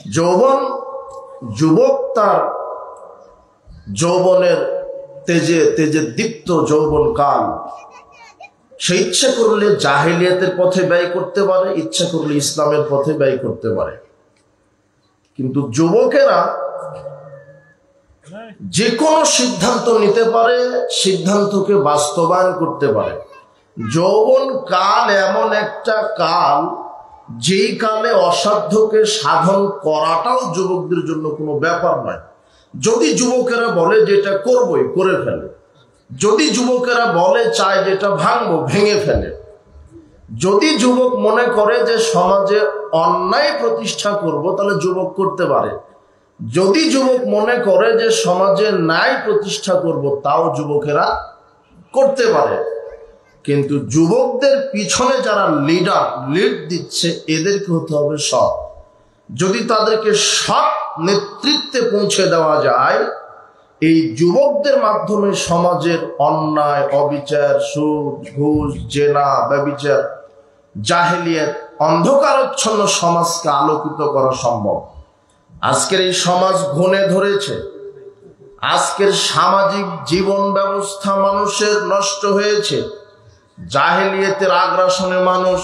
যৌবন, যুবক তার যৌবনের তেজে তেজে দীপ্ত যৌবন কাল, সে ইচ্ছা করলে জাহেলিয়াতের পথে ব্যয় করতে পারে, ইচ্ছা করলে ইসলামের পথে ব্যয় করতে পারে। কিন্তু যুবকেরা যে কোনো সিদ্ধান্ত নিতে পারে, সিদ্ধান্তকে বাস্তবায়ন করতে পারে। যৌবন কাল এমন একটা কাল, যেই কালে অসাধ্যকে সাধন করাটাও যুবকদের জন্য কোনো ব্যাপার নয়। যদি যুবকেরা বলে যেটা করবই, করে ফেলে। যদি যুবকেরা বলে চায় যেটা ভাঙবো, ভেঙে ফেলে। যদি যুবক মনে করে যে সমাজে অন্যায় প্রতিষ্ঠা করব, তাহলে যুবক করতে পারে। যদি যুবক মনে করে যে সমাজে ন্যায় প্রতিষ্ঠা করব, তাও যুবকেরা করতে পারে। কিন্তু যুবকদের পিছনে যারা লিড দিচ্ছে, এদেরকে হতে হবে সৎ। যদি তাদেরকে সৎ নেতৃত্বে পৌঁছে দেওয়া যায়, এই যুবকদের মাধ্যমে সমাজের অন্যায়, অবিচার, সুদ, ঘুষ, জেনা, ব্যভিচার, জাহেলিয়াত, অন্ধকারাচ্ছন্ন সমাজকে আলোকিত করা সম্ভব। আজকের এই সমাজ ঘুণে ধরেছে। আজকের সামাজিক জীবন ব্যবস্থা মানুষের নষ্ট হয়েছে। জাহেলিয়াতের আগ্রাসনে মানুষ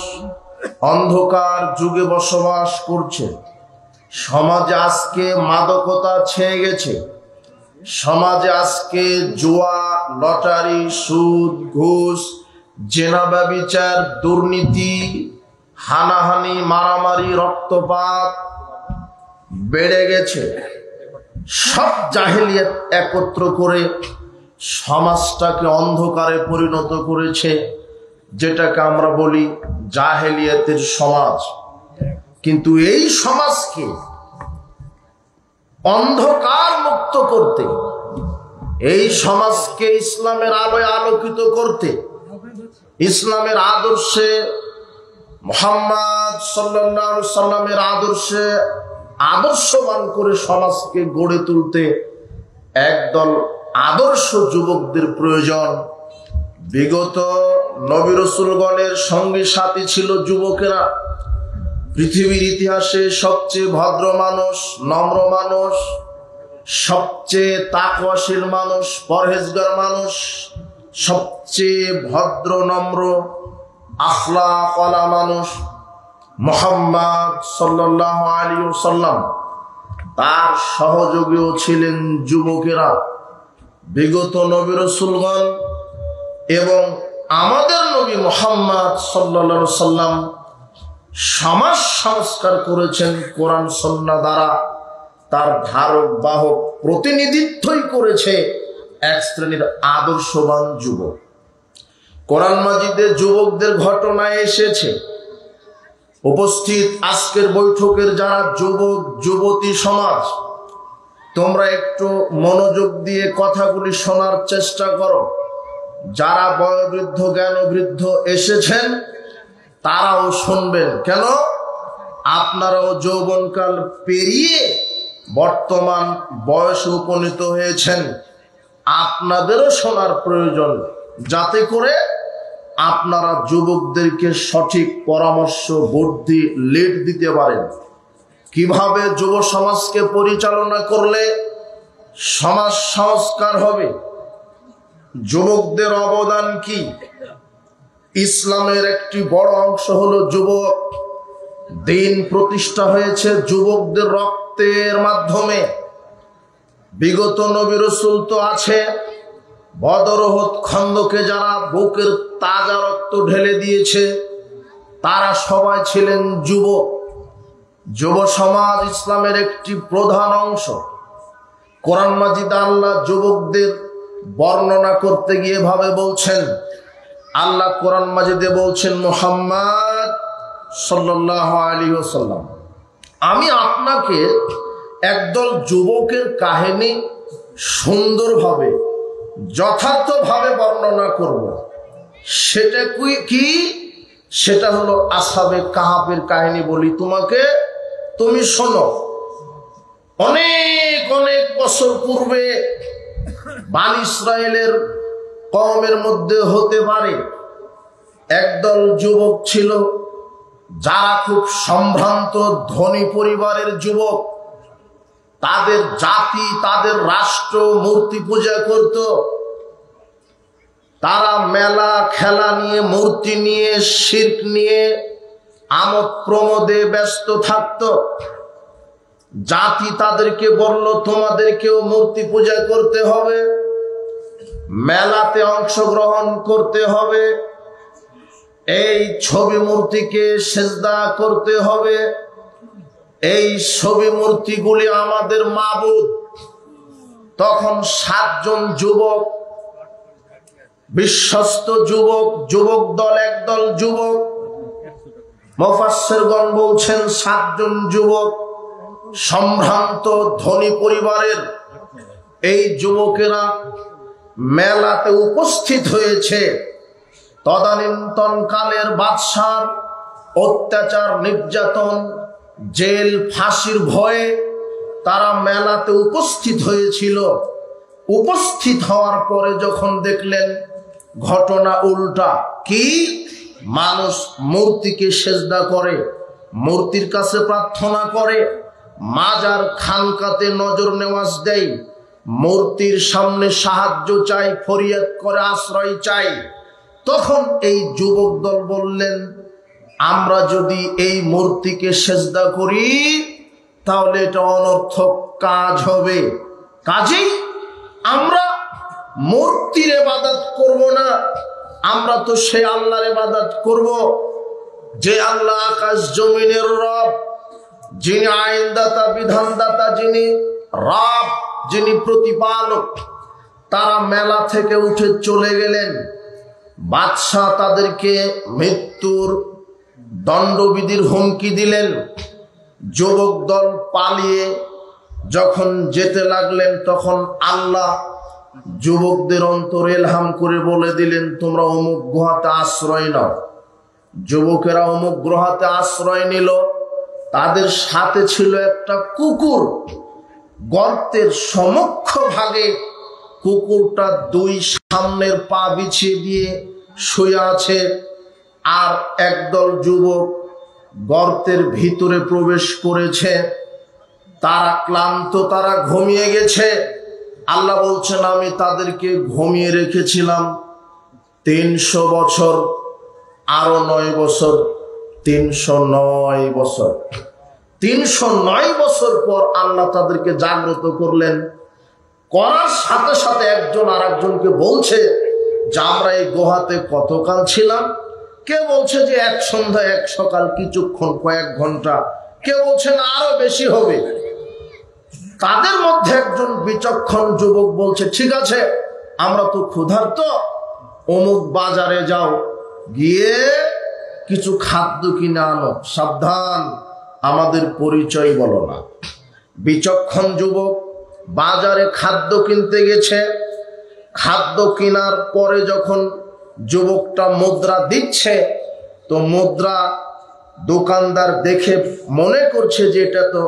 অন্ধকার যুগে বসবাস করছে। সমাজে আজকে মাদকতা ছেয়ে গেছে। সমাজে আজকে জুয়া, লটারি, সুদ, ঘুষ, জেনা, ব্যভিচার, দুর্নীতি, হানাহানি, মারামারি, রক্তপাত বেড়ে গেছে। সব জাহেলিয়াত একত্র করে সমাজটাকে অন্ধকারে পরিণত করেছে, যেটাকে আমরা বলি জাহেলিয়াতের সমাজ। কিন্তু এই সমাজকে অন্ধকার মুক্ত করতে, এই সমাজকে ইসলামের আলোয় আলোকিত করতে, ইসলামের আদর্শে, মুহাম্মদ সাল্লাল্লাহু আলাইহি সাল্লামের আদর্শে আদর্শবান করে সমাজকে গড়ে তুলতে একদল আদর্শ যুবকদের প্রয়োজন। বিগত নবী রাসূলগণের সঙ্গী সাথী ছিল যুবকেরা। পৃথিবীর ইতিহাসে সবচেয়ে ভদ্র মানুষ, নম্র মানুষ, সবচেয়ে তাকওয়াশীল মানুষ, পরহেজগার মানুষ, সবচেয়ে ভদ্র নম্র আখলাকওয়ালা মানুষ মুহাম্মদ সাল্লাল্লাহু আলাইহি ওয়াসাল্লাম। তার সহযোগীও ছিলেন যুবকেরা। বিগত নবী রাসূলগণ এবং আমাদের নবী মুহাম্মদ সাল্লাল্লাহু আলাইহি ওয়াসাল্লাম সমাজ সংস্কার করেছেন কোরআন সুন্নাহ দ্বারা। তার ধারক বাহক প্রতিনিধিত্বই করেছে এক শ্রেণীর আদর্শবান যুবক। কোরআন মাজিদে যুবকদের ঘটনা এসেছে। উপস্থিত আজকের বৈঠকের যারা যুবক যুবতী সমাজ, তোমরা একটু মনোযোগ দিয়ে কথাগুলি শোনার চেষ্টা করো। যারা বয়োবৃদ্ধ জ্ঞানবৃদ্ধ এসেছেন তারাও শুনবেন। কেন? আপনারাও যৌবনকাল পেরিয়ে বর্তমান বয়সে উপনীত হয়েছেন। আপনাদেরও শোনার প্রয়োজন, যাতে করে আপনারা যুবকদেরকে সঠিক পরামর্শ, বুদ্ধি, লিড দিতে পারেন। কিভাবে যুব সমাজকে পরিচালনা করলে সমাজ সংস্কার হবে, যুবকদের অবদান কি। ইসলামের একটি বড় অংশ হলো যুবক। দিন প্রতিষ্ঠা হয়েছে যুবকদের রক্তের মাধ্যমে। বিগত নবী রাসূল তো আছে। বদর, উহুদ, খন্দকে যারা বুকের তাজা রক্ত ঢেলে দিয়েছে, তারা সবাই ছিলেন যুবক। যুব সমাজ ইসলামের একটি প্রধান অংশ। কোরআন মাজিদে আল্লাহ যুবকদের বর্ণনা করতে গিয়ে ভাবে বলছেন। আল্লাহ কোরআন মাজিদে বলছেন, মুহাম্মদ সাল্লাল্লাহু আলাইহি ওয়াসাল্লাম, আমি আপনাকে একদল যুবকের কাহিনী সুন্দরভাবে, যথার্থভাবে বর্ণনা করব। সেটা কি? সেটা হলো আসহাবে কাহাফের কাহিনী বলি তোমাকে, তুমি শোনো। অনেক অনেক বছর পূর্বে বানি ইসরায়েলের কওমের মধ্যে হতে পারে একদল যুবক ছিল, যারা খুব সম্ভ্রান্ত ধনী পরিবারের যুবক, তাদের জাতি, তাদের রাষ্ট্র মূর্তি পূজা করত। তারা মেলা খেলা নিয়ে, মূর্তি নিয়ে, শিরক নিয়ে আমোদ প্রমোদে ব্যস্ত থাকত। জাতি তাদেরকে বলল, তোমাদেরকেও মূর্তি পূজা করতে হবে, মেলাতে অংশগ্রহণ করতে হবে, এই ছবি মূর্তিকে সেজদা করতে হবে, এই ছবি মূর্তিগুলি আমাদের মাবুদ। তখন 7 জন যুবক, বিশ্বস্ত যুবক, যুবক দল, একদল যুবক, মুফাসসিরগণ বলছেন 7 জন যুবক, সম্ভ্রান্ত ধনী পরিবারের এই যুবকেরা মেলাতে উপস্থিত হয়েছে। তদানীন্তন কালের বাদশার অত্যাচার, নির্যাতন, জেল, ফাঁসির ভয়ে তারা মেলাতে উপস্থিত হয়েছিল। উপস্থিত হওয়ার পরে যখন দেখলেন ঘটনা উল্টা, কি মানুষ মূর্তিকে সেজদা করে, মূর্তির কাছে প্রার্থনা করে, মাজার খানকাতে নজর নেওয়াজ দেয়, মূর্তির সামনে সাহায্য চাই, ফরিয়াদ করে, আশ্রয় চাই। তখন এই যুবক দল বললেন, আমরা যদি এই মূর্তিকে সেজদা করি তাহলে এটা অনর্থক কাজ হবে, কাজেই আমরা মূর্তির ইবাদত করব না, আমরা তো সে আল্লাহর ইবাদত করব যে আল্লাহ আকাশ জমিনের রব, যিনি আইনদাতা, বিধানদাতা, যিনি রব, যিনি প্রতিপালক। তারা মেলা থেকে উঠে চলে গেলেন। বাদশাহ তাদেরকে মৃত্যুর দণ্ডবিধির হুমকি দিলেন। যুবক দল পালিয়ে যখন যেতে লাগলেন, তখন আল্লাহ যুবকদের অন্তরে ইলহাম করে বলে দিলেন, তোমরা অমুক গুহাতে আশ্রয় নাও। যুবকেরা অমুক গুহাতে আশ্রয় নিল। তাদের সাথে ছিল একটা কুকুর। গর্তের সমক্ষ ভাগে কুকুরটা 2 সামনের পা বিছিয়ে দিয়ে শুয়ে আছে। আর একদল যুবক গর্তের ভিতরে প্রবেশ করেছে। তারা ক্লান্ত, তারা ঘুমিয়ে গেছে। আল্লাহ বলছেন, আমি তাদেরকে ঘুমিয়ে রেখেছিলাম 300 বছর, আরো 9 বছর, 309 বছর। 309 বছর পর আল্লাহ তাদেরকে জাগ্রত করলেন। করার সাথে সাথে একজন আর একজনকে বলছে যে আমরা এই গুহাতে কতকাল ছিলাম। কে বলছে যে 1 সন্ধ্যা 1 সকাল, কিছুক্ষণ, কয়েক ঘন্টা। কে বলছে না আরো বেশি হবে। তাদের মধ্যে একজন বিচক্ষণ যুবক বলছে, ঠিক আছে, আমরা তো ক্ষুধার্ত, অমুক বাজারে যাও, গিয়ে কিছু খাদ্য কিনে আনো। সাবধান, আমাদের পরিচয় বলো না। বিচক্ষণ যুবক বাজারে খাদ্য কিনতে গেছে। খাদ্য কেনার পরে যখন যুবকটা মুদ্রা দিচ্ছে, তো মুদ্রা দোকানদার দেখে মনে করছে যে এটা তো,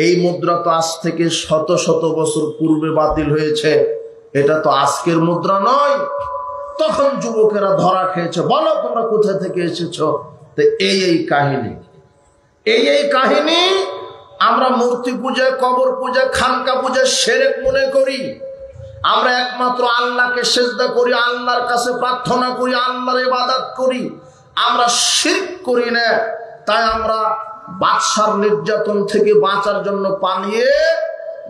এই মুদ্রা তো আজ থেকে শত শত বছর পূর্বে বাতিল হয়েছে, এটা তো আজকের মুদ্রা নয়। তখন যুবকেরা ধরা খেয়েছে, বলো তোমরা কোথা থেকে এসেছো। তো এই কাহিনী, এই কাহিনী আমরা মূর্তি পূজা, কবর পূজা, খানকা পূজা শিরক মনে করি। আমরা একমাত্র আল্লাহকে সিজদা করি, আল্লাহর কাছে প্রার্থনা করি, আল্লাহর ইবাদত করি, আমরা শিরক করি না। তাই আমরা বাদশার নির্যাতন থেকে বাঁচার জন্য পালিয়ে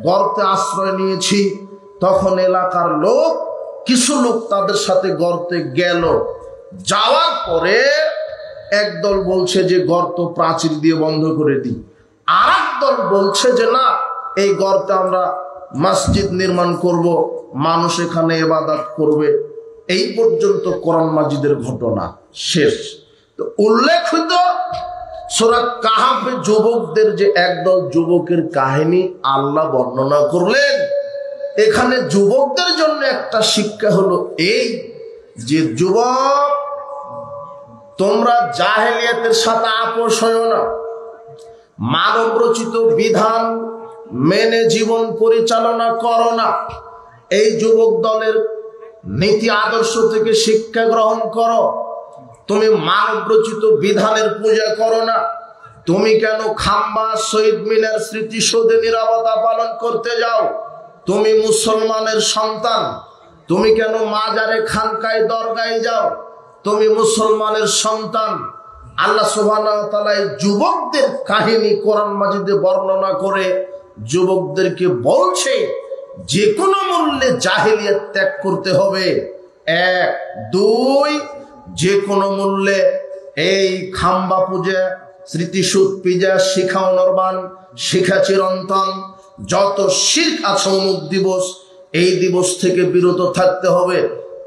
গর্তে আশ্রয় নিয়েছি। তখন এলাকার লোক, কিছু লোক তাদের সাথে গর্তে গেল। যাওয়ার পরে একদল বলছে যে গর্ত প্রাচীর দিয়ে বন্ধ করে দিই, আর একদল বলছে যে না, এই গর্তে আমরা মসজিদ নির্মাণ করব, মানুষ এখানে ইবাদত করবে। এই পর্যন্ত কোরআন মাজিদের ঘটনা শেষ। তো উল্লেখিত সূরা কাহাফে যুবকদের যে একদল যুবকের কাহিনী আল্লাহ বর্ণনা করলেন, এখানে যুবকদের জন্য একটা শিক্ষা হলো এই যে, যুবক তোমরা জাহেলিয়াতের সাথে আপোষ হয়ো না, মানব রচিত বিধান মেনে জীবন পরিচালনা করো না। এই যুবক দলের নীতি আদর্শ থেকে শিক্ষা গ্রহণ করো। তুমি মানব রচিত বিধানের পূজা করো না? তুমি কেন খাম্বা, শহীদ মিনার, স্মৃতিসৌধে নীরবতা পালন করতে যাও? তুমি মুসলমানের সন্তান, তুমি কেন মাজারে, খানকায়, দরগায় যাও? তুমি মুসলমানের সন্তান। আল্লাহ সুবহানাহু ওয়া তাআলা যুবকদের কাহিনী কোরআন মাজিদে বর্ণনা করে যুবকদেরকে বলছে যে কোনো মূল্যে জাহেলিয়াত ত্যাগ করতে হবে। 1, 2, যে কোনো মূল্যে এই খাম্বা পূজা, স্মৃতিসৌধ পূজা, শিখা অনর্বাণ, শিখা চিরন্তন, যত শিরক আছে অমুক দিবস, এই দিবস থেকে বিরত থাকতে হবে।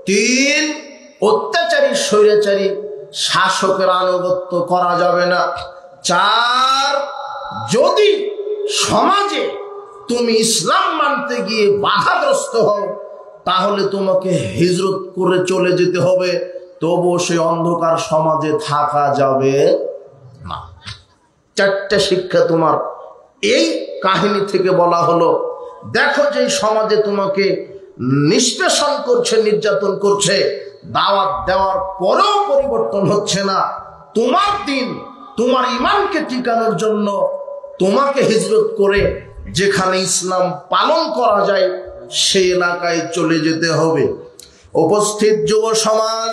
3, অত্যাচারী স্বৈরাচারী শাসকের আনুগত্য করা যাবে না। 4, যদি সমাজে তুমি ইসলাম মানতে গিয়ে বাধাগ্রস্ত হও তাহলে তোমাকে হিজরত করে চলে যেতে হবে, তবুও সেই অন্ধকার সমাজে থাকা যাবে না। 4টা শিক্ষা তোমার এই কাহিনী থেকে বলা হলো। দেখো যে সমাজে তোমাকে নিষ্পেষণ করছে, নির্যাতন করছে, দাওয়াত দেওয়ার পরেও পরিবর্তন হচ্ছে না, তোমার দিন, তোমার ঈমানকে টিকানোর জন্য তোমাকে হিজরত করে যেখানে ইসলাম পালন করা যায় সেই এলাকায় চলে যেতে হবে। উপস্থিত যুব সমাজ,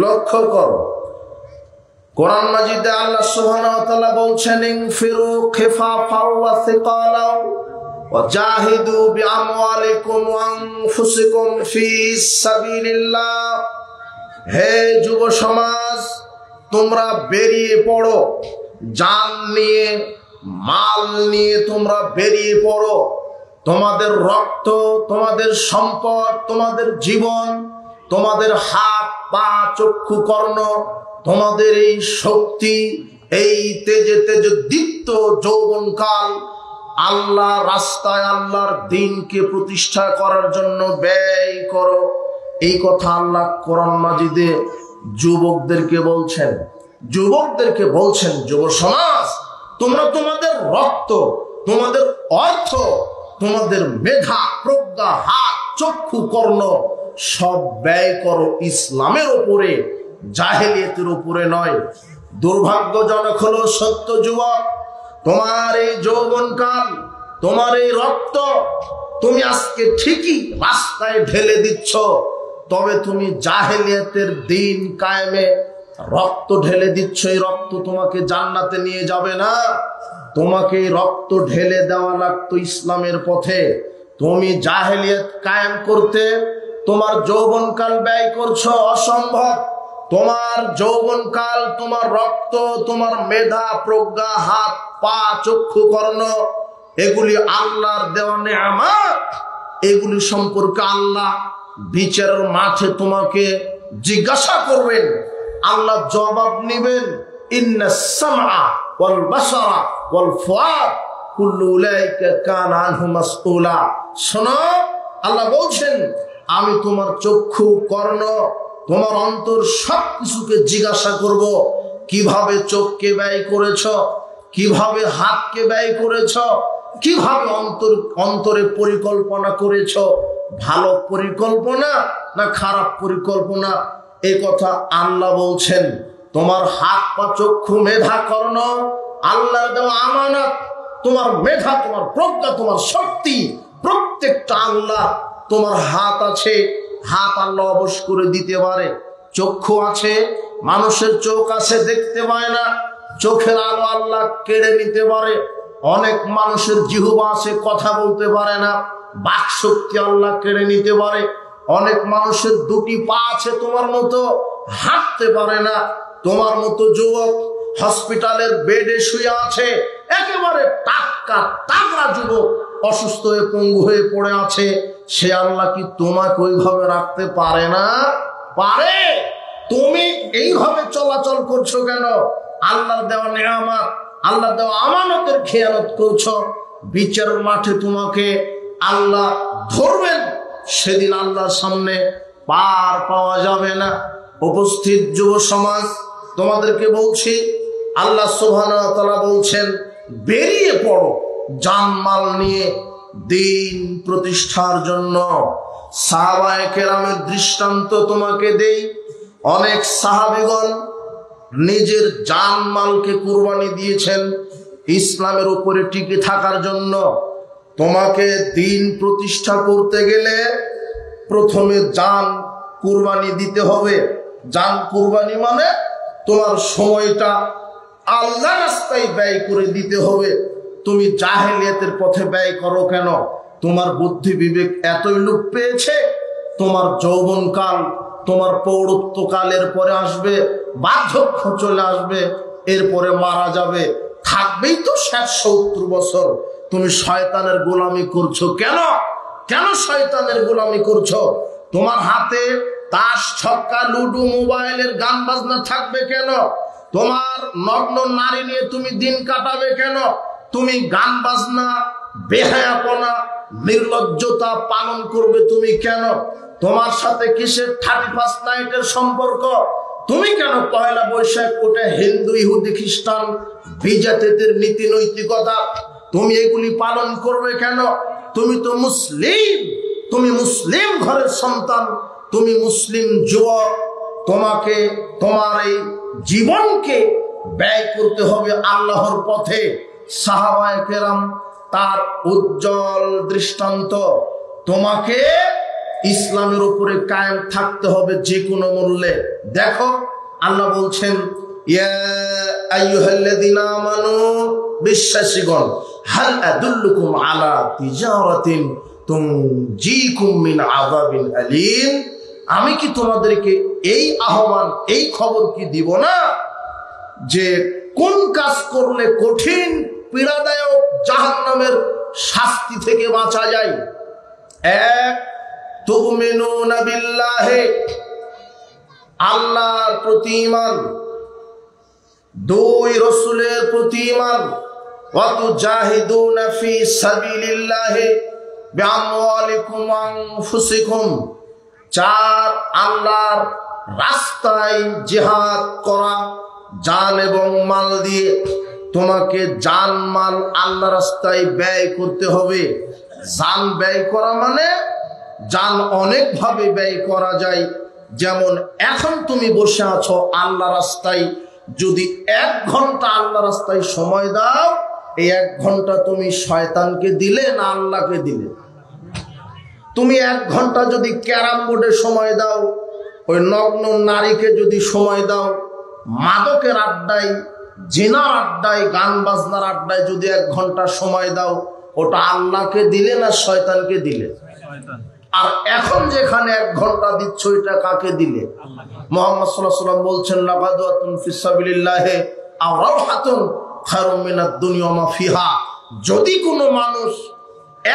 লক্ষ্য করো, কোরআন মাজিদে আল্লাহ সুবহানাহু ওয়া তাআলা বলছেন, ইনফিরু খিফাফাও ওয়া সিকালাও ওয়া জাহিদু বিআমওয়ালিকুম ওয়া আনফুসিকুম ফি সাবিলিল্লাহ। হে যুব সমাজ, তোমরা বেরিয়ে পড়ো, জান নিয়ে, মাল নিয়ে তোমরা বেরিয়ে পড়ো। তোমাদের রক্ত, তোমাদের সম্পদ, তোমাদের জীবন, তোমাদের হাত, পা, চক্ষু, কর্ণ, তোমাদের এই শক্তি, এই তেজে তেজে দীপ্ত যৌবনকাল আল্লাহ রাস্তায়, আল্লাহর দ্বীনকে প্রতিষ্ঠা করার জন্য ব্যয় করো। এই কথা আল্লাহ কোরআন মাজিদে যুবকদেরকে বলছেন। যুবকদেরকে বলছেন, যুব সমাজ, তোমরা তোমাদের রক্ত, তোমাদের অর্থ, তোমাদের মেধা, প্রজ্ঞা, হাত, চক্ষু, কর্ণ সব ব্যয় করো ইসলামের উপরে, জাহেলিয়াতের উপরে নয়। দুর্ভাগ্যজনক হলো সত্য যুবক, তোমার এই যৌবনকাল, তোমার এই রক্ত তুমি আজকে ঠিকই রাস্তায় ঢেলে দিচ্ছ, তবে তুমি জাহেলিয়াতের দিন কায়েমে রক্ত ঢেলে দিচ্ছ। এই রক্ত তোমাকে জান্নাতে নিয়ে যাবে না। তোমাকে রক্ত ঢেলে দেওয়া লাগতো ইসলামের পথে। তুমি জাহেলিয়াত কায়েম করতে তোমার যৌবনকাল ব্যয় করছো, অসম্ভব। তোমার যৌবনকাল, তোমার রক্ত, তোমার মেধা, প্রজ্ঞা, হাত, পা, চক্ষু, কর্ণ, এগুলি আল্লাহর দেওয়া নেয়ামত। এগুলি সম্পর্কে আল্লাহ বিচারের মাঠে তোমাকে জিজ্ঞাসা করবেন, আল্লাহ জবাব নিবেন। ইন্নাস সামআ ওয়াল বাসারা ওয়াল ফুআদ কুল্লু উলাইকা কানা আনহু মাসউলা। শোনো, আল্লাহ বলছেন, আমি তোমার চক্ষু, কর্ণ, তোমার অন্তর সবকিছুকে জিজ্ঞাসা করব। কিভাবে চোখকে ব্যয় করেছ, কিভাবে হাতকে ব্যয় করেছ, কিভাবে অন্তরে পরিকল্পনা করেছ, ভালো পরিকল্পনা না খারাপ পরিকল্পনা, এই কথা আল্লাহ বলছেন। তোমার হাত, পা, চক্ষু, মেধা, কর্ণ আল্লাহর দেওয়া আমানত। তোমার মেধা, তোমার প্রজ্ঞা, তোমার শক্তি প্রত্যেকটা আল্লাহ। তোমার হাত আছে, হাত আল্লাহ অবশ করে দিতে পারে। চক্ষু আছে, মানুষের চোখ আছে, দেখতে পায় না, চোখের আলো আল্লাহ কেড়ে নিতে পারে। অনেক মানুষের জিহ্বা আছে, কথা বলতে পারে না, বাক শক্তি আল্লাহ কেড়ে নিতে পারে। অনেক মানুষের 2টি পা আছে, তোমার মতো হাঁটতে পারে না। তোমার মতো যুবক হসপিটালের বেডে শুয়ে আছে, একেবারে টাটকা তাগড়া যুবক, অসুস্থ হয়ে পঙ্গু হয়ে পড়ে আছে। সে আল্লাহ কি তোমাকে ওইভাবে রাখতে পারে না? পারে। তুমি এইভাবে চলাচল করছো কেন? আল্লাহর দেওয়া নেয়ামত, আল্লাহর দেওয়া আমানতের খেয়ানত করছো। বিচারের মাঠে তোমাকে আল্লাহ ধরবেন, সেদিন আল্লাহর সামনে পার পাওয়া যাবে না। উপস্থিত যুব সমাজ, তোমাদেরকে বলছি, আল্লাহ সুবহানাহু ওয়া তাআলা বলছেন, বেরিয়ে পড়ো জানমাল নিয়ে দিন প্রতিষ্ঠার জন্য। সাহাবায়ে কেরামের দৃষ্টান্ত তোমাকে দেই। অনেক সাহাবীগণ নিজের জানমালকে কুরবানি দিয়েছেন ইসলামের উপরে টিকে থাকার জন্য। তোমাকে দিন প্রতিষ্ঠা করতে গেলে প্রথমে জান কুরবানি দিতে হবে। জান কুরবানি মানে তোমার সময়টা আল্লাহর রাস্তায় ব্যয় করে দিতে হবে। তুমি জাহেলিয়াতের পথে ব্যয় করো কেন? তোমার বুদ্ধি বিবেক এতই লোপ পেয়েছে, তোমার যৌবনকাল, তোমার পৌরত্বকালের পরে আসবে, বার্ধক্য চলে আসবে, এরপরে মারা যাবে, থাকবেই তো 70 বছর। তুমি শয়তানের গোলামি করছো কেন? কেন শয়তানের গোলামি করছো? তোমার হাতে তাস, ছক্কা, লুডু, মোবাইলের গান বাজনা থাকবে কেন? তোমার নগ্ন নারী নিয়ে তুমি দিন কাটাবে কেন? তুমি গান বাজনা, বেহায়াপনা, নির্লজ্জতা পালন করবে তুমি কেন? তোমার সাথে কিসের 31 নাইটের সম্পর্ক? তুমি কেন পয়লা বৈশাখ ওটা হিন্দু, ইহুদি, খ্রিস্টান, বিজাতিদের নীতি নৈতিকতা তুমি এগুলি পালন করবে কেন? তুমি তো মুসলিম, তুমি মুসলিম ঘরের সন্তান, তুমি মুসলিম যুবক। তোমাকে তোমার এই জীবনকে ব্যয় করতে হবে আল্লাহর পথে। সাহাবায়ে কেরাম তার উজ্জ্বল দৃষ্টান্ত। তোমাকে ইসলামের উপরে কায়েম থাকতে হবে যে কোনো মূল্যে। দেখো আল্লাহ বলছেন, ইয়া আইয়ুহাল্লাযীনা আমানু, বিশ্বাসীগণ, হাল আদুল্লুকুম আলা তিজারাতিন তুনজিকুম মিন আযাবিন আলীম, আমি কি তোমাদেরকে এই আহ্বান, এই খবর কি দিব না যে কোন কাজ করলে কঠিন পীড়াদায়ক জাহান্নামের শাস্তি থেকে বাঁচা যায়? এক, তুমিনুনা বিল্লাহি, আল্লাহর প্রতি ঈমান। দুই, রাসূলের প্রতি ঈমান। ওয়া তুজাহিদুনা ফি সাবিলিল্লাহি বিআমওয়ালিকুম ওয়া আনফুসিকুম। চার, আল্লাহর রাস্তায় জিহাদ করা, জান এবং মাল দিয়ে। তোমাকে জান মাল আল্লাহ রাস্তায় ব্যয় করতে হবে। জান ব্যয় করা মানে জান অনেক ভাবে ব্যয় করা যায়। যেমন এখন তুমি বসে আছো আল্লাহ রাস্তায়, যদি 1 ঘন্টা আল্লাহ রাস্তায় সময় দাও, এই 1 ঘন্টা তুমি শয়তানকে দিলে না আল্লাহকে দিলে? তুমি 1 ঘন্টা যদি ক্যারাম বোর্ডে সময় দাও, ওই নগ্ন নারীকে যদি সময় দাও, মাদকের আড্ডায়, জিনার আড্ডায়, গান বাজনার আড্ডায় যদি 1 ঘন্টা সময় দাও, ওটা আল্লাহকে দিলে না শয়তানকে দিলে? আর এখন যেখানে 1 ঘন্টা দিচ্ছ, এটা কাকে দিলে? মুহাম্মদ সাল্লাল্লাহু আলাইহি ওয়াসাল্লাম বলছেন, লাগাদওয়াতুন ফিস সাবিলিল্লাহি আও রাওহাতুন খায়রুম মিনাদ দুনিয়া ওয়া মা ফিহা। যদি কোনো মানুষ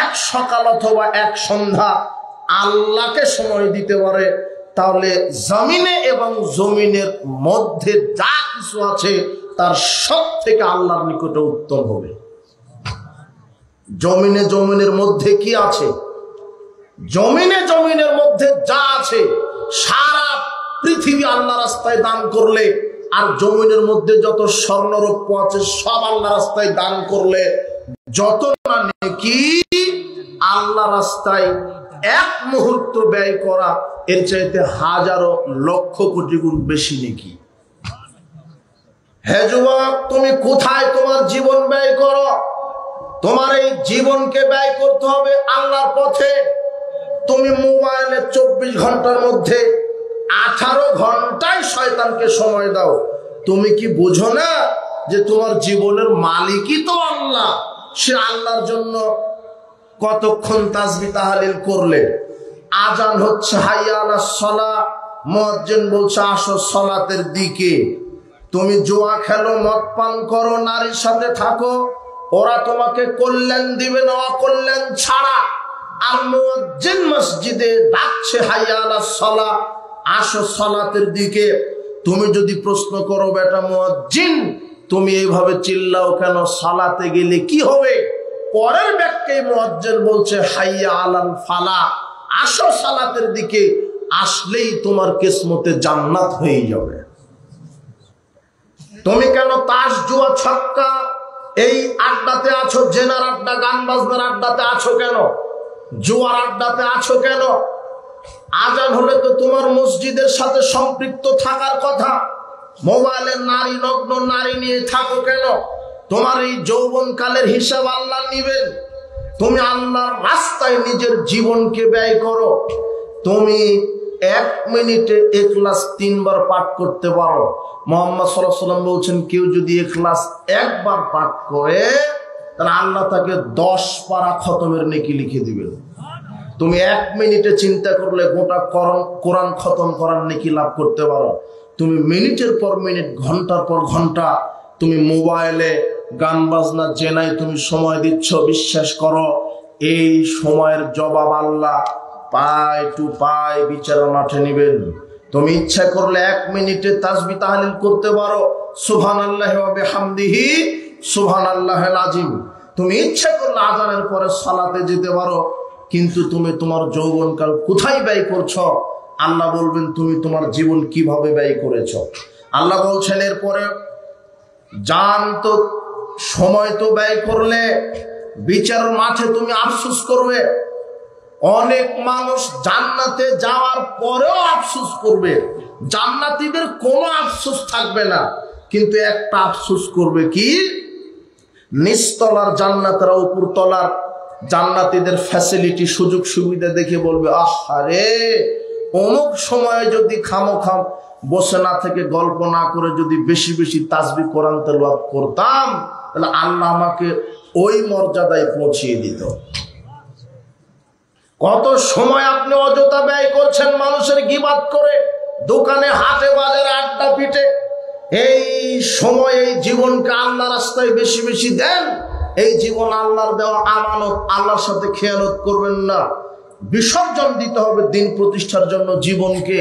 1 সকাল অথবা 1 সন্ধ্যা আল্লাহকে সময় দিতে পারে, তাহলে জমিনে এবং জমিনের মধ্যে যা কিছু আছে তার সব থেকে আল্লাহর নিকটে উত্তম হবে। জমিনে জমিনের মধ্যে কি আছে? জমিনে জমিনের মধ্যে যা আছে সারা পৃথিবী আল্লাহ রাস্তায় দান করলে, আর জমিনের মধ্যে যত স্বর্ণরৌপ্য আছে সব আল্লাহ রাস্তায় দান করলে, যত না নেকি আল্লাহ রাস্তায় 1 মুহূর্ত ব্যয় করা, এর চাইতে হাজারো লক্ষ কোটি গুণ বেশি নেকি। হে যুবক, তুমি কোথায় তোমার জীবন ব্যয় করো? তোমার এই জীবনকে ব্যয় করতে হবে আল্লাহর পথে। তুমি মোবাইলে 24 ঘন্টার মধ্যে 18 ঘন্টায় শয়তানকে সময় দাও। তুমি কি বুঝো না যে তোমার জীবনের মালিকই তো আল্লাহ? সে আল্লাহর জন্য কতক্ষণ তাসবিহ তাহলিল করলে? আজান হচ্ছে হাইয়া আলাস সালাহ, মুয়াজ্জিন বলছে আসো সালাতের দিকে। তুমি জুয়া খেলো, মদ পান করো, নারীর সাথে থাকো, ওরা তোমাকে কল্যাণ দিবে না, অকল্যাণ ছাড়া। আর মুয়াজ্জিন মসজিদে ডাকছে হাইয়া আলাস সালাহ, আসো সালাতের দিকে। তুমি যদি প্রশ্ন করো, বেটা মুয়াজ্জিন তুমি এইভাবে চিল্লাও কেন, সালাতে গেলে কি হবে? পরের ব্যাখ্যায় মুয়াজ্জিন বলছে হাইয়া আলাল ফালাহ, আসো সালাতের দিকে, আসলেই তোমার কিসমতে জান্নাত হয়ে যাবে। তুমি কেন তাস, জুয়া, ছক্কা এই আড্ডাতে আছো? জেনার আড্ডা, গান বাজনার আড্ডাতে আছো কেন? জুয়ার আড্ডাতে আছো কেন? আজান হলে তো তোমার মসজিদের সাথে সম্পৃক্ত থাকার কথা, মোবাইলে নারী নগ্ন নারী নিয়ে থাকো কেন? তোমার এই যৌবনকালের হিসাব আল্লাহ নিবেন। তুমি আল্লাহর রাস্তায় নিজের জীবনকে ব্যয় করো। তুমি 1 মিনিটে ইখলাস 3 বার পাঠ করতে পারো। মুহাম্মদ সাল্লাল্লাহু আলাইহি ওয়াসাল্লাম বলছেন, কেউ যদি ইখলাস 1 বার পাঠ করে তাহলে আল্লাহ তাকে 10 পারা খতমের নেকি লিখে দিবেন। তুমি 1 মিনিটে চিন্তা করলে গোটা কোরআন খতম করার নেকি লাভ করতে পারো। তুমি মিনিটের পর মিনিট, ঘন্টার পর ঘন্টা তুমি মোবাইলে গান বাজনা জেনায় তুমি সময় দিচ্ছ, বিশ্বাস করো এই সময়ের জবাব আল্লাহ পায় টু পায় বিচারের মাঠে নিবেন। তুমি ইচ্ছা করলে 1 মিনিটে তাসবিহ তাহলিল করতে পারো, সুবহানাল্লাহি ওয়া বিহামদিহি সুবহানাল্লাহিল আযীম। তুমি ইচ্ছা করলে আযানের পরে সালাতে যেতে পারো, কিন্তু তুমি তোমার যৌবনকাল কোথায় ব্যয় করছো? আল্লাহ বলবেন তুমি তোমার জীবন কিভাবে ব্যয় করেছো। আল্লাহ বলছেন এরপরে, জান তো সময় তো ব্যয় করলে বিচার মাঠে তুমি আফসোস করবে। অনেক মানুষ জান্নাতে যাওয়ার পরেও আফসোস করবে, জান্নাতীদের কোনো আফসোস থাকবে না, কিন্তু একটা আফসোস করবে কি? নিচতলার জান্নাতরা উপরতলার জান্নাতীদের ফ্যাসিলিটি সুযোগ সুবিধা দেখে বলবে, আহারে অমুক সময়ে যদি খামোখাম বসে না থেকে গল্প না করে যদি বেশি বেশি তাসবিহ কোরআন তেলাওয়াত করতাম তাহলে আল্লাহ আমাকে ওই মর্যাদায় পৌঁছিয়ে দিত। কত সময় আপনি অযথা ব্যয় করছেন মানুষের গীবাত করে, দোকানে হাটে বাজারে আড্ডা পিটে। এই সময় এই জীবনকে আল্লাহ রাস্তায় বেশি বেশি দেন। এই জীবন আল্লাহর দেওয়া আমানত, আল্লাহর সাথে খেয়ানত করবেন না। বিসর্জন দিতে হবে দিন প্রতিষ্ঠার জন্য। জীবনকে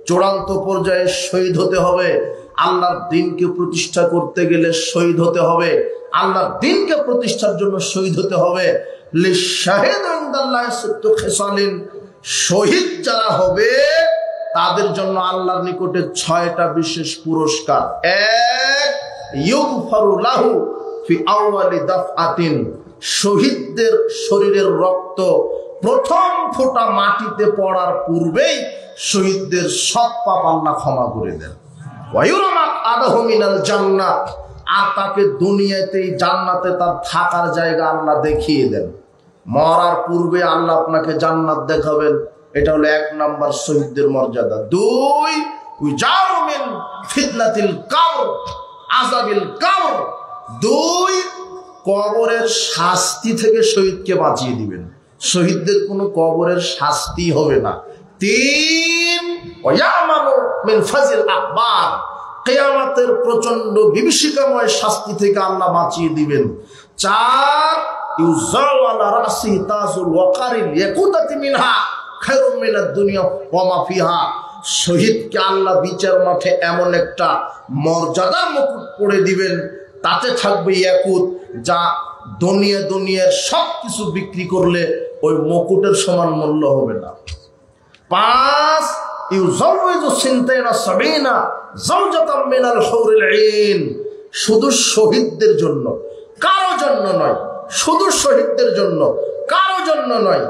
চূড়ান্ত পর্যায়ে শহীদ হতে হবে। আল্লাহর দিনকে প্রতিষ্ঠা করতে গেলে শহীদ হতে হবে, আল্লাহর দিনকে প্রতিষ্ঠার জন্য শহীদ হতে হবে। শহীদ যারা হবে তাদের জন্য আল্লাহর নিকটে 6টা বিশেষ পুরস্কার। 1, ইউগফারু লাহু ফি আউয়ালি দাফআতিন, শহীদদের শরীরের রক্ত প্রথম ফোঁটা মাটিতে পড়ার পূর্বেই শহীদদের সব পাপ আল্লাহ ক্ষমা করে দেন। ওয়ায়ুরামাক আদাহু মিনাল জান্নাত, আর তাকে দুনিয়াতেই জান্নাতে তার থাকার জায়গা আল্লাহ দেখিয়ে দেন। মরার পূর্বে আল্লাহ আপনাকে জান্নাত দেখাবেন। এটা হলো 1 নাম্বার শহীদদের মর্যাদা। 2, উজারু মিন ফিতনাতিল কবর আযাবিল কবর, 2 কবরের শাস্তি থেকে শহীদকে বাঁচিয়ে দিবেন। শহীদদের কোনো কবরের শাস্তি হবে না। 3, ওয়ায়ামানু মিন ফাজিল আকবার, কিয়ামতের প্রচন্ড বিভীষিকাময় শাস্তি থেকে আল্লাহ বাঁচিয়ে দিবেন। 4, ইউযাউ আলা রাসি তাজুল ওয়াকারিল ইয়াকুতাতি মিনহা খায়রুম মিনাদ দুনিয়া ওয়া মা ফিহা, শহীদকে আল্লাহ বিচার মাঠে এমন একটা মর্যাদার মুকুট পরে দিবেন, তাতে থাকবে ইয়াকুত, যা দুনিয়ার সব কিছু বিক্রি করলে ওই মুকুটের সমান মূল্য হবে না। 5, ইউযাউযু সিনতাইনা সাবিনা যাওজাতাম মিনাল হুরিল আইন, শুধু শহীদদের জন্য, কারো জন্য নয়। শুধু শহীদদের জন্য, কারো জন্য নয়।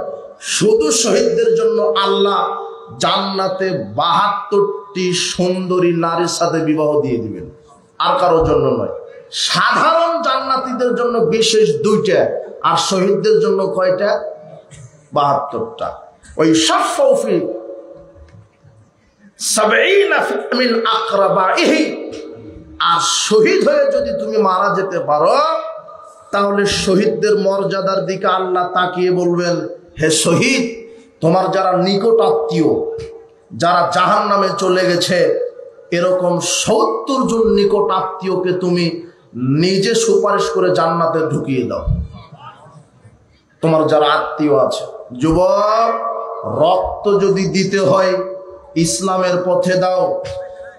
শুধু শহীদদের জন্য আল্লাহ জান্নাতে 72টি সুন্দরী নারীর সাথে বিবাহ দিয়ে দিবেন, আর কারো জন্য নয়। সাধারণ জান্নাতীদের জন্য বিশেষ 2টা, আর শহীদদের জন্য কয়টা? 72টা। ওই শাফফি 70 মিন আকরাবাইহি, আর শহীদ হয়ে যদি তুমি মারা যেতে পারো তাহলে শহীদদের মর্যাদার দিকে আল্লাহ তাকিয়ে বলবেন, হে শহীদ, তোমার যারা নিকট আত্মীয়, যারা জাহান্নামে চলে গেছে, এরকম 70 জন নিকট আত্মীয়কে তুমি নিজে সুপারিশ করে জান্নাতে ঢুকিয়ে দাও। তোমার যারা আত্মীয় আছে। যুবক, রক্ত যদি দিতে হয় ইসলামের পথে দাও।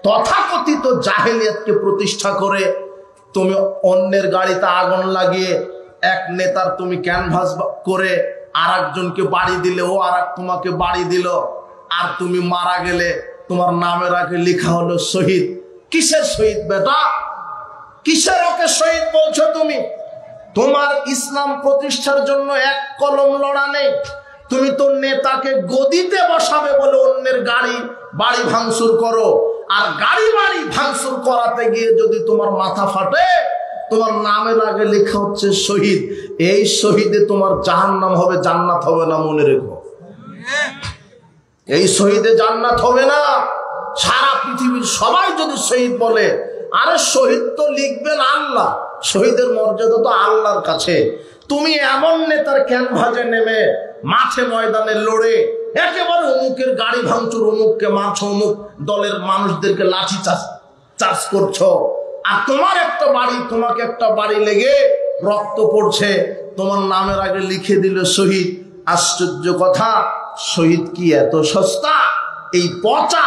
তথাকথিত জাহেলিয়াতকে প্রতিষ্ঠা করে তুমি অন্যের গাড়িতে আগুন লাগিয়ে এক নেতার তুমি ক্যানভাস করে আর একজনকে বাড়ি দিলে, ও আর তোমাকে বাড়ি দিল, আর তুমি মারা গেলে তোমার নামের আগে লেখা হলো শহীদ। কিসের শহীদ বেটা? কিসের ওকে শহীদ বলছো তুমি? তোমার ইসলাম প্রতিষ্ঠার জন্য 1 কলম লড়া নেই, তুমি তোর নেতাকে গদিতে বসাবে বলে অন্যের বাড়ি ভাঙচুর করো, আর গাড়ি বাড়ি ভাঙচুর করাতে গিয়ে যদি তোমার মাথা ফাটে, তোমার নামের আগে লেখা হচ্ছে শহীদ, এই শহীদে তোমার জাহান্নাম হবে, জান্নাত হবে না, মনে রেখো। এই শহীদে জান্নাত হবে না। সারা পৃথিবীর সবাই যদি শহীদ বলে, আরে শহীদ তো লিখবেন আল্লাহ, শহীদের মর্যাদা তো আল্লাহর কাছে। তুমি এমন নেতার ক্যানভাসে নেমে মাঠে ময়দানে লড়ে একেবারে অমুকের গাড়ি ভাঙচুর, অমুককে মারছো, অমুক দলের মানুষদেরকে লাঠি চার্জ করছো, আর তোমাকে একটা বাড়ি লেগে রক্ত পড়ছে, তোমার নামের আগে লিখে দিল শহীদ। আশ্চর্য কথা, শহীদ কি এত সস্তা? এই পচা,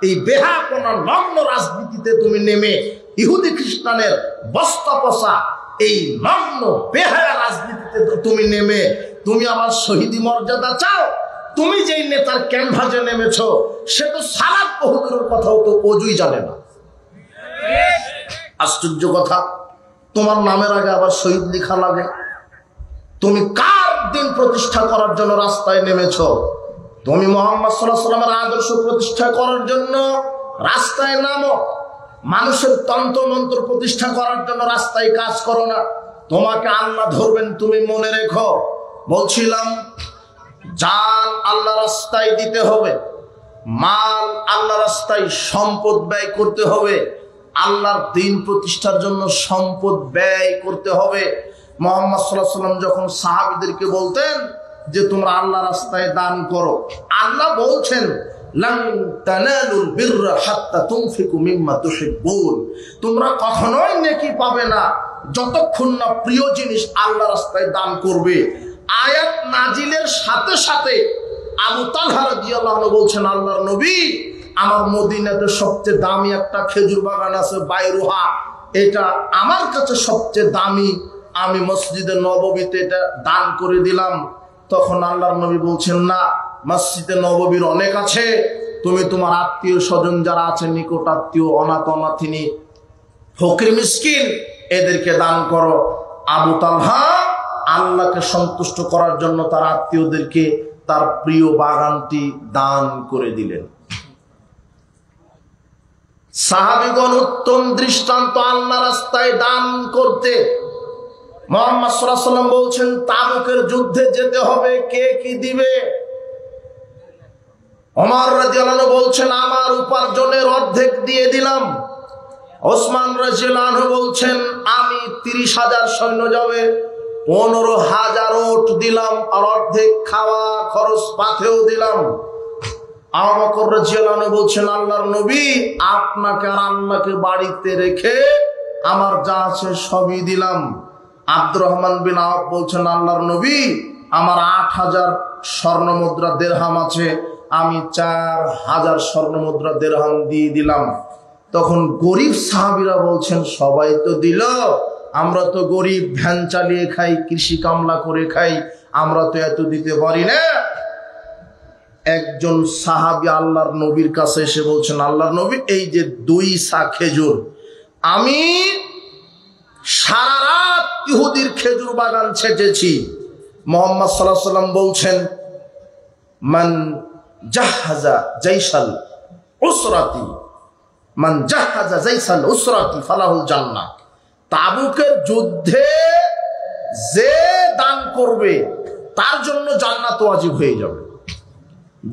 এই বেহাপনা নগ্ন রাজনীতিতে তুমি নেমে, ইহুদি খ্রিস্টানের বস্তা পচা এই নগ্ন বেহায়া রাজনীতিতে তুমি নেমে তুমি আবার শহীদি মর্যাদা চাও? তুমি যেই নেতার ক্যানভাসে নেমেছো, সে তো সালাত বহুদূরের কথাও তো অজুই জানে না। আশ্চর্য কথা, তোমার নামের আগে আবার শহীদ লেখা লাগে। তুমি কার দিন প্রতিষ্ঠা করার জন্য রাস্তায় নেমেছো? তুমি মুহাম্মদ সাল্লাল্লাহু আলাইহি ওয়াসাল্লামের আদর্শ প্রতিষ্ঠা করার জন্য রাস্তায় নামো, মানুষের তন্ত্র মন্ত্র প্রতিষ্ঠা করার জন্য রাস্তায় কাজ করো না। তোমাকে আল্লাহ ধরবেন, তুমি মনে রেখো। বলছিলাম, জান আল্লাহ রাস্তায় দিতে হবে, মাল আল্লাহ রাস্তায় সম্পদ ব্যয় করতে হবে, আল্লাহর দিন প্রতিষ্ঠার জন্য সম্পদ ব্যয় করতে হবে। মুহাম্মদ সাল্লাল্লাহু আলাইহি ওয়াসাল্লাম যখন সাহাবীদেরকে বলতেন যে তোমরা আল্লাহ রাস্তায় দান করো, আল্লাহ বলছেন লান তানালুল বিররা হাত্তা তুনফিকু মিম্মা তুহিব্বুন, তোমরা কখনোই নেকি পাবে না যতক্ষণ না প্রিয় জিনিস আল্লাহ রাস্তায় দান করবে। আয়াত নাজিলের সাথে সাথে আবু তালহা রাদিয়াল্লাহু আনহু বলছেন, আল্লাহর নবী, আমার মদিনাতে সবচেয়ে দামি একটা খেজুর বাগান আছে, বাইরুহা, এটা আমার কাছে সবচেয়ে দামি, আমি মসজিদে নববীতে এটা দান করে দিলাম। তখন আল্লাহর নবী বলছেন, না, মসজিদে নববীর অনেক আছে, তুমি তোমার আত্মীয় স্বজন যারা আছে, নিকট আত্মীয়, অনাথ অনাথিনী, ফকির মিসকিন, এদেরকে দান করো। আবু তালহা আল্লাহকে সন্তুষ্ট করার জন্য তার আত্মীয়দেরকে তার প্রিয় বাগানটি দান করে দিলেন। সাহাবীগণ উত্তম দৃষ্টান্ত আল্লাহ রাস্তায় দান করতে। মুহাম্মদ সাল্লাল্লাহু আলাইহি ওয়াসাল্লাম বলছেন, তাবুকের যুদ্ধে যেতে হবে, কে কি দিবে? ওমর রাদিয়াল্লাহু আনহু বলছেন, আমার উপার্জনের অর্ধেক দিয়ে দিলাম। ওসমান রাদিয়াল্লাহু আনহু বলছেন, আমি 30,000 সৈন্য যাবে, 15,000 ওট দিলাম, আর অর্ধেক খাওয়া খরচ পাথেও দিলাম। আবু বকর রাদিয়াল্লাহু আনহু বলছেন, আল্লাহর নবী, আপনাকে আর আল্লাহকে বাড়িতে রেখে আমার যা আছে সবই দিলাম। আব্দুর রহমান বিন আওফ বলছেন, আল্লাহর নবী, আমার 8,000 স্বর্ণ মুদ্রা দিরহাম আছে, আমি 4,000 স্বর্ণ মুদ্রা দিরহাম দিয়ে দিলাম। তখন গরিব সাহাবীরা বলছেন, সবাই তো দিল, আমরা তো গরিব, ভ্যান চালিয়ে খাই, কৃষি কামলা করে খাই, আমরা তো এত দিতে পারি না। একজন সাহাবী আল্লাহর নবীর কাছে এসে বলছেন, আল্লাহর নবী, এই যে 2 সা খেজুর, আমি সারা রাত ইহুদির খেজুর বাগান ছেটেছি। মুহাম্মদ সাল্লাল্লাহু আলাইহি ওয়াসাল্লাম বলছেন, মান জাহাজা জাইশাল উসরাতি, মান জাহাজা জাইশাল উসরাতি ফালাহুল জান্নাহ, তাবুকের যুদ্ধে যে দান করবে তার জন্য জান্নাত ওয়াজিব হয়ে যাবে।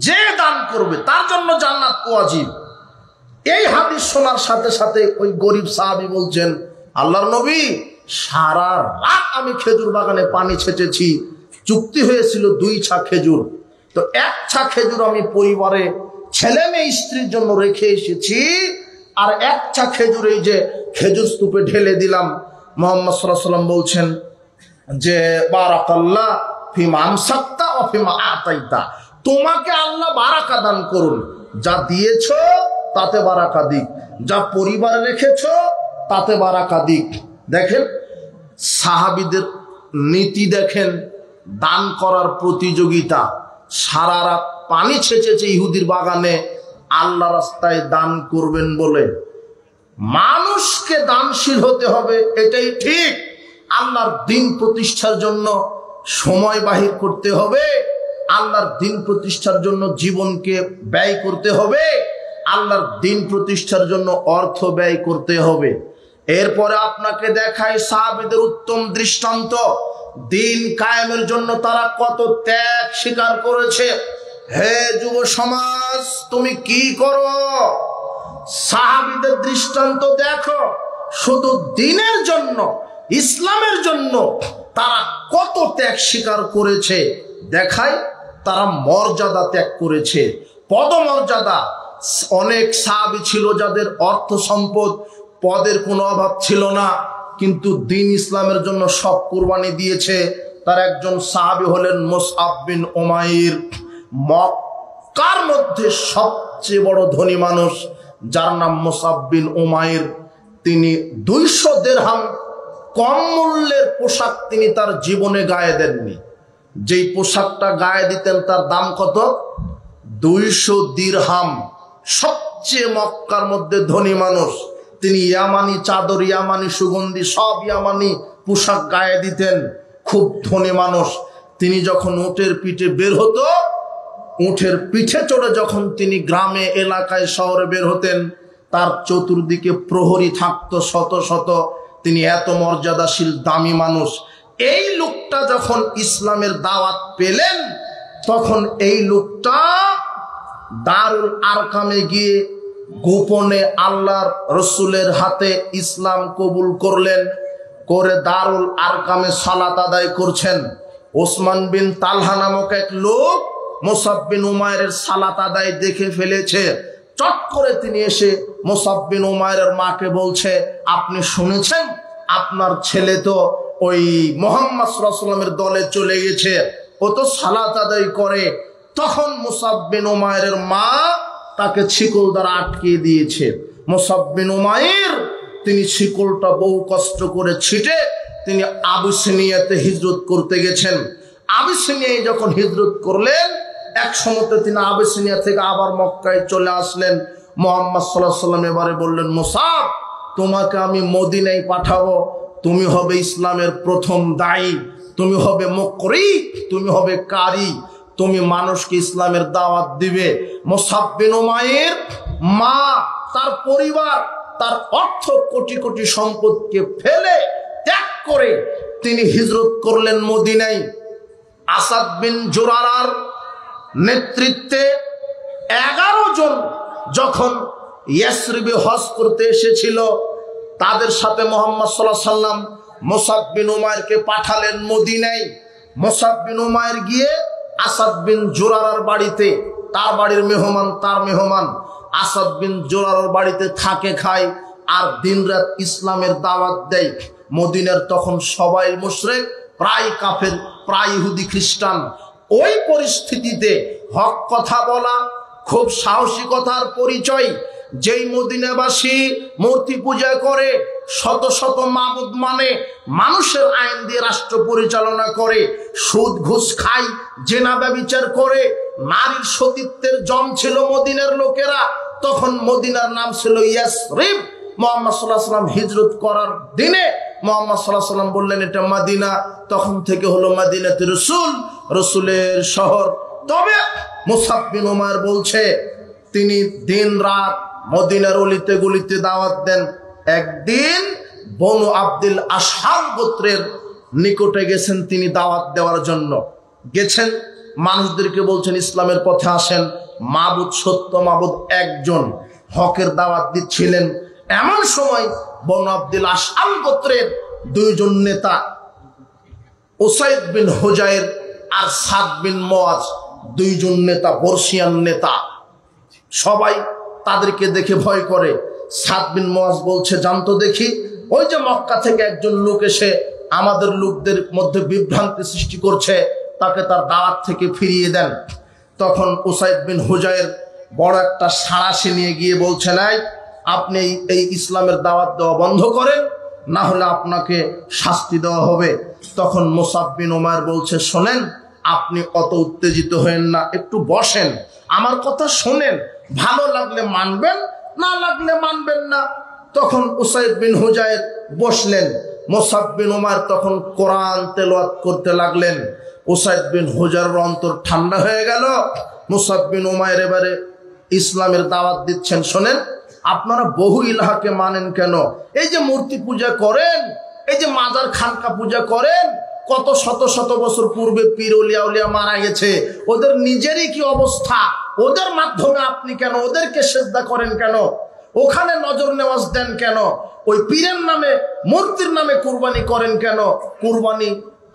যে দান করবে তার জন্য জান্নাত ওয়াজিব। এই হাদিস শোনার সাথে সাথে ওই গরিব সাহাবী বলছেন, আল্লাহর নবী, সারা রাত আমি খেজুর বাগানে পানি ছেটেছি, চুক্তি হয়েছিল 2 ছা খেজুর, তো 1 ছা খেজুর আমি পরিবারে ছেলে মেয়ে স্ত্রীর জন্য রেখে এসেছি, আর 1 ছা খেজুর এই যে খেজুর স্তূপে ঢেলে দিলাম। মুহাম্মদ সাল্লাল্লাহু আলাইহি ওয়াসাল্লাম বলছেন যে, বারাকাল্লাহ ফিমা আমসাকতা ওয়া ফিমা আতাইতা, তোমাকে আল্লাহ বারাকা দান করুন, যা দিয়েছো তাতে বারাকা দিক, যা পরিবারে রেখেছো তাতে বারাকা দিক। দেখেন সাহাবীদের নীতি, দেখেন দান করার প্রতিযোগিতা। সারা রাত পানি ছেঁচেছে ইহুদির বাগানে আল্লাহ রাস্তায় দান করবেন বলে। মানুষকে দানশীল হতে হবে, এটাই ঠিক। আল্লাহর দিন প্রতিষ্ঠার জন্য সময় বাহির করতে হবে, আল্লাহর দিন প্রতিষ্ঠার জন্য জীবনকে ব্যয় করতে হবে, আল্লাহর দিন প্রতিষ্ঠার জন্য অর্থ ব্যয় করতে হবে। এরপরে আপনাকে দেখায় সাহাবীদের উত্তম দৃষ্টান্ত। দিন কায়েমের জন্য তারা কত ত্যাগ স্বীকার করেছে। হে যুব সমাজ, তুমি কি করো? সাহাবীদের দৃষ্টান্ত দেখো। শুধু দিনের জন্য, ইসলামের জন্য তারা কত ত্যাগ স্বীকার করেছে। দেখায় তারা মর্যাদা ত্যাগ করেছে, পদমর্যাদা। অনেক সাহাবী ছিল যাদের অর্থ সম্পদ, পদের কোনো অভাব ছিল না, কিন্তু দিন ইসলামের জন্য সব কুরবানি দিয়েছে। তার একজন সাহাবী হলেন মুসআব বিন উমাইর। মক্কার মধ্যে সবচেয়ে বড় ধনী মানুষ, যার নাম মুসআব বিন উমাইর। তিনি 200 দিরহাম কম মূল্যের পোশাক তিনি তার জীবনে গায়ে দেননি। যেই পোশাকটা গায়ে দিতেন তার দাম কত? 200 দিরহাম। সবচেয়ে মক্কার মধ্যে ধনী মানুষ তিনি। ইয়ামানি চাদর, ইয়ামানি সুগন্ধি, সব ইয়ামানি পোশাক গায়ে দিতেন। খুব ধনী মানুষ। তিনি যখন উটের পিঠে বের হতো, উটের পিঠে চড়ে যখন তিনি গ্রামে, এলাকায়, শহরে বের হতেন, তার চতুর্দিকে প্রহরী থাকতো শত শত। তিনি এত মর্যাদাশীল দামি মানুষ। এই লোকটা যখন ইসলামের দাওয়াত পেলেন, তখন এই লোকটা দারুল আরকামে গিয়ে গোপনে আল্লাহর রসুলের হাতে ইসলাম কবুল করলেন। করে দারুল আরকামে সালাত আদায় করছেন। ওসমান বিন তালহা নামক এক লোক মুসআব বিন উমাইরের সালাত আদায় দেখে ফেলেছে। চট করে তিনি এসে মুসআব বিন উমাইরের মাকে বলছে, আপনি শুনেছেন আপনার ছেলে তো ওই মুহাম্মদ সাল্লাল্লাহু আলাইহি ওয়াসাল্লামের দলে চলে গেছে, ও তো সালাত আদায় করে। তখন মুসআব বিন উমাইরের মা তাকে শিকল দ্বারা আটকিয়ে দিয়েছে। মুসআব বিন উমাইর তিনি শিকলটা বহু কষ্ট করে ছিটে তিনি আবিসিনিয়াতে হিজরত করতে গেছেন। আবিসিনিয়ায় যখন হিজরত করলেন, এক সময়তে তিনি আবিসিনিয়া থেকে আবার মক্কায় চলে আসলেন। মুহাম্মদ সাল্লাল্লাহু আলাইহি ওয়াসাল্লাম এবারে বললেন, মুসআব, তোমাকে আমি মদিনায় পাঠাবো, তুমি হবে ইসলামের প্রথম দায়ী, তুমি হবে মুকরি, তুমি হবে কারি, তুমি মানুষকে ইসলামের দাওয়াত দিবে। মুসআব বিন উমাইর মা, তার পরিবার, তার অর্থ, কোটি কোটি সম্পদকে ফেলে ত্যাগ করে তিনি হিজরত করলেন মদিনায়। আসাদ বিন জুরারার নেতৃত্বে 11 জন যখন ইয়াসরিবে হজ করতে এসেছিল, তাদের সাথে মুহাম্মদ সাল্লাল্লাহু আলাইহি ওয়াসাল্লাম মুসআব বিন উমাইরকে পাঠালেন মদিনায়। মুসআব বিন উমাইর গিয়ে আসাদ বিন জুরারার বাড়িতে, তার বাড়ির মেহমান, তার মেহমান। আসাদ বিন জুরারার বাড়িতে থাকে, খায়, আর দিনরাত ইসলামের দাওয়াত দেয়। মদিনার তখন সবাই মুশরিক, প্রায় কাফের, প্রায় ইহুদি খ্রিস্টান। ওই পরিস্থিতিতে হক কথা বলা খুব সাহসিকতার পরিচয়। যেই মদিনাবাসী মূর্তি পূজা করে, শত শত মাবুদ মানে, মানুষের আইন দিয়ে রাষ্ট্র পরিচালনা করে, সুদ ঘুষ খায়, জেনা ব্যভিচার করে, নারীর সতীত্বের জম ছিল মদিনার লোকেরা। তখন মদিনার নাম ছিল ইয়াসরিব। মুহাম্মদ সাল্লাল্লাহু আলাইহি ওয়াসাল্লাম হিজরত করার দিনে মুহাম্মদ সাল্লাল্লাহু আলাইহি ওয়াসাল্লাম বললেন এটা মদিনা। তখন থেকে হলো মদিনাতে রসুল, রসুলের শহর। তবে মুসআব বিন উমাইর বলছে তিনি দিন রাত মদিনার অলিতে গলিতে দাওয়াত দেন। একদিন বনু আব্দুল আশহাব গোত্রের নিকটে গেছেন তিনি দাওয়াত দেওয়ার জন্য। গেছেন, মানুষদেরকে বলছেন ইসলামের পথে আসেন, মাবুদ সত্য মাবুদ একজন, হকের দাওয়াত দিচ্ছিলেন। এমন সময় বনু আব্দুল আশহাব গোত্রের 2 জন নেতা, উসাইদ বিন হুজাইর আর সাদ বিন মুআজ, 2 জন নেতা, বর্ষিয়ান নেতা। সবাই তাদেরকে দেখে ভয় করে। সাদ বিন মুআজ বলছে, জানতো দেখি, ওই যে মক্কা থেকে একজন লোক এসে আমাদের লোকদের মধ্যে বিভ্রান্তি সৃষ্টি করছে, তাকে তার দাওয়াত থেকে ফিরিয়ে দেন। তখন উসাইদ বিন হুজাইর বড় একটা সাঁড়াশি নিয়ে গিয়ে বলছে, নাই, আপনি এই ইসলামের দাওয়াত দেওয়া বন্ধ করেন, না হলে আপনাকে শাস্তি দেওয়া হবে। তখন মুসআব বিন উমাইর বলছে, শোনেন, আপনি অত উত্তেজিত হয়েন না, একটু বসেন, আমার কথা শোনেন, ভালো লাগলে মানবেন, না লাগলে মানবেন না। তখন উসাইদ বিন হুজাইর বসলেন। মুসআব বিন উমাইর তখন কোরআন তেলাওয়াত করতে লাগলেন। উসাইদ বিন হুজাইরের অন্তর ঠান্ডা হয়ে গেল। মুসআব বিন উমাইর এবারে ইসলামের দাওয়াত দিচ্ছেন। শোনেন, আপনারা বহু ইলাহাকে মানেন কেন? এই যে মূর্তি পূজা করেন, এই যে মাজার খানকা পূজা করেন, কত শত শত বছর পূর্বে পীর ওলিয়া উলিয়া মারা গেছে, ওদের নিজেরই কি অবস্থা? ওদের মাধ্যমে আপনি কেন ওদেরকে সেজদা করেন কেন? ওখানে নজর নেওয়াজ দেন কেন? ওই পীরের নামে মূর্তির নামে কুরবানি করেন কেন? কুরবানি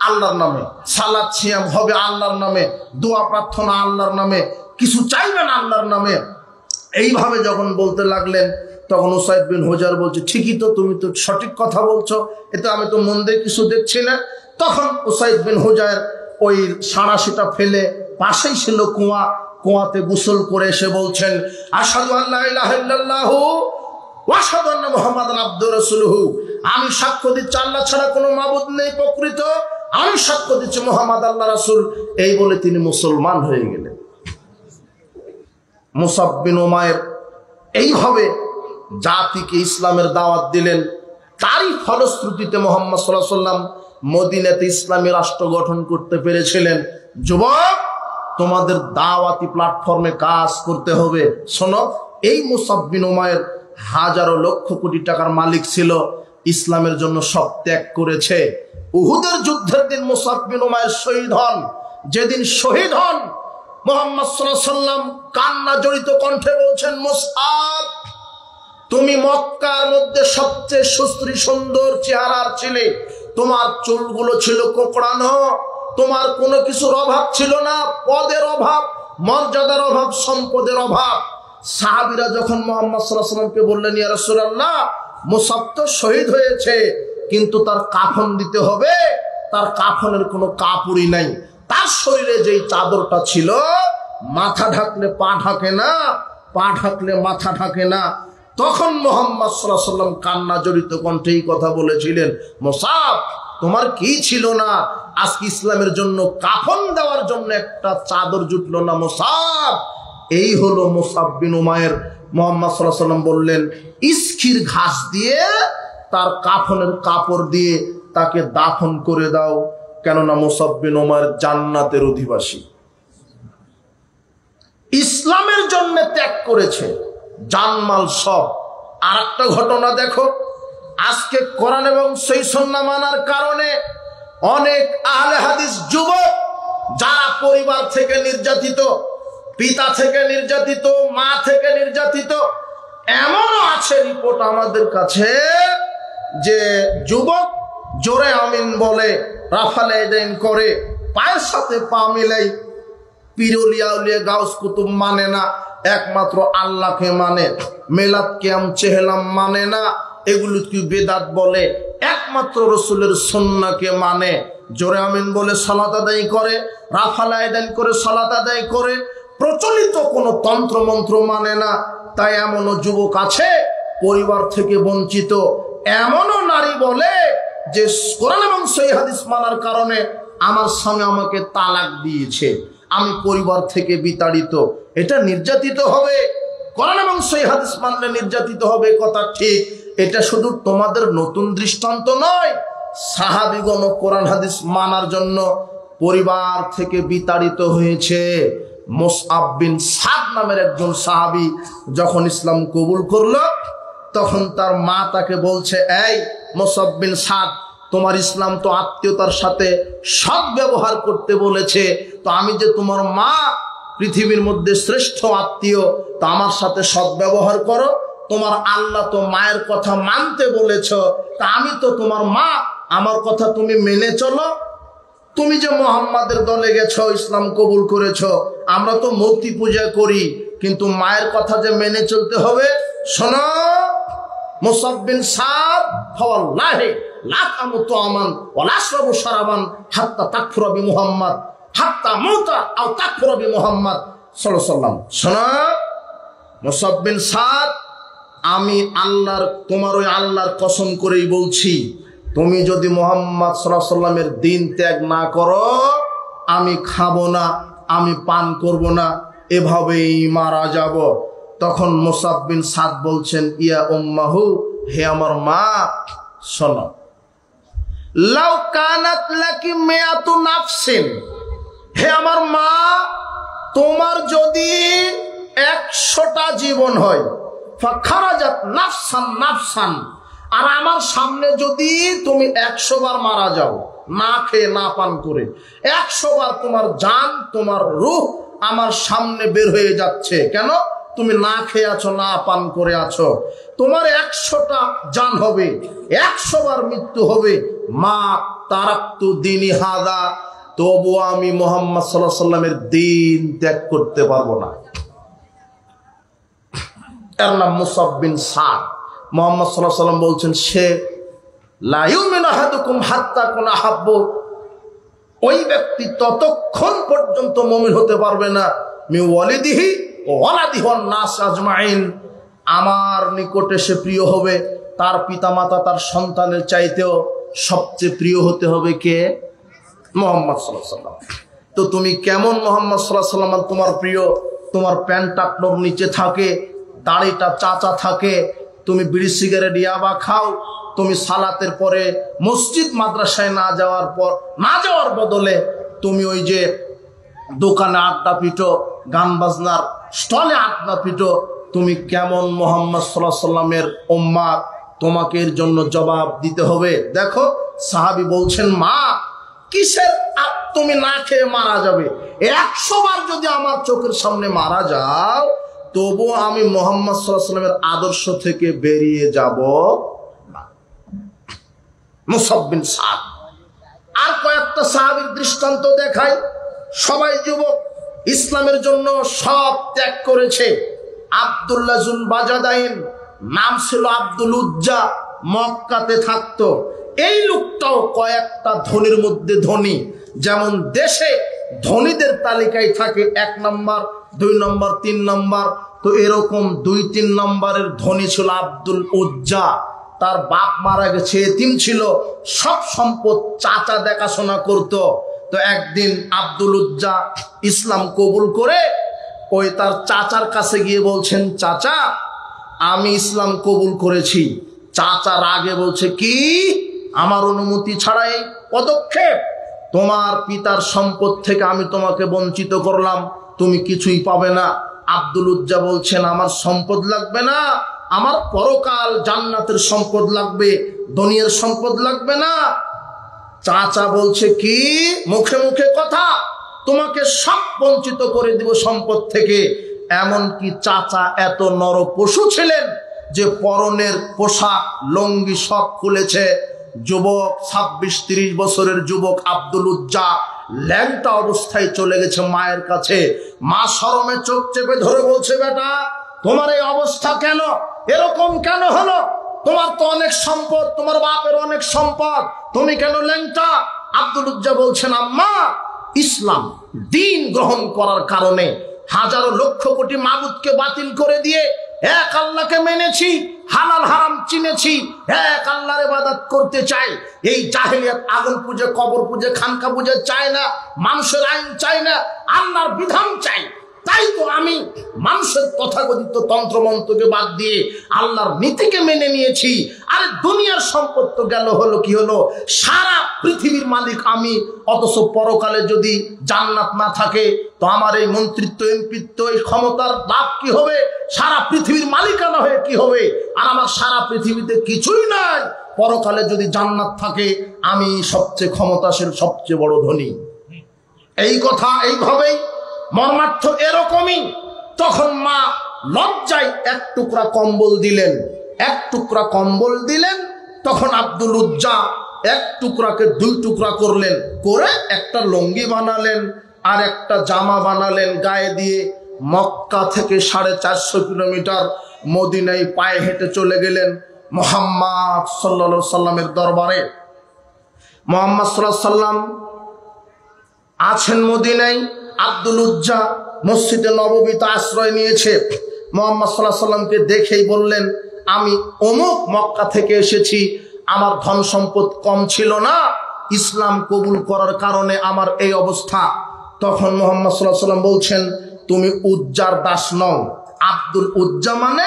আল্লাহর নামে, সালাত সিয়াম হবে আল্লাহর নামে, দোয়া প্রার্থনা আল্লাহর নামে, কিছু চাইবেন আল্লাহর নামে। এইভাবে যখন বলতে লাগলেন তখন উসাইদ বিন হুজাইর বলছে, ঠিকই তো, তুমি তো সঠিক কথা বলছো, এতে আমি তো মন দিয়ে কিছু দেখছি না। তখন উসাইদ বিন হুজাইর ওই সাঁড়াশিটা ফেলে, পাশেই ছিল কুয়া, কুয়াতে গোসল করে এসে বলছেন, আশহাদু আল্লা ইলাহা ইল্লাল্লাহু ওয়া আশহাদু আন্না মুহাম্মাদান আবদুহু ওয়া রাসূলুহু, আমি সাক্ষ্য দিচ্ছি আল্লাহ ছাড়া কোনো মাবুদ নেই প্রকৃত, আমি সাক্ষ্য দিচ্ছি মুহাম্মদ আল্লাহ রাসূল। এই বলে তিনি মুসলমান হয়ে গেলেন। মুসআব বিন উমাইর এইভাবে জাতিকে ইসলামের দাওয়াত দিলেন। তারই ফলশ্রুতিতে মুহাম্মদ সাল্লাল্লাহু আলাইহি ওয়াসাল্লাম মদিনাতে ইসলামী রাষ্ট্র গঠন করতে পেরেছিলেন। যুবক, তোমাদের দাওয়াতি প্ল্যাটফর্মে কাজ করতে হবে। শোনো, এই মুসআব বিন উমাইর হাজারো লক্ষ কোটি টাকার মালিক ছিল, ইসলামের জন্য সব ত্যাগ করেছে। উহুদের যুদ্ধের দিন মুসআব বিন উমাইর শহীদ হন। যেদিন শহীদ হন, মুহাম্মদ সাল্লাল্লাহু আলাইহি ওয়াসাল্লাম কান্না জড়িত কণ্ঠে বলছেন, মুসআব, তুমি মক্কার মধ্যে সবচেয়ে সুশ্রী সুন্দর চেহারার ছিলে, তোমার চুলগুলো ছিল কোঁকড়ানো, তোমার কোনো কিছুর অভাব ছিল না, পদের অভাব, মর্যাদার অভাব, সম্পদের অভাব। সাহাবীরা যখন মুহাম্মদ সাল্লাল্লাহু আলাইহি ওয়াসাল্লামকে বললেন, ইয়া রাসূলুল্লাহ, মুসআব তো শহীদ হয়েছে, কিন্তু তার কাফন দিতে হবে, তার কাফনের কোনো কাপড়ই নাই, তার শরীরে যেই চাদরটা ছিল, মাথা ঢাকলে পা ঢাকে না, পা ঢাকলে মাথা ঢাকে না। তখন মুহাম্মদ সাল্লাল্লাহু আলাইহি ওয়াসাল্লাম কান্না জড়িত কণ্ঠে এই কথা বলেছিলেন, মুসআব, তোমার কি ছিল না? আজকে ইসলামের জন্য কাফন দেওয়ার জন্য একটা চাদর জুটলো না মুসআব। এই হলো মুসআব বিন উমাইর। মুহাম্মদ সাল্লাল্লাহু আলাইহি ওয়াসাল্লাম বললেন, ইস্কির ঘাস দিয়ে তার কাফনের কাপড় দিয়ে তাকে দাফন করে দাও, কেননা মুসআব বিন উমাইর জান্নাতের অধিবাসী, ইসলামের জন্য ত্যাগ করেছে, জানমাল সব। আর একটা ঘটনা দেখো, আজকে কোরআন এবং সহিহ সুন্নাহ মানার কারণে অনেক আহলে হাদিস যুবক যারা পরিবার থেকে নির্যাতিত, পিতা থেকে নির্যাতিত, মা থেকে নির্যাতিত, এমনও আছে রিপোর্ট আমাদের কাছে যে যুবক জোরে আমিন বলে, রাফালে দেন করে, পায়ের সাথে পা মিলাই, পীর ওলিয়া উলিয়া গাউস কুতুব মানে না, একমাত্র আল্লাহকে মানে, মেলাদ কিয়াম চেহলাম মানে না, এগুলো কি বেদাত বলে, একমাত্র রসুলের সুন্নাহকে মানে, জোরে আমিন বলে সালাত আদায় করে, রাফালে দেন করে সালাত আদায় করে, প্রচলিত কোনো তন্ত্র মন্ত্র মানে না। তাই এমনও যুবক আছে পরিবার থেকে বঞ্চিত, এমনও নারী বলে যে কোরআন এবং সহিহ হাদিস মানার কারণে আমার স্বামী আমাকে তালাক দিয়েছে, আমি পরিবার থেকে বিতাড়িত। এটা নির্যাতিত হবে, কোরআন এবং সহিহ হাদিস মানলে নির্যাতিত হবে, কথা ঠিক। এটা শুধু তোমাদের নতুন দৃষ্টান্ত নয়, সাহাবীগণ কোরআন হাদিস মানার জন্য পরিবার থেকে বিতাড়িত হয়েছে। মুসআব বিন সাদ নামের একজন সাহাবী যখন ইসলাম কবুল করলো, তখন তার মা তাকে বলছে, এই মুসআব বিন সাদ, তোমার ইসলাম তো আত্মীয়তার সাথে সৎ ব্যবহার করতে বলেছে, তো আমি যে তোমার মা, পৃথিবীর মধ্যে শ্রেষ্ঠ আত্মীয়, তো আমার সাথে সৎ ব্যবহার করো। তোমার আল্লাহ তো মায়ের কথা মানতে বলেছ, তা আমি তো তোমার মা, আমার কথা তুমি মেনে চলো। তুমি যে মুহাম্মাদের দলে গেছো, ইসলাম কবুল করেছো, আমরা তো মূর্তি পূজা করি, কিন্তু মায়ের কথা যে মেনে চলতে হবে। শোনো মুসআব বিন সাদ, ফাওয়াল্লাহি লা তামুতু আমান ওয়া লা তাশরাবু শারাবান হাত্তা তাকফুরা বি মুহাম্মদ হাত্তা মুতা আও তাকফুরা বি মুহাম্মদ সাল্লাল্লাহু আলাইহি ওয়াসাল্লাম। শোনো মুসআব বিন সাদ, আমি আল্লাহর, তোমার ওই আল্লাহর কসম করেই বলছি, তুমি যদি মুহাম্মদ সাল্লাল্লাহু আলাইহি ওয়াসাল্লামের দিন ত্যাগ না করো, আমি খাবো না, আমি পান করব না, এভাবেই মারা যাব। তখন মুসআব বিন সাদ বলছেন, ইয়া উম্মাহু, হে আমার মা, শোনো, লাউ কানাত লাকি মিয়াতু নাফসিন, হে আমার মা, তোমার যদি 100টা জীবন হয়, ফাখারাজাত নাফসান নাফসান, আর আমার সামনে যদি তুমি 100 বার মারা যাও, না খেয়ে না পান করে 100 বার তোমার জান, তোমার রূহ আমার সামনে বের হয়ে যাচ্ছে, কেন? তুমি না খেয়ে আছো, না পান করে আছো, তোমার 100টা জান হবে, 100 বার মৃত্যু হবে, মা তারাক্তু দিনী হাদা, তবু আমি মুহাম্মদ সাল্লাল্লাহু আলাইহি ওয়াসাল্লামের দ্বীন ত্যাগ করতে পারবো না। এর নাম মুসাব বিন সাদ। মুহাম্মদ সাল্লাল্লাহু আলাইহি ওয়াসাল্লাম বলছেন, সে লা ইউমিনু আহাদুকুম হাত্তা কুনা আহাব্বু, ওই ব্যক্তি ততক্ষণ পর্যন্ত মুমিন হতে পারবে না, মি ওয়ালিদিহি ওয়া ওয়ালাদিহি ওয়ান নাস আজমাইন, আমার নিকটে সে প্রিয় হবে, তার পিতামাতা তার সন্তানের চাইতেও সবচেয়ে প্রিয় হতে হবে কে? মুহাম্মদ সাল্লাল্লাহু আলাইহি ওয়াসাল্লাম। তো তুমি কেমন মুহাম্মদ সাল্লাল্লাহু আলাইহি ওয়াসাল্লাম তোমার প্রিয়? তোমার প্যান্ট টাকনোর নিচে থাকে, দাড়িটা চাচা থাকে, তুমি বিড়ি সিগারেট ইয়াবা খাও, তুমি সালাতের পরে মসজিদ মাদ্রাসায় না যাওয়ার বদলে তুমি ওই যে দোকানে আড্ডা পিটো, গান বাজনার স্টলে আড্ডা পিটো, তুমি কেমন মুহাম্মদ সাল্লাল্লাহু আলাইহি ওয়াসাল্লামের উম্মাত? তোমাকে এর জন্য জবাব দিতে হবে। দেখো সাহাবী বলছেন, মা কিসের তুমি না খেয়ে মারা যাবে? 100 বার যদি আমার চোখের সামনে মারা যাও, তবু আমি মুহাম্মদ সাল্লাল্লাহু আলাইহি ওয়াসাল্লামের আদর্শ থেকে বেরিয়ে যাব না। মুসাব বিন সাদ। আর কয়েকটা সাহাবীর দৃষ্টান্ত দেখাই। সবাই যুবক, ইসলামের জন্য সব ত্যাগ করেছে। আব্দুল্লাহ জুল বাজাদাইন, নাম ছিল আব্দুল উজ্জা, মক্কাতে থাকতো। এই লোকটাও কয়েকটা ধনীর মধ্যে ধনী। যেমন দেশে ধনীদের তালিকায় থাকে 1 নম্বর, 2 নম্বর, 3 নম্বর, তো এরকম 2-3 নম্বরের ধনী ছিল আব্দুল উজ্জা। তার বাপ মারা গেছে, এতিম ছিল, সব সম্পদ চাচা দেখাশোনা করত। তো একদিন আব্দুল উজ্জা ইসলাম কবুল করে ওই তার চাচার কাছে গিয়ে বলছেন, চাচা আমি ইসলাম কবুল করেছি। চাচা রাগে বলছে, কি? আমার অনুমতি ছাড়া এই পদক্ষেপ? তোমার পিতার সম্পদ থেকে আমি তোমাকে বঞ্চিত করলাম, তুমি কিছুই পাবে না। আব্দুল উজ্জা বলছেন, আমার সম্পদ লাগবে না, আমার পরকাল জান্নাতের সম্পদ লাগবে, দুনিয়ার সম্পদ লাগবে না। চাচা বলছে, কি? মুখে মুখে কথা, তোমাকে সব বঞ্চিত করে দিব সম্পদ থেকে। এমনকি চাচা এত নরপশু ছিলেন যে পরনের পোশাক লঙ্গি সব খুলেছে। যুবক, 26-30 বছরের যুবক আব্দুল উজ্জা ল্যাংটা অবস্থায় চলে গেছে মায়ের কাছে। মা শরমে চোখ চেপে ধরে বলছে, বেটা তোমার এই অবস্থা কেন? এরকম কেন হলো? তোমার তো অনেক সম্পদ, তোমার বাপের অনেক সম্পদ, তুমি কেন ল্যাংটা? আব্দুল উজ্জা বলছেন, আম্মা ইসলাম দ্বীন গ্রহণ করার কারণে হাজারো লক্ষ কোটি মাবুদকে বাতিল করে দিয়ে এক আল্লাহকে মেনেছি, হালাল হারাম চিনেছি, এক আল্লাহর ইবাদত করতে চাই। এই জাহেলিয়াত আগুন পূজা, কবর পূজা, খানকা পূজা চাই না, মানুষের আইন চাই না, আল্লাহর বিধান চাই। তাই তো আমি মানুষের তথাকথিত তন্ত্রমন্ত্রকে বাদ দিয়ে আল্লাহর নীতিকে মেনে নিয়েছি। আর দুনিয়ার সম্পদ তো গেল, হলো কি হলো? সারা পৃথিবীর মালিক আমি, অথচ পরকালে যদি জান্নাত না থাকে তো আমার এই মন্ত্রিত্ব, এমপিত্ব, এই ক্ষমতার লাভ কি হবে? সারা পৃথিবীর মালিকানা হয়ে কি হবে? আর আমার সারা পৃথিবীতে কিছুই নাই। পরকালে যদি জান্নাত থাকে আমি সবচেয়ে ক্ষমতাশীল, সবচেয়ে বড় ধনী। এই কথা এইভাবেই মর্মার্থ এরকমই। তখন মা লজ্জায় 1 টুকরা কম্বল দিলেন, 1 টুকরা কম্বল দিলেন। তখন আব্দুল উজ্জা 1 টুকরাকে 2 টুকরা করলেন, করে একটা লুঙ্গি বানালেন আর একটা জামা বানালেন গায়ে দিয়ে। মক্কা থেকে 450 কিলোমিটার মদিনায় পায়ে হেঁটে চলে গেলেন মুহাম্মদ সাল্লাল্লাহু আলাইহি সাল্লামের দরবারে। মুহাম্মদ সাল্লাল্লাহু আলাইহি সাল্লাম আছেন মদিনায়। আব্দুল উজ্জা মসজিদে নববীতে আশ্রয় নিয়েছে। মুহাম্মদ সাল্লাল্লাহু আলাইহি সাল্লামকে দেখেই বললেন, আমি অমুক মক্কা থেকে এসেছি, আমার ধন সম্পদ কম ছিল না, ইসলাম কবুল করার কারণে আমার এই অবস্থা। তখন মুহাম্মদ সাল্লাল্লাহু আলাইহি সাল্লাম বলছেন, তুমি উজ্জার দাস নও। আব্দুল উজ্জা মানে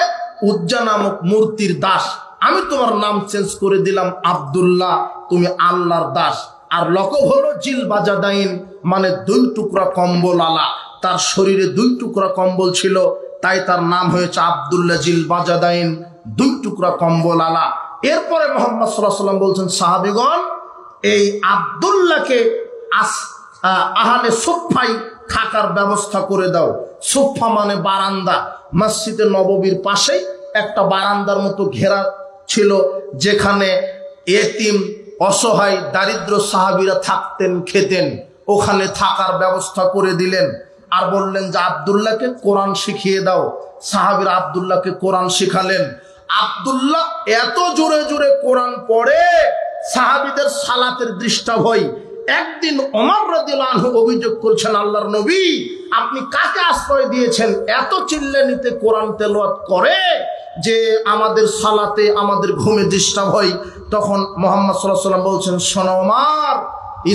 উজ্জা নামক মূর্তির দাস। আমি তোমার নাম চেঞ্জ করে দিলাম আব্দুল্লাহ, তুমি আল্লাহর দাস। আর লকব হলো জিল বাজাদাইন, মানে 2 টুকরা কম্বল আলা। তার শরীরে 2 টুকরা কম্বল ছিল, তাই তার নাম হয়েছে আব্দুল্লাহ জিল বাজাদাইন, 2 টুকরা কম্বল আলা। এরপরে মুহাম্মদ সাল্লাল্লাহু আলাইহি ওয়াসাল্লাম বলছেন, সাহাবীগণ, এই আব্দুল্লাহকে আহলে সুফফায় থাকার ব্যবস্থা করে দাও। সুফফা মানে বারান্দা। মসজিদে নববীর পাশেই একটা বারান্দার মতো ঘেরা ছিল, যেখানে এতিম, অসহায়, দারিদ্র সাহাবীরা থাকতেন, খেতেন। ওখানে থাকার ব্যবস্থা করে দিলেন। আর বললেন যে আব্দুল্লাহকে কোরআন শিখিয়ে দাও। সাহাবীরা আব্দুল্লাহকে কোরআন শিখালেন। আব্দুল্লাহ এত জোরে জোরে কোরআন পড়ে, সাহাবীদের সালাতের ডিস্টার্ব হয়। একদিন ওমর রাদিয়াল্লাহু আনহু অভিযোগ করছেন, আল্লাহর নবী, আপনি কাকে আশ্রয় দিয়েছেন? এত চিল্লানিতে কোরআন তেলাওয়াত করে যে আমাদের সালাতে, আমাদের ঘুমে ডিস্টার্ব হয়। তখন মুহাম্মদ সাল্লাল্লাহু আলাইহি ওয়াসাল্লাম বলছেন, শোনো ওমর,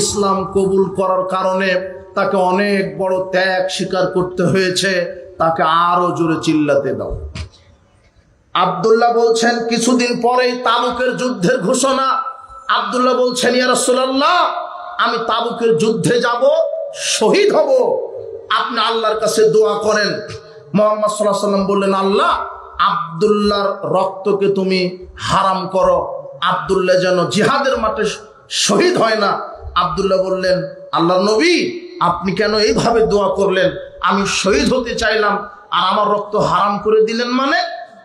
ইসলাম কবুল করার কারণে তাকে অনেক বড় ত্যাগ স্বীকার করতে হয়েছে, তাকে আরো জোরে চিল্লাতে দাও। আব্দুল্লাহ বলছেন, কিছুদিন পরেই তাবুকের যুদ্ধের ঘোষণা। আব্দুল্লাহ বলছেন, ইয়া রাসূলুল্লাহ, আমি তাবুকের যুদ্ধে যাব, শহীদ হব, আপনি আল্লাহর কাছে দোয়া করেন। মুহাম্মদ সাল্লাল্লাহু আলাইহি ওয়াসাল্লাম বললেন, আল্লাহ আব্দুল্লাহর রক্তকে তুমি হারাম করো, আব্দুল্লাহ যেন জিহাদের মাঠে শহীদ হয় না। আব্দুল্লাহ বললেন, আল্লাহর নবী, আপনি কেন এইভাবে দোয়া করলেন? আমি শহীদ হতে চাইলাম আর আমার রক্ত হারাম করে দিলেন মানে?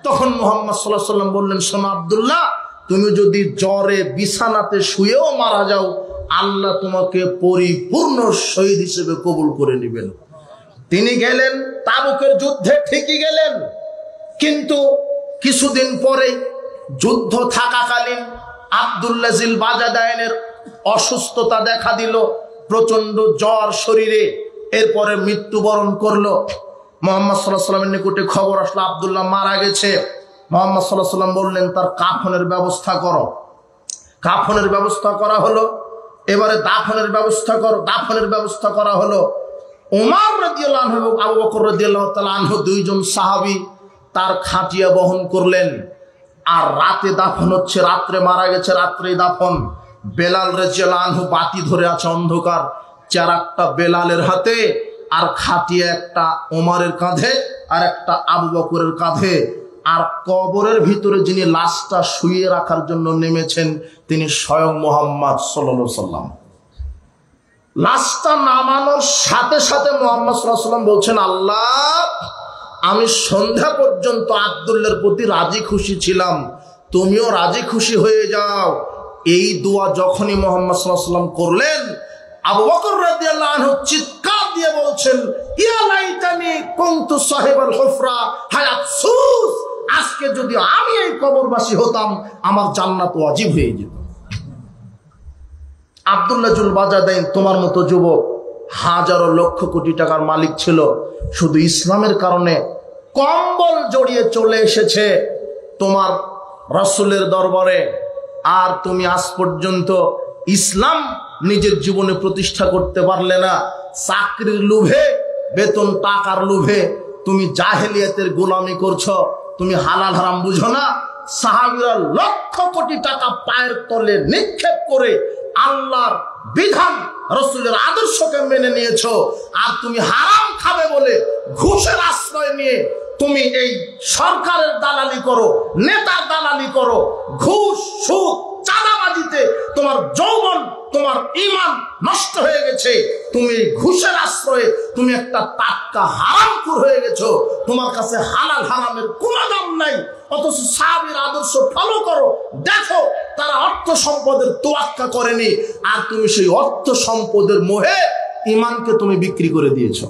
তখন মুহাম্মদ সাল্লাল্লাহু আলাইহি ওয়াসাল্লাম বললেন, শোনো আব্দুল্লাহ, তুমি যদি জ্বরে বিছানাতে শুয়েও মারা যাও, আল্লাহ তোমাকে পরিপূর্ণ শহীদ হিসেবে কবুল করে নেবেন। তিনি গেলেন তাবুকের যুদ্ধে, ঠিকই গেলেন, কিন্তু কিছুদিন পরে যুদ্ধ থাকাকালীন আব্দুল্লাহ জিল বাজাদাইনের অসুস্থতা দেখা দিল, প্রচন্ড জ্বর শরীরে। এরপরে মৃত্যুবরণ করলো। মুহাম্মদ সাল্লাল্লাহু আলাইহি ওয়াসাল্লামের নিকটে খবর আসলো আব্দুল্লাহ মারা গেছে। মুহাম্মদ সাল্লাল্লাহু আলাইহি ওয়াসাল্লাম বললেন, তার কাফনের ব্যবস্থা করো। কাফনের ব্যবস্থা করা হলো। এবারে দাফনের ব্যবস্থা করো। দাফনের ব্যবস্থা করা হলো। ওমর রাদিয়াল্লাহু আনহু এবং আবু বকর রাদিয়াল্লাহু তাআলা আনহু, 2 জন সাহাবী তার খাটিয়া বহন করলেন। আর রাতে দাফন হচ্ছে, রাত্রে মারা গেছে, রাত্রেই দাফন। বেলাল রাদিয়াল্লাহু আনহু বাতি ধরে আছে অন্ধকার, চারাকটা বেলালের হাতে, আর খাটিয়া একটা ওমরের কাঁধে আর একটা আবু বকরের কাঁধে। আর কবরের ভিতরে যিনি লাশটা শুইয়ে রাখার জন্য নেমেছেন, তিনি স্বয়ং মুহাম্মদ সাল্লাল্লাহু আলাইহি ওয়াসাল্লাম। লাশটা নামানোর সাথে সাথে মুহাম্মদ সাল্লাল্লাহু আলাইহি ওয়াসাল্লাম বলছেন, আল্লাহ, আমি সন্ধ্যা পর্যন্ত আব্দুল্লাহর প্রতি রাজি খুশি ছিলাম, তুমিও রাজি খুশি হয়ে যাও। এই দোয়া যখনই মুহাম্মদ সাল্লাল্লাহু আলাইহি ওয়াসাল্লাম করলেন, আবু বকর রাদিয়াল্লাহু আনহু চিৎকার দিয়ে বলছেন, ইয়া লাইতানি কুনতু সাহিবাল হুফরা, হায় আফসোস, আজকে যদি আমি এই কবরবাসী হতাম, আমার জান্নাত ওয়াজিব হয়ে যেত। আব্দুল্লাহ জুল বাজাদাইন তোমার মতো যুবক, হাজারো লক্ষ কোটি টাকার মালিক ছিল, শুধু ইসলামের কারণে কম্বল জড়িয়ে চলে এসেছে তোমার রাসূলের দরবারে। আর তুমি আজ পর্যন্ত ইসলাম নিজের জীবনে প্রতিষ্ঠা করতে পারলে না। চাকরির লোভে, বেতন টাকার লোভে তুমি জাহেলিয়াতের গোলামি করছো। তুমি হালাল হারাম বুঝো না। সাহাবীরা লক্ষ কোটি টাকা পায়ের তলে নিক্ষেপ করে আল্লাহর বিধান, রাসূলের আদর্শকে মেনে নিয়েছো। আর তুমি হারাম খাবে বলে ঘুষের আশ্রয় নিয়ে তুমি এই সরকারের দালালি করো, নেতার দালালি করো, ঘুষ, সুদ, চাঁদাবাজিতে তোমার যৌবন, তোমার ঈমান নষ্ট হয়ে গেছে। তুমি ঘুষের আশ্রয়ে তুমি একটা টাটকা হারামখোর হয়ে গেছো। তোমার কাছে হালাল হারামের কোনো দাম নাই। অথচ সাহাবীর আদর্শ ফলো করো, দেখো তারা অর্থ সম্পদের তোয়াক্কা করেনি, আর তুমি সেই অর্থ সম্পদের মোহে ঈমানকে তুমি বিক্রি করে দিয়েছো।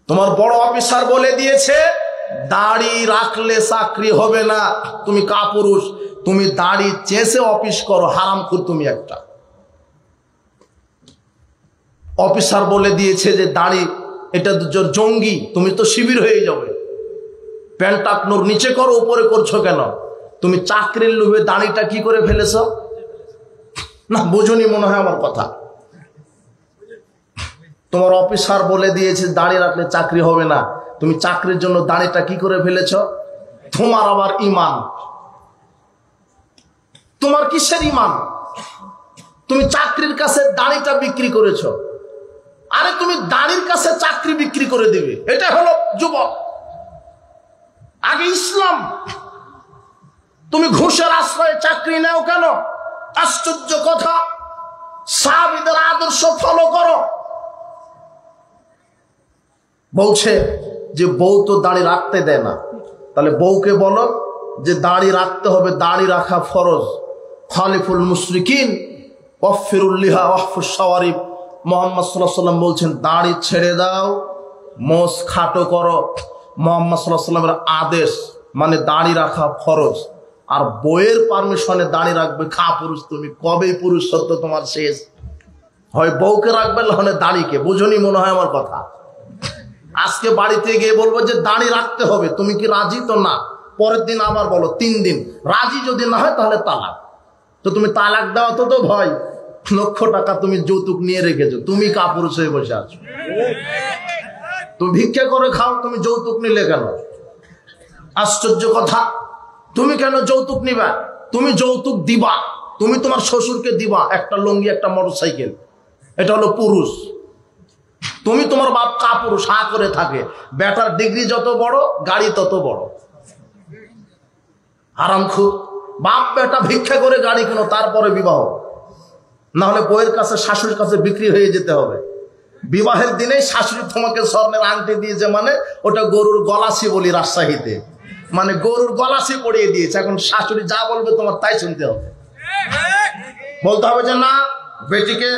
তোমার বড় অফিসার বলে দিয়েছে, দাড়ি রাখলে চাকরি হবে না, তুমি কাপুরুষ, তুমি দাড়ি চেঁচে অফিস করো, হারামখোর তুমি একটা। অফিসার বলে দিয়েছে যে দাড়ি এটা জঙ্গি, তুমি তো শিবির হয়ে যাবে, প্যান্ট টাকনোর নিচে করো, উপরে করছো কেন? তুমি চাকরির লোভে দাড়িটা কি করে ফেলেছ? না বোঝনি মনে হয় আমার কথা। তোমার অফিসার বলে দিয়েছে দাড়ি রাখলে চাকরি হবে না, তুমি চাকরির জন্য দাড়িটা কি করে ফেলেছ? তোমার আবার ইমান? তোমার কিসের ইমান? তুমি চাকরির কাছে দাড়িটা বিক্রি করেছো। আরে তুমি দাড়ির কাছে চাকরি বিক্রি করে দিবে, এটা হলো যুবক। আগে ইসলাম। তুমি ঘুষের আশ্রয়ে চাকরি নাও কেন? আশ্চর্য কথা। সাহাবীদের আদর্শ ফলো করো। বলছে যে বউ তো দাড়ি রাখতে দেয় না, তাহলে বউকে বলো যে দাড়ি রাখতে হবে, দাড়ি রাখা ফরজ। খালিফুল মুশরিকিন ওয়াফিরুল লিহা ওয়াহফুস শাওয়ারিব। মুহাম্মদ সাল্লাল্লাহু আলাইহি ওয়াসাল্লাম বলছেন দাড়ি ছেড়ে দাও, মোষ খাটো করো। মুহাম্মদ সাল্লাল্লাহু আলাইহি ওয়াসাল্লামের আদেশ, মানে দাড়ি রাখা ফরজ। আর বইয়ের পারমিশনে দাড়ি রাখবে খা পুরুষ তুমি। কবে পুরুষ সত্য তোমার শেষ? হয় বউকে রাখবে, নাহলে দাড়িকে। বুঝনি মনে হয় আমার কথা। আজকে বাড়িতে গিয়ে বলবো যে দাড়ি রাখতে হবে, তুমি কি রাজি? তো না। পরের দিন আবার বলো 3 দিন। রাজি যদি না হয় তাহলে তালাক। তো তুমি তালাক দাও তো ভয়, লক্ষ টাকা তুমি যৌতুক নিয়ে রেখেছো, তুমি কাপুরুষ হয়ে বসে আছো। তুমি ভিক্ষা করে খাও, তুমি যৌতুক নিলে কেন? আশ্চর্য কথা। তুমি কেন যৌতুক নিবা? তুমি যৌতুক দিবা, তুমি তোমার শ্বশুরকে দিবা একটা লুঙ্গি, একটা মোটরসাইকেল। এটা হলো পুরুষ। তুমি তোমার বাপ কাপুরুষ হা করে থাকে, বেটার ডিগ্রি যত বড় গাড়ি তত বড়। হারামখোর। বাপ বেটা ভিক্ষা করে গাড়ি কেন, তারপরে বিবাহ। না হলে বউয়ের কাছে শাশুড়ির কাছে বিক্রি হয়ে যেতে হবে। বিবাহের দিনেই শাশুড়ি তোমাকে স্বর্ণের আংটি দিয়েছে, মানে ওটা গরুর গলাসি বলি রাজশাহীতে, মানে গরুর গলাসি পড়িয়ে দিয়েছে। এখন শাশুড়ি যা বলবে তোমার তাই শুনতে হবে। বলতে হবে যে না, বেটিকে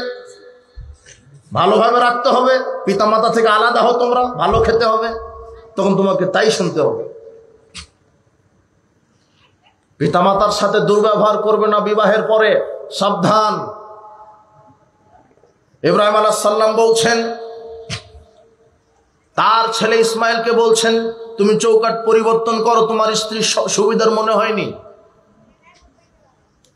ভালোভাবে রাখতে হবে, পিতামাতা থেকে আলাদা হও তোমরা, ভালো খেতে হবে, তখন তোমাকে তাই শুনতে হবে। পিতামাতার সাথে দুর্ব্যবহার করবে না বিবাহের পরে, সাবধান। ইব্রাহিম আলাইহিস সালাম বলছেন, তার ছেলে ইসমাইলকে বলছেন তুমি চৌকাট পরিবর্তন করো, তোমার স্ত্রীর সুবিধার মনে হয়নি।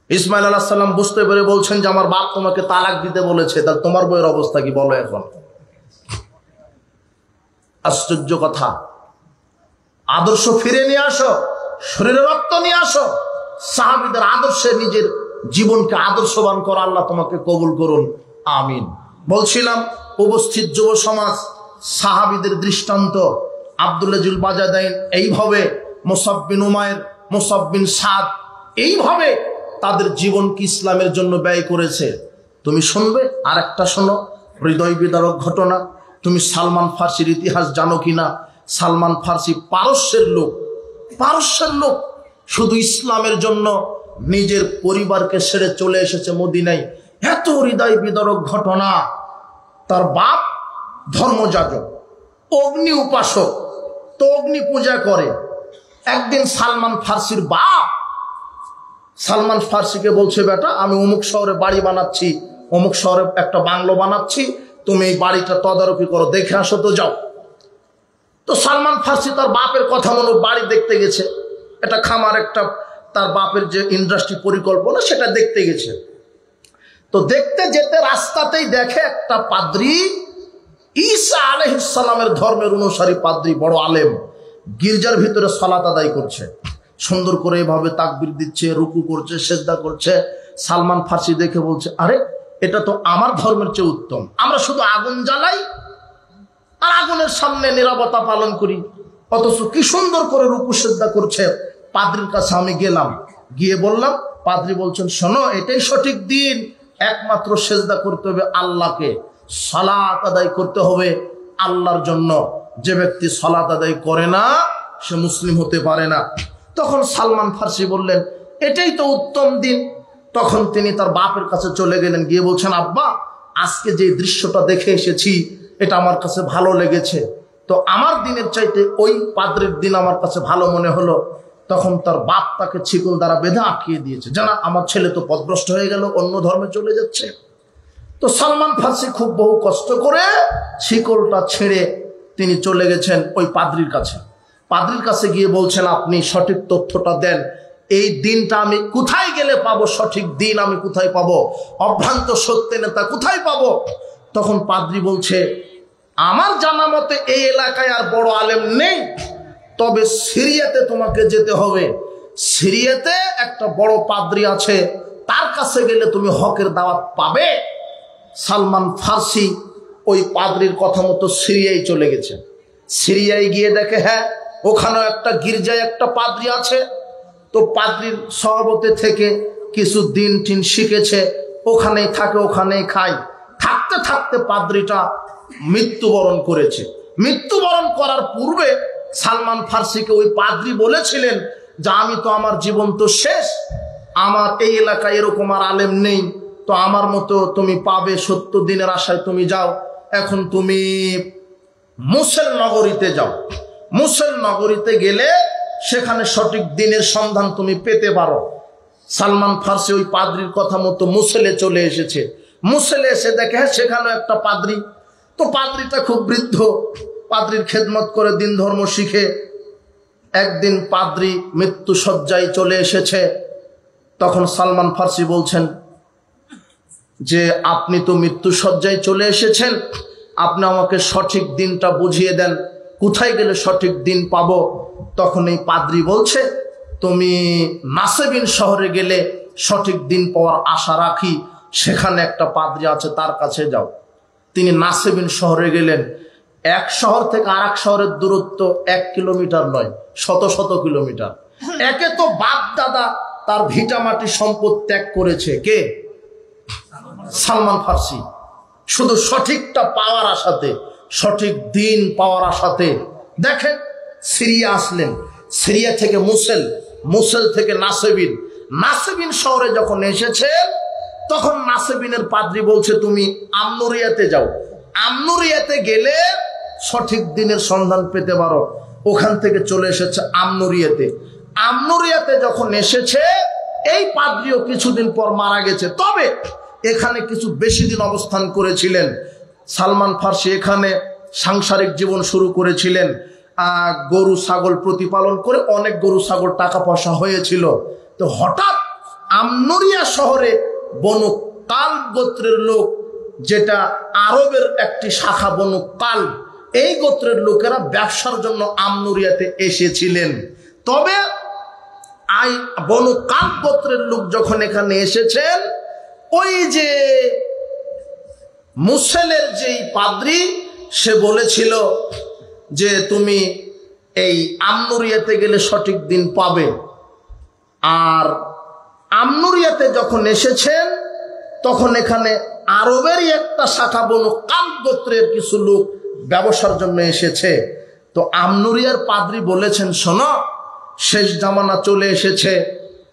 ইসমাইল আলাইহিস সালাম বুঝতে পেরে বলছেন যে আমার বাপ তোমাকে তালাক দিতে বলেছে, তাহলে তোমার বউয়ের অবস্থা কি বলো এখন? আশ্চর্য কথা। আদর্শ ফিরে নিয়ে আসো, শরীরে রক্ত নিয়ে আসো। সাহাবীদের আদর্শে নিজের জীবনকে আদর্শবান করো। আল্লাহ তোমাকে কবুল করুন, আমিন। বলছিলাম উপস্থিত যুব সমাজ, সাহাবীদের দৃষ্টান্ত। আব্দুল্লাহ জুল বাজাদাইন এইভাবে, মুসাব বিন উমাইর, মুসাব বিন সাদ এইভাবে তাদের জীবনকে ইসলামের জন্য ব্যয় করেছে। তুমি শুনবে। আর একটা শোনো, হৃদয় বিদারক ঘটনা। তুমি সালমান ফার্সির ইতিহাস জানো কিনা? সালমান ফার্সি পারস্যের লোক, পারস্যের লোক, শুধু ইসলামের জন্য নিজের পরিবারকে ছেড়ে চলে এসেছে মদিনায়। এত হৃদয় বিদারক ঘটনা। তার বাপ ধর্মযাজক, অগ্নি উপাসক, তো অগ্নি পূজা করে। একদিন সালমান ফার্সির বাপ সালমান ফার্সিকে বলছে, বেটা আমি অমুক শহরে বাড়ি বানাচ্ছি, অমুক শহরে একটা বাংলো বানাচ্ছি, তুমি এই বাড়িটা তদারকি করো, দেখে আসো তো, যাও। তো সালমান ফার্সি তার বাপের কথা মনে বাড়ি দেখতে গেছে। একটা খামার, একটা তার বাপের যে ইন্ডাস্ট্রি পরিকল্পনা সেটা দেখতে গেছে। তো দেখতে যেতে রাস্তাতেই দেখে একটা পাদ্রী, ঈসা আলাইহিস সালামের ধর্মের অনুসারী পাদ্রী, বড় আলেম, গির্জার ভিতরে সালাত আদায় করছে। সুন্দর করে এভাবে তাকবীর দিচ্ছে, রুকু করছে, সেজদা করছে। সালমান ফার্সি দেখে বলছে, আরে এটা তো আমার ধর্মের চেয়ে উত্তম। আমরা শুধু আগুন জ্বালাই আর আগুনের সামনে নীরবতা পালন করি, অথচ কি সুন্দর করে রুকু সেজদা করছে। পাদ্রীর কাছে আমি গেলাম, গিয়ে বললাম, পাদ্রী বলছেন, শোনো এটাই সঠিক দিন, একমাত্র সেজদা করতে হবে আল্লাহকে, সালাত আদায় করতে হবে আল্লাহর জন্য। যে ব্যক্তি সালাত আদায় করে না সে মুসলিম হতে পারে না। তখন সালমান ফার্সি বললেন, এটাই তো উত্তম দিন। তখন তিনি তার বাপের কাছে চলে গেলেন, গিয়ে বলছেন, আব্বা আজকে যে দৃশ্যটা দেখে এসেছি এটা আমার কাছে ভালো লেগেছে, তো আমার দিনের চাইতে ওই পাদ্রীর দিন আমার কাছে ভালো মনে হলো। তখন তার বাপ তাকে শিকল দ্বারা বেঁধে আটকিয়ে দিয়েছে, জানা আমার ছেলে তো পথভ্রষ্ট হয়ে গেল, অন্য ধর্মে চলে যাচ্ছে। তো সালমান ফার্সি খুব বহু কষ্ট করে শিকলটা ছেড়ে তিনি চলে গেছেন ওই পাদ্রীর কাছে। পাদ্রীর কাছে গিয়ে বলছেন, আপনি সঠিক তথ্যটা দেন, এই দিনটা আমি কোথায় গেলে পাবো, সঠিক দিন আমি কোথায় পাবো, অভ্রান্ত সত্য নেতা কোথায় পাবো? তখন পাদ্রী বলছে, আমার জানা মতে এই এলাকায় আর বড় আলেম নেই, তবে সিরিয়াতে তোমাকে যেতে হবে। সিরিয়াতে একটা বড় পাদ্রী আছে, তার কাছে গেলে তুমি হকের দাওয়াত পাবে। সালমান ফার্সি ওই পাদ্রীর কথা মতো সিরিয়ায় চলে গেছে। সিরিয়ায় গিয়ে দেখে হ্যাঁ, ওখানেও একটা গির্জায় একটা পাদ্রী আছে। তো পাদ্রীর সহবতে থেকে কিছু দিন টিন শিখেছে, ওখানেই থাকে, ওখানেই খায়। থাকতে থাকতে পাদ্রীটা মৃত্যুবরণ করেছে। মৃত্যুবরণ করার পূর্বে সালমান ফার্সিকে ওই পাদ্রী বলেছিলেন যে আমি তো, আমার জীবন তো শেষ, আমার এই এলাকায় এরকম আর আলেম নেই, তো আমার মতো তুমি পাবে, 70 দিনের আশায় তুমি যাও। এখন তুমি মুসেল নগরীতে যাও। মুসেল নগরীতে গেলে সেখানে সঠিক দিনের সন্ধান তুমি পেতে পারো। সালমান ফার্সি ওই পাদ্রীর কথা মতো মুসেলে চলে এসেছে। মুসেলে এসে দেখে হ্যাঁ, সেখানে একটা পাদ্রী। তো পাদ্রীটা খুব বৃদ্ধ, পাদ্রীর খেদমত করে দিন ধর্ম শিখে। একদিন পাদ্রী মৃত্যু শয্যায় চলে এসেছে। তখন সালমান ফার্সি বলছেন যে আপনি তো মৃত্যু শয্যায় চলে এসেছেন, আপনি আমাকে সঠিক দিনটা বুঝিয়ে দেন, কোথায় গেলে সঠিক দিন পাবো। তখন এই পাদ্রী বলছে তুমি নাসেবিন শহরে গেলে সঠিক দিন পাওয়ার আশা রাখি, সেখানে একটা পাদ্রী আছে, তার কাছে যাও। তিনি নাসেবিন শহরে গেলেন। এক শহর থেকে আর এক শহরের দূরত্ব 1 কিলোমিটার নয়, শত শত কিলোমিটার। একে তো বাপ দাদা তার ভিটামাটি সম্পদ ত্যাগ করেছে, কে? সালমান ফার্সি। শুধু সঠিকটা পাওয়ার আশাতে, সঠিক দিন পাওয়ার আশাতে দেখেন সিরিয়া আসলেন। সিরিয়া থেকে মুসেল, মুসেল থেকে নাসেবিন। নাসেবিন শহরে যখন এসেছে তখন নাসেবিনের পাদ্রী বলছে তুমি আমনুরিয়াতে যাও, আমনুরিয়াতে গেলে সঠিক দিনের সন্ধান পেতে পারো। ওখান থেকে চলে এসেছে আমনুরিয়াতে। আমনুরিয়াতে যখন এসেছে এই পাদ্রীও কিছুদিন পর মারা গেছে, তবে এখানে কিছু বেশি দিন অবস্থান করেছিলেন। সালমান ফার্সি এখানে সাংসারিক জীবন শুরু করেছিলেন। গরু ছাগল প্রতিপালন করে অনেক গরু ছাগল টাকা পয়সা হয়েছিল। তো হঠাৎ আমনুরিয়া শহরে বনু কাল গোত্রের লোক, যেটা আরবের একটি শাখা বনু কাল, এই গোত্রের লোকেরা ব্যবসার জন্য আমনুরিয়াতে এসেছিলেন। তবে বনু কাল গোত্রের লোক যখন এখানে এসেছেন, ওই যে মুসেলের যেই পাদ্রী সে বলেছিল যে তুমি এই আমনুরিয়াতে গেলে সঠিক দিন পাবে। আর আমনুরিয়াতে যখন এসেছেন তখন এখানে আরবেরই একটা শাখা বনু কাল গোত্রের কিছু লোক ব্যবসার জন্য এসেছে। তো আমনুরিয়ার পাদ্রী বলেছেন শোনো, শেষ জামানা চলে এসেছে,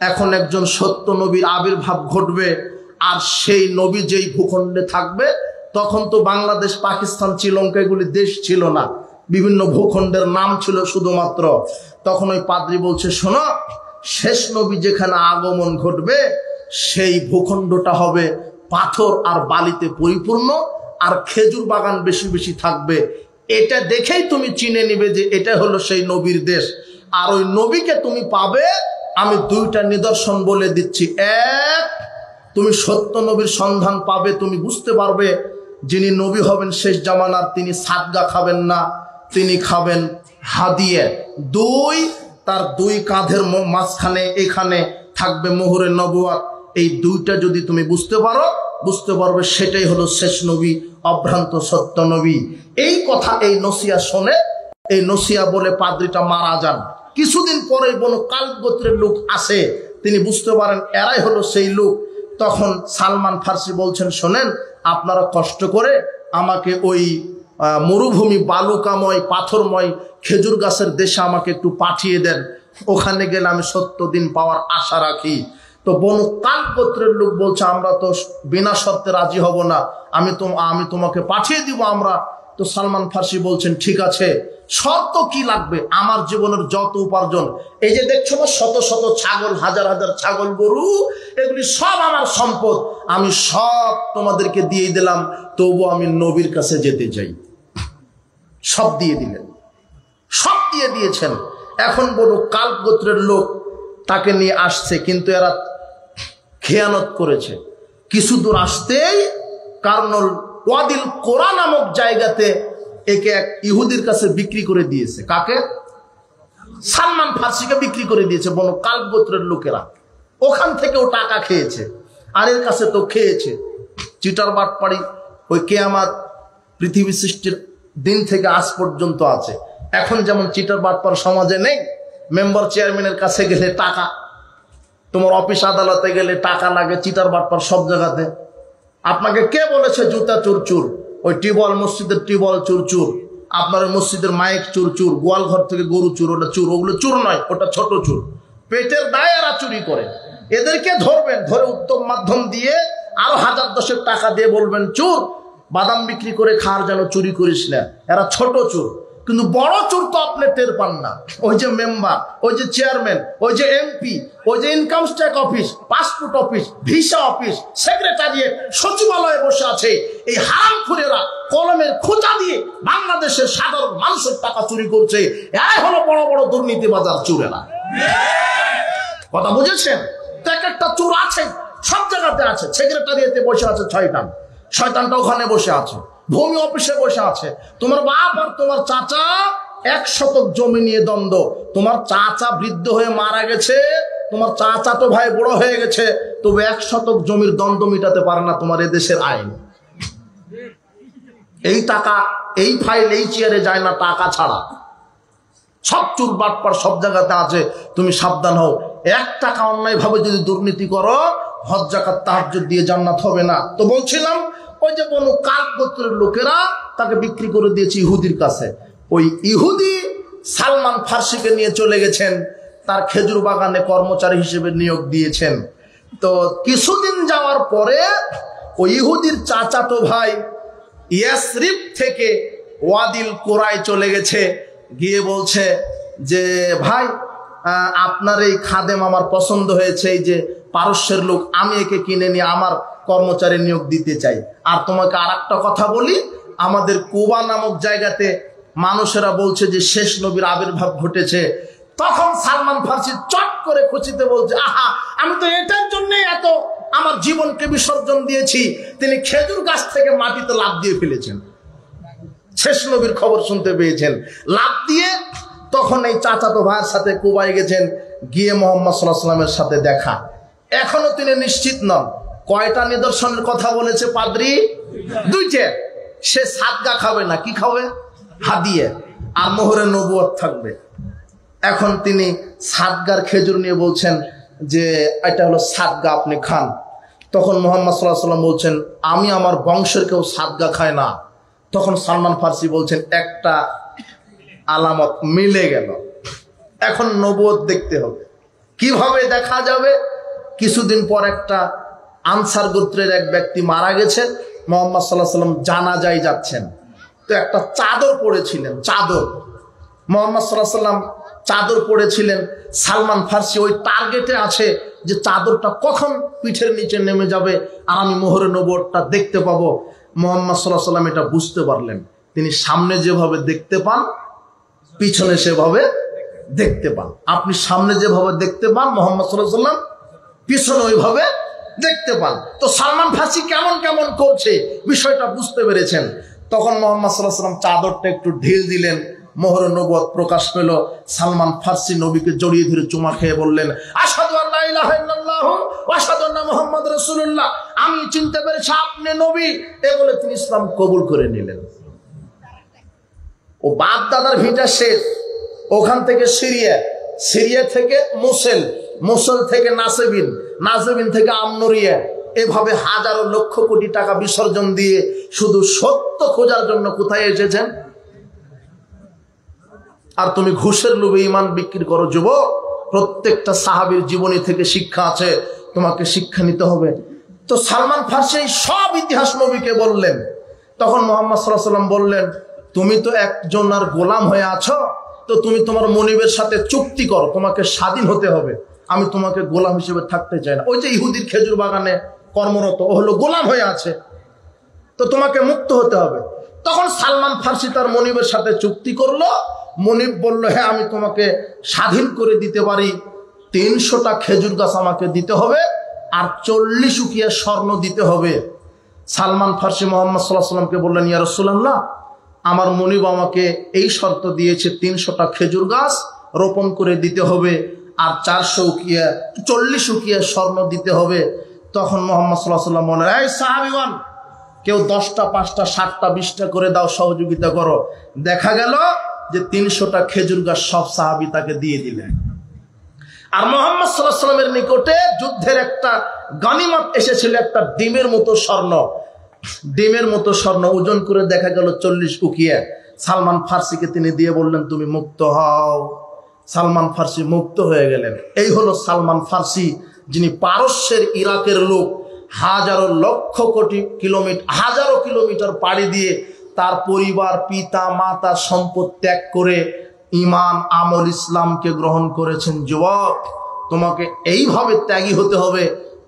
এখন একজন সত্য নবীর আবির্ভাব ঘটবে। আর সেই নবী যেই ভূখণ্ডে থাকবে, তখন তো বাংলাদেশ, পাকিস্তান, শ্রীলঙ্কা এগুলি দেশ ছিল না, বিভিন্ন ভূখণ্ডের নাম ছিল শুধুমাত্র। তখন ওই পাদ্রী বলছে শোনো, শেষ নবী যেখানে আগমন ঘটবে সেই ভূখণ্ডটা হবে পাথর আর বালিতে পরিপূর্ণ, আর খেজুর বাগান বেশি বেশি থাকবে। এটা দেখেই তুমি চিনে নিবে যে এটা হলো সেই নবীর দেশ। আর ওই নবীকে তুমি পাবে, আমি 2টা নিদর্শন বলে দিচ্ছি। এক, তুমি সত্য নবীর সন্ধান পাবে, তুমি বুঝতে পারবে যিনি নবী হবেন শেষ জামানার, তিনি সাদগা খাবেন না, তিনি খাবেন হাদিয়া। 2, তার 2 কাঁধের মাঝখানে এখানে থাকবে মোহরে নবুয়াত। এই 2টা যদি তুমি বুঝতে পারবে সেটাই হলো শেষ নবী, অভ্রান্ত সত্য নবী। এই কথা, এই নসিয়া শোনে, এই নসিয়া বলে পাদ্রীটা মারা যান। কিছুদিন পরে বনু কাল গোত্রের লোক আসে, তিনি বুঝতে পারেন এরাই হলো সেই লোক। তখন সালমান ফার্সি বলছেন শোনেন, আপনারা কষ্ট করে আমাকে ওই মরুভূমি বালুকাময় পাথরময় খেজুর গাছের দেশে আমাকে একটু পাঠিয়ে দেন, ওখানে গেলে আমি সত্য দিন পাওয়ার আশা রাখি। তো বনু কাল গোত্রের লোক বলছে আমরা তো বিনা শর্তে রাজি হব না, আমি তোমাকে পাঠিয়ে দিব আমরা। তো সালমান ফার্সি বলছেন ঠিক আছে, শর্ত কি লাগবে? আমার জীবনের যত উপার্জন, এই যে দেখছো না শত শত ছাগল, হাজার হাজার ছাগল গরু, এগুলি সব আমার সম্পদ, আমি সব তোমাদেরকে দিয়ে দিলাম, তবু আমি নবীর কাছে যেতে চাই। সব দিয়ে দিলেন, সব দিয়ে দিয়েছেন। এখন বনু কাল গোত্রের লোক তাকে নিয়ে আসছে, কিন্তু এরা খেয়ানত করেছে। কিছু দূর আসতেই কারনুল ওয়াদিল কোরা নামক জায়গাতে একে এক ইহুদির কাছে বিক্রি করে দিয়েছে। কাকে? সালমান ফার্সিকে বিক্রি করে দিয়েছে বনো কাল্ব গোত্রের লোকেরা। ওখান থেকেও টাকা খেয়েছে, আর এর কাছে তো খেয়েছে। চিটার বাটপাড়ি ওই কেয়ামত পৃথিবী সৃষ্টির দিন থেকে আজ পর্যন্ত আছে। এখন যেমন চিটার বাটপার সমাজে নেই, মেম্বার চেয়ারম্যানের কাছে গেলে টাকা, তোমার অফিস আদালতে গেলে টাকা লাগে, চিটার বাটপার সব জায়গাতে। আপনাকে কে বলেছে জুতা চুর চুর? ওই টিউবওয়েল মসজিদের টিউবওয়েল চুর চুর, আপনার মসজিদের মাইক চুর চুর, গোয়াল ঘর থেকে গরু চুর, ওটা চুর। ওগুলো চুর নয়, ওটা ছোট চুর। পেটের দায়ে এরা চুরি করে। এদেরকে ধরবেন, ধরে উত্তম মাধ্যম দিয়ে আরো 1000-10 টাকা দিয়ে বলবেন চুর, বাদাম বিক্রি করে খাওয়ার যেন চুরি করিস না। এরা ছোট চুর, কিন্তু বড় চুর তো আপনি টের পান না। ওই যে মেম্বার, ওই যে চেয়ারম্যান, ওই যে এমপি, ওই যে income tax office, passport office, visa office, secretariat, সচিবালয়ে বসে আছে। এই হারামখোরেরা কলমের খোঁচা দিয়ে বাংলাদেশের সাধারণ মানুষের টাকা চুরি করছে। এই হলো বড় বড় দুর্নীতিবাজার চুরেরা। কথা বুঝেছেন? এক একটা চোর আছে, সব জায়গাতে আছে। সেক্রেটারিয়েটে বসে আছে শয়তানটা ওখানে বসে আছে, ভূমি অফিসে বসে আছে। তোমার বাপ আর তোমার চাচা 1 শতক জমি নিয়ে দ্বন্দ্ব। তোমার চাচা বৃদ্ধ হয়ে মারা গেছে, তোমার চাচা তো ভাই বড় হয়ে গেছে, তবে 1 শতক জমির দ্বন্দ্ব মিটাতে পারে না তোমার এদেশের আইন। এই টাকা, এই ফাইল, এই চেয়ারে যায় না টাকা ছাড়া। সব চুর বাটপার সব জায়গাতে আছে। তুমি সাবধান হও। 1 টাকা অন্যায় ভাবে যদি দুর্নীতি করো, হজ যাকাত তাহাজ্জুদ দিয়ে জান্নাত হবে না। তো বলছিলাম, ওই যে বনু কাল্ব গোত্রের লোকেরা তাকে বিক্রি করে দিয়েছে ইহুদির কাছে। ওই ইহুদি সালমান ফার্সিকে নিয়ে চলে গেছেন, তার খেজুর বাগানে কর্মচারী হিসেবে নিয়োগ দিয়েছেন। তো কিছুদিন যাওয়ার পরে ওই ইহুদির চাচাতো ভাই ইয়াসরিব থেকে ওয়াদিল কোরায় চলে গেছে, গিয়ে বলছে যে ভাই, আপনার এই খাদেম আমার পছন্দ হয়েছে, এই যে পারস্যের লোক, আমি একে কিনে নিয়ে আমার কর্মচারী নিয়োগ দিতে চাই। আর তোমাকে আর একটা কথা বলি, আমাদের কুবা নামক জায়গাতে মানুষেরা বলছে যে শেষ নবীর আবির্ভাব ঘটেছে। তখন সালমান ফার্সি চট করে খুশিতে বলছে, আহা, আমি তো এটার জন্য এত আমার জীবনকে বিসর্জন দিয়েছি। তিনি খেজুর গাছ থেকে মাটিতে লাফ দিয়ে ফেলেছেন, শেষ নবীর খবর শুনতে পেয়েছেন, লাফ দিয়ে। তখন এই চাচাতো ভাইয়ের সাথে কুবায় গেছেন, গিয়ে মুহাম্মদ সাল্লাল্লাহু আলাইহি ওয়াসাল্লামের সাথে দেখা। এখনো তিনি নিশ্চিত নন। কয়টা নিদর্শনের কথা বলেছে পাদ্রী? 2টে। সে সাদগা খাবে না, কি খাবে? হাদিয়ে, আর মোহরে নবুয়ত থাকবে। এখন তিনি সাদগার খেজুর নিয়ে বলছেন যে এটা হলো সাদগা, আপনি খান। তখন মুহাম্মদ সাল্লাল্লাহু আলাইহি ওয়াসাল্লাম বলছেন, আমি আমার বংশের কেউ সাদগা খায় না। তখন সালমান ফার্সি বলছেন, একটা আলামত মিলে গেল, এখন নবুয়ত দেখতে হবে। কিভাবে দেখা যাবে? কিছুদিন পর একটা আনসার গোত্রের এক ব্যক্তি মারা গেছে, মুহাম্মদ সাল্লাল্লাহু আলাইহি ওয়াসাল্লাম জানাজায় যাচ্ছেন। তো একটা চাদর পরেছিলেন, চাদর, মুহাম্মদ সাল্লাল্লাহু আলাইহি ওয়াসাল্লাম চাদর পরেছিলেন। সালমান ফার্সি ওই টার্গেটে আছে যে চাদরটা কখন পিঠের নিচে নেমে যাবে আর আমি মোহরে নবুয়তটা দেখতে পাবো। মুহাম্মদ সাল্লাল্লাহু আলাইহি ওয়াসাল্লাম এটা বুঝতে পারলেন। তিনি সামনে যেভাবে দেখতে পান, পিছনে সেভাবে দেখতে পান। আপনি সামনে যেভাবে দেখতে পান, মুহাম্মদ সাল্লাল্লাহু আলাইহি ওয়াসাল্লাম পিছনে ওইভাবে দেখতে পান। তো সালমান ফার্সি কেমন কেমন করছে বিষয়টা বুঝতে পেরেছেন। তখন মুহাম্মদ সাল্লাল্লাহু আলাইহি ওয়াসাল্লাম চাদরটা একটু ঢিল দিলেন, মোহরে নবুয়ত প্রকাশ পেল। সালমান ফার্সি নবীকে জড়িয়ে ধরে চুমা খেয়ে বললেন, আশহাদু আল্লা ইলাহা ইল্লাল্লাহু ওয়া আশহাদু আন্না মুহাম্মাদুর রাসূলুল্লাহ, আমি চিনতে পেরেছি আপনি নবী। এ বলে তিনি ইসলাম কবুল করে নিলেন। ও বাপ দাদার ভিটা শেষ, ওখান থেকে সিরিয়া, সিরিয়া থেকে মোসেল, মোসেল থেকে নাসেবিন, নাসেবিন থেকে আমনরিয়া, এভাবে হাজারো লক্ষ কোটি টাকা বিসর্জন দিয়ে শুধু সত্য খোঁজার জন্য কোথায় এসেছেন? আর তুমি ঘুষের লোভে ঈমান বিক্রি করো। যুবক, প্রত্যেকটা সাহাবীর জীবনী থেকে শিক্ষা আছে, তোমাকে শিক্ষা নিতে হবে। তো সালমান ফার্সি সব ইতিহাস নবীকে বললেন। তখন মুহাম্মদ সাল্লাল্লাহু আলাইহি ওয়াসাল্লাম বললেন, তুমি তো একজনের গোলাম হয়ে আছো, তো তুমি তোমার মনিবের সাথে চুক্তি করো, তোমাকে স্বাধীন হতে হবে। আমি তোমাকে গোলাম হিসেবে থাকতে চাই না। ওই যে ইহুদির খেজুর বাগানে কর্মরত, ও হলো গোলাম হয়ে আছে, তো তোমাকে মুক্ত হতে হবে। তখন সালমান ফার্সি তার মনিবের সাথে চুক্তি করলো। মনিব বলল, হ্যাঁ আমি তোমাকে স্বাধীন করে দিতে পারি, 300টা খেজুর গাছ আমাকে দিতে হবে আর 40 উকিয়া স্বর্ণ দিতে হবে। সালমান ফার্সি মুহাম্মদ সাল্লাল্লাহু আলাইহি ওয়াসাল্লামকে বললেন, ইয়া রাসূলুল্লাহ, আমার মনিব আমাকে এই শর্ত দিয়েছে, 300টা খেজুর গাছ রোপণ করে দিতে হবে, আর 400 উকিয়া 40 উকিয়া স্বর্ণ দিতে হবে। তখন মুহাম্মদ সাল্লাল্লাহু আলাইহি ওয়াসাল্লাম বলেন, এই সাহাবীগণ, কেউ 10টা 5টা 7টা 20টা করে দাও, সহযোগিতা করো। দেখা গেল যে 300টা খেজুর গাছ সব সাহাবী তাকে দিয়ে দিলেন। আর মুহাম্মদ সাল্লাল্লাহু আলাইহি ওয়াসাল্লামের নিকটে যুদ্ধের একটা গনিমত এসেছিল, একটা ডিমের মতো স্বর্ণ। ডিমের মতো স্বর্ণ ওজন করে দেখা গেল 40 উকিয়া। সালমান ফার্সিকে তিনি দিয়ে বললেন, তুমি মুক্ত হও। সালমান ফার্সি মুক্ত হয়ে গেলেন। এই হলো সালমান ফার্সি, যিনি পারস্যের ইরাকের লোক, হাজারো লক্ষ কোটি কিলোমিটার, হাজারো কিলোমিটার পাড়ি দিয়ে তার পরিবার, পিতা মাতা, সম্পদ ত্যাগ করে ঈমান, আমল, ইসলামকে গ্রহণ করেছেন। যুবক, তোমাকে এইভাবে ত্যাগী হতে হবে,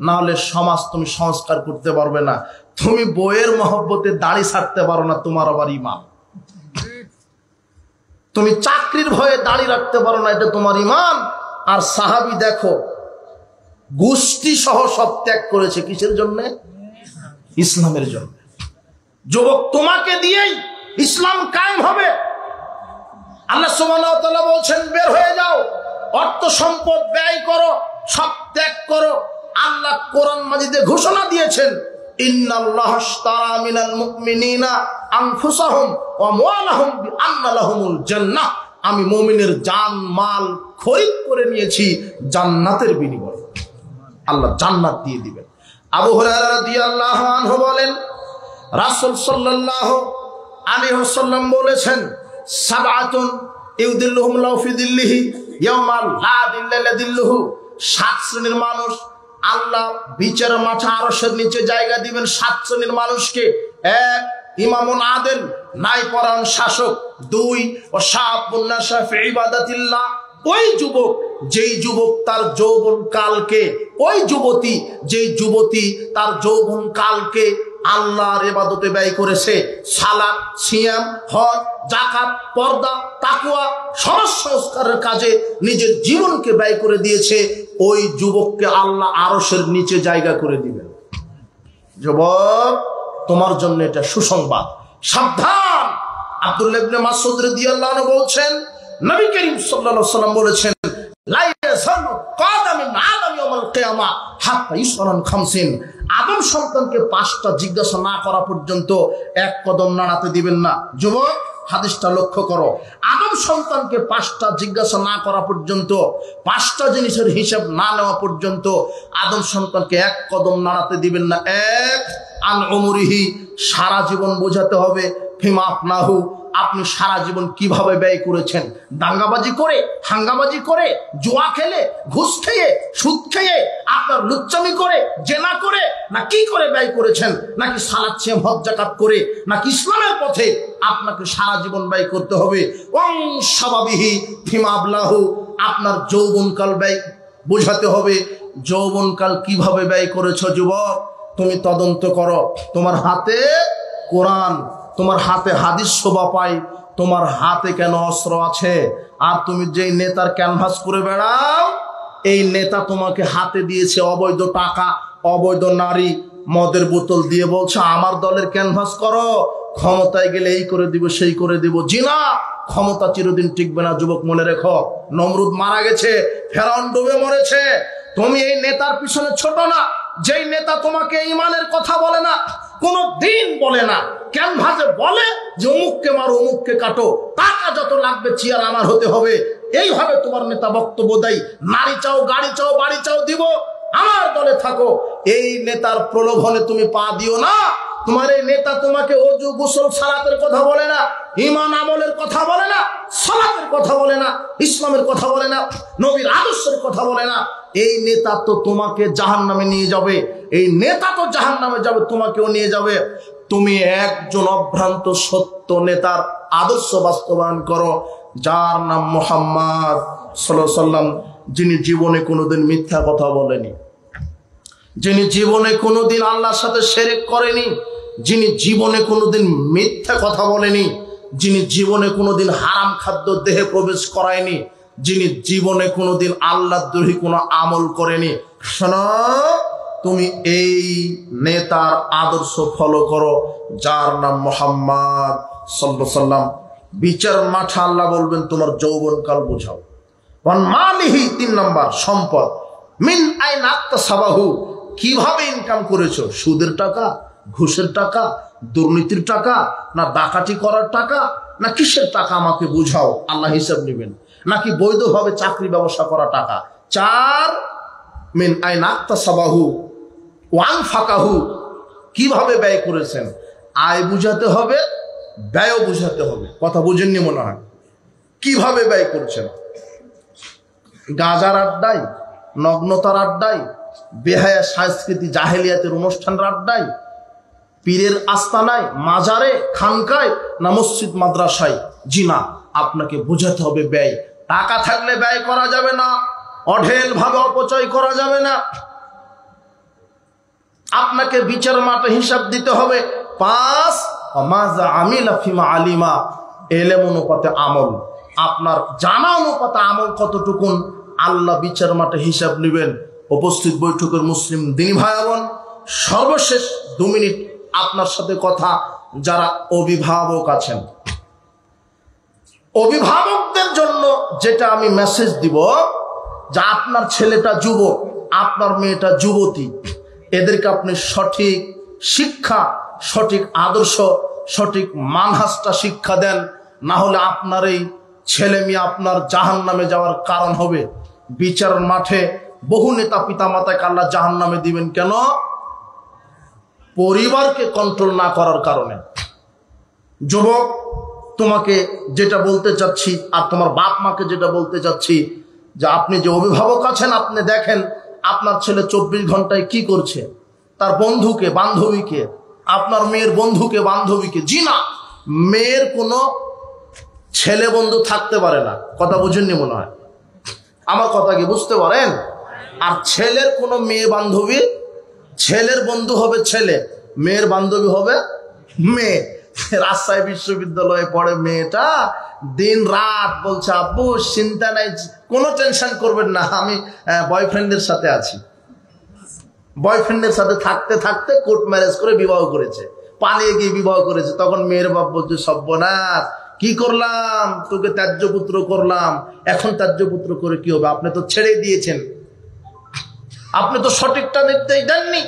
না হলে সমাজ তুমি সংস্কার করতে পারবে না। তুমি বইয়ের মহব্বতে দাড়ি ছাড়তে পারো না, তোমার আবার ঈমান। তুমি চাকরির ভয়ে দাড়ি রাখতে পারো না, এটা তোমার ঈমান। আর সাহাবী দেখো, গোষ্ঠী সহ সব ত্যাগ করেছে, কিসের জন্য? ইসলামের জন্য। যুবক, তোমাকে দিয়েই ইসলাম কায়েম হবে। আল্লাহ সুবহানাহু ওয়া তাআলা বলছেন, বের হয়ে যাও, অর্থ সম্পদ ব্যয় করো, সব ত্যাগ করো। আল্লাহ কোরআন মাজিদে ঘোষণা দিয়েছেন, ইন্নাল্লাহা আশতারা মিনাল মুমিনিনা আনফুসাহুম ওয়া আমওয়ালাহুম বিআন্না লাহুমুল জান্নাহ। আমি মুমিনের জান মাল খরিদ করে নিয়েছি জান্নাতের বিনিময়ে। আল্লাহ জান্নাত দিয়ে দিবেন। আবু হুরায়রা রাদিয়াল্লাহু আনহু বলেন, রাসূল সাল্লাল্লাহু আলাইহি ওয়াসাল্লাম বলেছেন, সাবআতুন ইউদিল্লুহুমুল্লাহু ফি দিল্লিহি ইয়াওমা লা দিল্লা ইল্লা দিল্লুহু। 7 শ্রেণীর মানুষ আল্লাহ বিচার মাঠে আরশের নিচে জায়গা দিবেন। 7 শ্রেণীর মানুষকে: 1, ইমামুন আদেল, ন্যায়পরায়ণ শাসক; 2, ওয়াশাবুন নাশা ফি ইবাদাতিল্লাহ, ওই যুবক যেই যুবক তার যৌবন কালকে, ওই যুবতী যেই যুবতী তার যৌবন কালকে আল্লাহর ইবাদতে ব্যয় করেছে। সালাত, সিয়াম, হজ, যাকাত, পর্দা, তাকওয়া, সমাজ সংস্কারের কাজে নিজের জীবনকে ব্যয় করে দিয়েছে, ওই যুবককে আল্লাহ আরশের নিচে জায়গা করে দিবেন। যুবক, তোমার জন্য এটা সুসংবাদ, সাবধান। আব্দুল্লাহ ইবনে মাসউদ রাদিয়াল্লাহু আনহু বলছেন, নবী করিম সাল্লাল্লাহু আলাইহি ওয়াসাল্লাম বলেছেন, লা ইয়াযালু কাদামিন আদাম ইয়াউমাল কিয়ামাহ হাত্তা ইসরান খামসিন। আদম সন্তানকে 5টা জিজ্ঞাসা না করা পর্যন্ত এক কদম নাড়াতে দিবেন না। যুবক, হাদিসটা লক্ষ্য করো, আদম সন্তানকে 5টা জিজ্ঞাসা না করা পর্যন্ত, 5টা জিনিসের হিসাব না নেওয়া পর্যন্ত আদম সন্তানকে এক কদম নাড়াতে দিবেন না। 1, আন উমরিহি, সারা জীবন বোঝাতে হবে। ফিমা আফনাহু, আপনি সারা জীবন কিভাবে ব্যয় করেছেন? দাঙ্গাবাজি করে, হাঙ্গাবাজি করে, জুয়া খেলে, ঘুষ খেয়ে, সুদ খেয়ে, আপনার লুচ্চামি করে, জেনা করে, না কি করে ব্যয় করেছেন? নাকি সালাত, সিয়াম, হজ, যাকাত করে, নাকি ইসলামের পথে আপনাকে সারা জীবন ব্যয় করতে হবে। ওয়াং শাবাবিহি ফিমা আবলাহু, আপনার যৌবনকাল ব্যয় বোঝাতে হবে। যৌবনকাল কিভাবে ব্যয় করেছো যুবক, তুমি তদন্ত করো। তোমার হাতে কোরআন, তোমার হাতে হাদিস শোভা পাই, তোমার হাতে কেন অস্ত্র আছে? আর তুমি যেই নেতার ক্যানভাস করে বেড়াও, এই নেতা তোমাকে হাতে দিয়েছে অবৈধ টাকা, অবৈধ নারী, মদের বোতল দিয়ে বলছে আমার দলের ক্যানভাস করো, ক্ষমতায় গেলে এই করে দিব, সেই করে দিব। জিনা, ক্ষমতা চিরদিন টিকবে না যুবক, মনে রেখো। নমরুদ মারা গেছে, ফেরাউন ডুবে মরেছে। তুমি এই নেতার পিছনে ছোট না, যেই নেতা তোমাকে ঈমানের কথা বলে না, কোনো দিন বলে না, ক্যানভাসে বলে যে অমুককে মারো, অমুককে কাটো, টাকা যত লাগবে চেয়ার আমার হতে হবে, এইভাবে তোমার নেতা বক্তব্য দেয়। নারী চাও, গাড়ি চাও, বাড়ি চাও, দিব, আমার দলে থাকো। এই নেতার প্রলোভনে তুমি পা দিও না। তোমার এই নেতা তোমাকে ওযু, গোসল, সালাতের কথা বলে না, ঈমান আমলের কথা বলে না, সালাতের কথা বলে না, ইসলামের কথা বলে না, নবীর আদর্শের কথা বলে না। এই নেতা তো তোমাকে জাহান্নামে নিয়ে যাবে, এই নেতা তো জাহান্নামে যাবে, তোমাকেও নিয়ে যাবে। তুমি একজন অভ্রান্ত সত্য নেতার আদর্শ বাস্তবায়ন করো, যার নাম মুহাম্মদ সাল্লাল্লাহু আলাইহি ওয়াসাল্লাম, যিনি জীবনে কোনোদিন মিথ্যা কথা বলেনি, যিনি জীবনে কোনোদিন আল্লাহর সাথে শিরক করেনি, যিনি জীবনে কোনোদিন মিথ্যা কথা বলেনি, যিনি জীবনে কোনোদিন হারাম খাদ্য দেহে প্রবেশ করায়নি, যিনি জীবনে কোনোদিন আল্লাহদ্রোহী কোনো আমল করেনি। শোনো, তুমি এই নেতার আদর্শ ফলো করো, যার নাম মুহাম্মদ সাল্লাল্লাহু আলাইহি ওয়াসাল্লাম। বিচার মাঠে আল্লাহ বলবেন তোমার যৌবনকাল বোঝাও। মালিহি 3 নম্বর সম্পদ, মিন আইনা আকতাসাবাহু, কিভাবে ইনকাম করেছো? সুদের টাকা, ঘুষের টাকা, দুর্নীতির টাকা, না ডাকাতি করার টাকা, না কিসের টাকা আমাকে বুঝাও, আল্লাহ হিসাব নেবেন। নাকি বৈধভাবে চাকরি ব্যবসা করা টাকা। 4 মিন আইনা আকতাসাবাহু ওয়া আনফাকাহু, কিভাবে ব্যয় করেছেন। আয় বুঝাতে হবে, ব্যয়ও বুঝাতে হবে। কথা বুঝেননি মনে হয়। কিভাবে ব্যয় করছেন? গাজার আড্ডায়, নগ্নতার আড্ডায়, বেহায়া সংস্কৃতি জাহেলিয়াতের অনুষ্ঠানের আড্ডায়, পীরের আস্তানায়, মাজারে, খানকায়, না মসজিদ মাদ্রাসায়? জি না, আপনাকে বোঝাতে হবে ব্যয়। টাকা থাকলে ব্যয় করা যাবে না, অঢেল ভাবে অপচয় করা যাবে না। আপনাকে বিচার মাঠে হিসাব দিতে হবে। 5 মাজা আমিলা ফিমা আলিমা, এলেম অনুপাতে আমল, আপনার জানা অনুপাতে আমল কতটুকুন, আল্লাহ বিচার মাঠে হিসাব নেবেন। উপস্থিত বৈঠকের মুসলিম দিনী ভাই বোন, সর্বশেষ 2 মিনিট আপনার সাথে কথা। যারা অভিভাবক আছেন, অভিভাবকদের জন্য যেটা আমি মেসেজ দিব, যে আপনার ছেলেটা যুবক, আপনার মেয়েটা যুবতী, এদেরকে আপনি সঠিক শিক্ষা, সঠিক আদর্শ, সঠিক মানহাজটা শিক্ষা দেন। না হলে আপনার এই ছেলে মেয়ে আপনার জাহান্নামে যাওয়ার কারণ হবে। বিচার মাঠে বহু নেতা পিতা মাতাকে আল্লাহ জাহান্নামে দিবেন। কেন? পরিবারকে কন্ট্রোল না করার কারণে। যুবক, তোমাকে যেটা বলতে চাচ্ছি, আর তোমার বাপ মাকে যেটা বলতে চাচ্ছি, যে আপনি যে অভিভাবক আছেন, আপনি দেখেন আপনার ছেলে 24 ঘন্টায় কি করছে, তার বন্ধুকে, বান্ধবীকে, আপনার মেয়ের বন্ধুকে, বান্ধবীকে। জি না, মেয়ের কোনো ছেলে বন্ধু থাকতে পারে না। কথা বুঝেননি মনে হয়। আমার কথা কি বুঝতে পারেন? আর ছেলের কোনো মেয়ে বান্ধবী, ছেলের বন্ধু হবে ছেলে, মেয়ের বান্ধবী হবে মেয়ে। রাজশাহী বিশ্ববিদ্যালয়ে পড়ে মেয়েটা, দিন রাত বলছে, আব্বু চিন্তা নাই, কোনো টেনশন করবেন না, আমি বয়ফ্রেন্ডের সাথে আছি। বয়ফ্রেন্ডের সাথে থাকতে থাকতে কোর্ট ম্যারেজ করে বিবাহ করেছে, পালিয়ে গিয়ে বিবাহ করেছে। তখন মেয়ের বাপ বলছে, সর্বনাশ, কি করলাম, তোকে ত্যায্য পুত্র করলাম, এখন ত্যায্য পুত্র করে কি হবে? আপনি তো ছেড়ে দিয়েছেন, আপনি তো সঠিকটা নির্দেশ দেননি।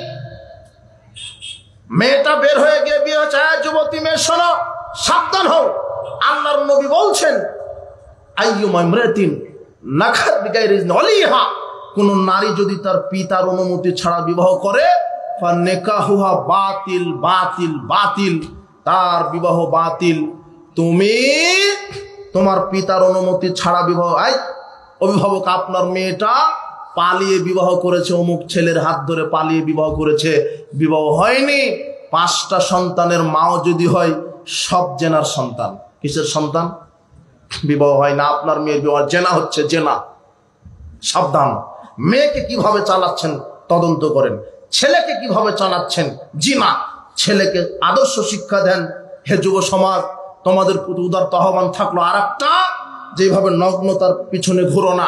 মেয়েটা বের হয়ে গিয়ে বিয়ে হচ্ছে। যুবতী মেয়ে শোনো, সাবধান হও। আল্লাহর নবী বলছেন, আইয়ুমা ইমরাতিন নাখাত বিগাইরি ওয়ালিহা, কোন নারী যদি তার পিতার অনুমতি ছাড়া বিবাহ করে, ফানিকাহুহা বাতিল বাতিল বাতিল, তার বিবাহ বাতিল। তুমি তোমার পিতার অনুমতি ছাড়া বিবাহ, অভিভাবক আপনার মেয়েটা পালিয়ে বিবাহ করেছে, অমুক ছেলের হাত ধরে পালিয়ে বিবাহ করেছে, বিবাহ হয়নি। 5টা সন্তানের মাও যদি হয়, সব জেনার সন্তান। কিসের সন্তান? বিবাহ হয় না। আপনার মেয়ের বিবাহ জেনা হচ্ছে, জেনা। সাবধান। মেয়েকে কিভাবে চালাচ্ছেন তদন্ত করেন, ছেলেকে কিভাবে চালাচ্ছেন। জি না, ছেলেকে আদর্শ শিক্ষা দেন। হে যুব সমাজ, তোমাদের প্রতি উদারত আহ্বান থাকলো। আর একটা, যেভাবে নগ্নতার পিছনে ঘুরো না,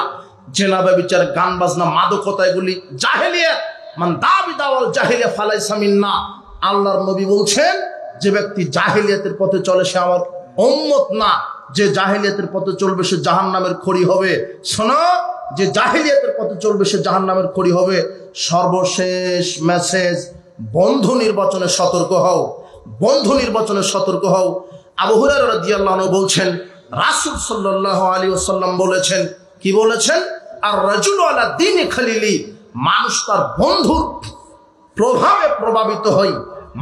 জেনা ব্যভিচার, গান বাজনা, মাদকতা, এগুলি জাহেলিয়াত। মান দাবি দাওয়াল জাহেলিয়া ফালাইসা মিন্না। আল্লাহর নবী বলছেন, যে ব্যক্তি জাহেলিয়াতের পথে চলে সে আমার উম্মত না। যে জাহেলিয়াতের পথে চলবে সে জাহান্নামের খড়ি হবে। শোনো, যে জাহেলিয়াতের পথে চলবে সে জাহান্নামের খড়ি হবে। সর্বশেষ মেসেজ, বন্ধু নির্বাচনে সতর্ক হও, বন্ধু নির্বাচনে সতর্ক হও। আবু হুরায়রা রাদিয়াল্লাহু আনহু বলছেন, রাসূল সাল্লাল্লাহু আলাইহি ওয়াসাল্লাম বলেছেন, কি বলেছেন? আর রাজুলু আলা দীনি খালিলি, মানুষ তার বন্ধুর প্রভাবে প্রভাবিত হয়।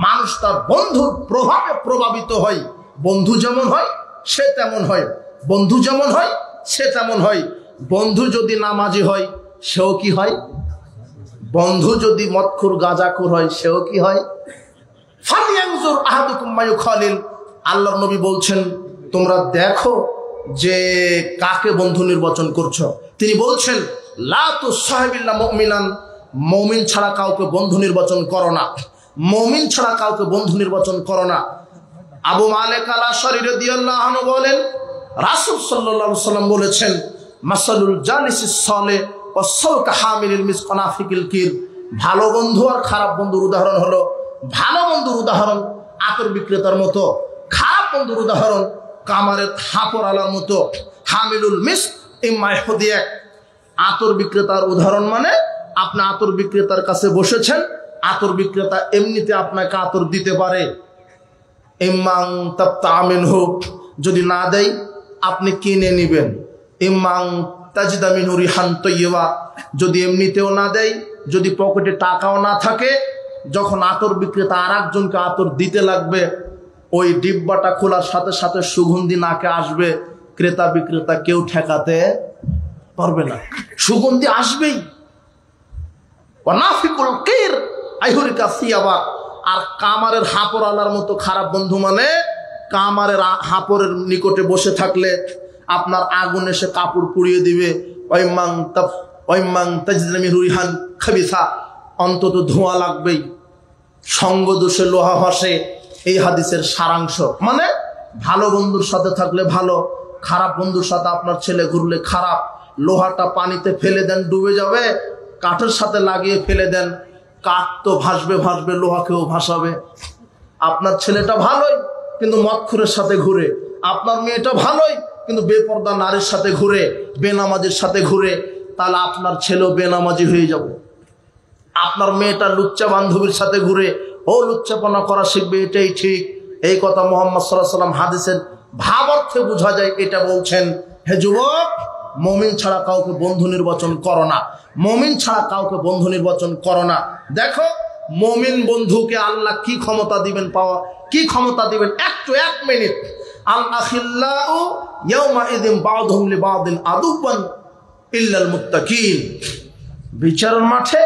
মানুষ তার বন্ধুর প্রভাবে প্রভাবিত হয়। বন্ধু যেমন হয় সে তেমন হয়, বন্ধু যেমন হয় সে তেমন হয়। বন্ধু যদি নামাজি হয়, সেও কি হয়? বন্ধু যদি মদখোর গাঁজাখোর হয়, সেও কি হয়? ফালিয়ানজুর আহাদুকুম মা ইউখালিল। আল্লাহর নবী বলছেন, তোমরা দেখো যে কাকে বন্ধু নির্বাচন করছো। তিনি বলছেন, লা তুসাহিবিল্লা মুমিনান, মুমিন ছাড়া কাউকে বন্ধু নির্বাচন করো না, মুমিন ছাড়া কাউকে বন্ধু নির্বাচন করো না। আবু মালিক আল আশআরী রাদিয়াল্লাহু আনহু বলেন, রাসূল সাল্লাল্লাহু আলাইহি ওয়াসাল্লাম বলেছেন, মাসালুল জালিসিস সালেহ ওয়া সাওকা হামিলিল মিসক নাফিকিল কির। ভালো বন্ধু আর খারাপ বন্ধুর উদাহরণ হলো, ভালো বন্ধুর উদাহরণ আতর বিক্রেতার মতো, খারাপ বন্ধুর উদাহরণ কামারের হাপর আলার মতো। হামিলুল মিসক ইম্মা ইহুদিয়াক, আতর বিক্রেতার উদাহরণ মানে আপনি আতর বিক্রেতার কাছে বসেছেন, আতর বিক্রেতা এমনিতে আপনাকে আতর দিতে পারে। ইম্মাং তাবতা মিনহু, যদি না দেয় আপনি কিনে নেবেন। ইম্মাং তাজিদা মিনহু রিহান তাইয়্যিবা, যদি এমনিতেও না দেয়, যদি পকেটে টাকাও না থাকে, যখন আতর বিক্রেতা আরেকজনকে আতর দিতে লাগবে, ওই ডিব্বাটা খোলার সাথে সাথে সুগন্ধি নাকে আসবে, ক্রেতা বিক্রেতা কেউ ঠেকাতে পারবে না, সুগন্ধি আসবেই। ওয়ানাফিকুল কির আইহুরিকা সিয়াবা, আর কামারের হাঁপড় আলার মতো খারাপ বন্ধু মানে কামারের হাঁপড়ের নিকটে বসে থাকলে আপনার আগুন এসে কাপড় পুড়িয়ে দিবে। ওয়াইমাং তাজিদা মিনহু রিহান খাবিসা, অন্তত ধোঁয়া লাগবেই। সঙ্গ দোষে লোহা ভাসে, এই হাদিসের সারাংশ। মানে ভালো বন্ধুর সাথে থাকলে ভালো, খারাপ বন্ধুর সাথে আপনার ছেলে ঘুরলে খারাপ। লোহাটা পানিতে ফেলে দেন, ডুবে যাবে, কাঠের সাথে লাগিয়ে ফেলে দেন, কাঠ তো ভাসবে ভাসবে, লোহাকেও ভাসাবে। আপনার ছেলেটা ভালোই কিন্তু মদখোরের সাথে ঘুরে, আপনার মেয়েটা ভালোই কিন্তু বেপর্দা নারীর সাথে ঘুরে, বেনামাজির সাথে ঘুরে, তাহলে আপনার ছেলেও বেনামাজি হয়ে যাবে। আপনার মেয়েটা লুচ্চা বান্ধবীর সাথে ঘুরে, ও লুচ্চাপনা করা শিখবে, এটাই ঠিক। এই কথা মুহাম্মদ সাল্লাল্লাহু আলাইহি ওয়াসাল্লাম হাদিসের ভাবার্থে বোঝা যায়। এটা বলছেন, হে যুবক, মুমিন ছাড়া কাউকে বন্ধু নির্বাচন করো না, মুমিন ছাড়া কাউকে বন্ধু নির্বাচন করো না। দেখো মুমিন বন্ধুকে আল্লাহ কি ক্ষমতা দিবেন, পাওয়া কি ক্ষমতা দিবেন, একটু 1 মিনিট। আল আখিল্লাউ ইয়াউমা ইযিন বা'দুহুম লিবা'দিন আদুওয়ান ইল্লাল মুত্তাকিন। বিচারের মাঠে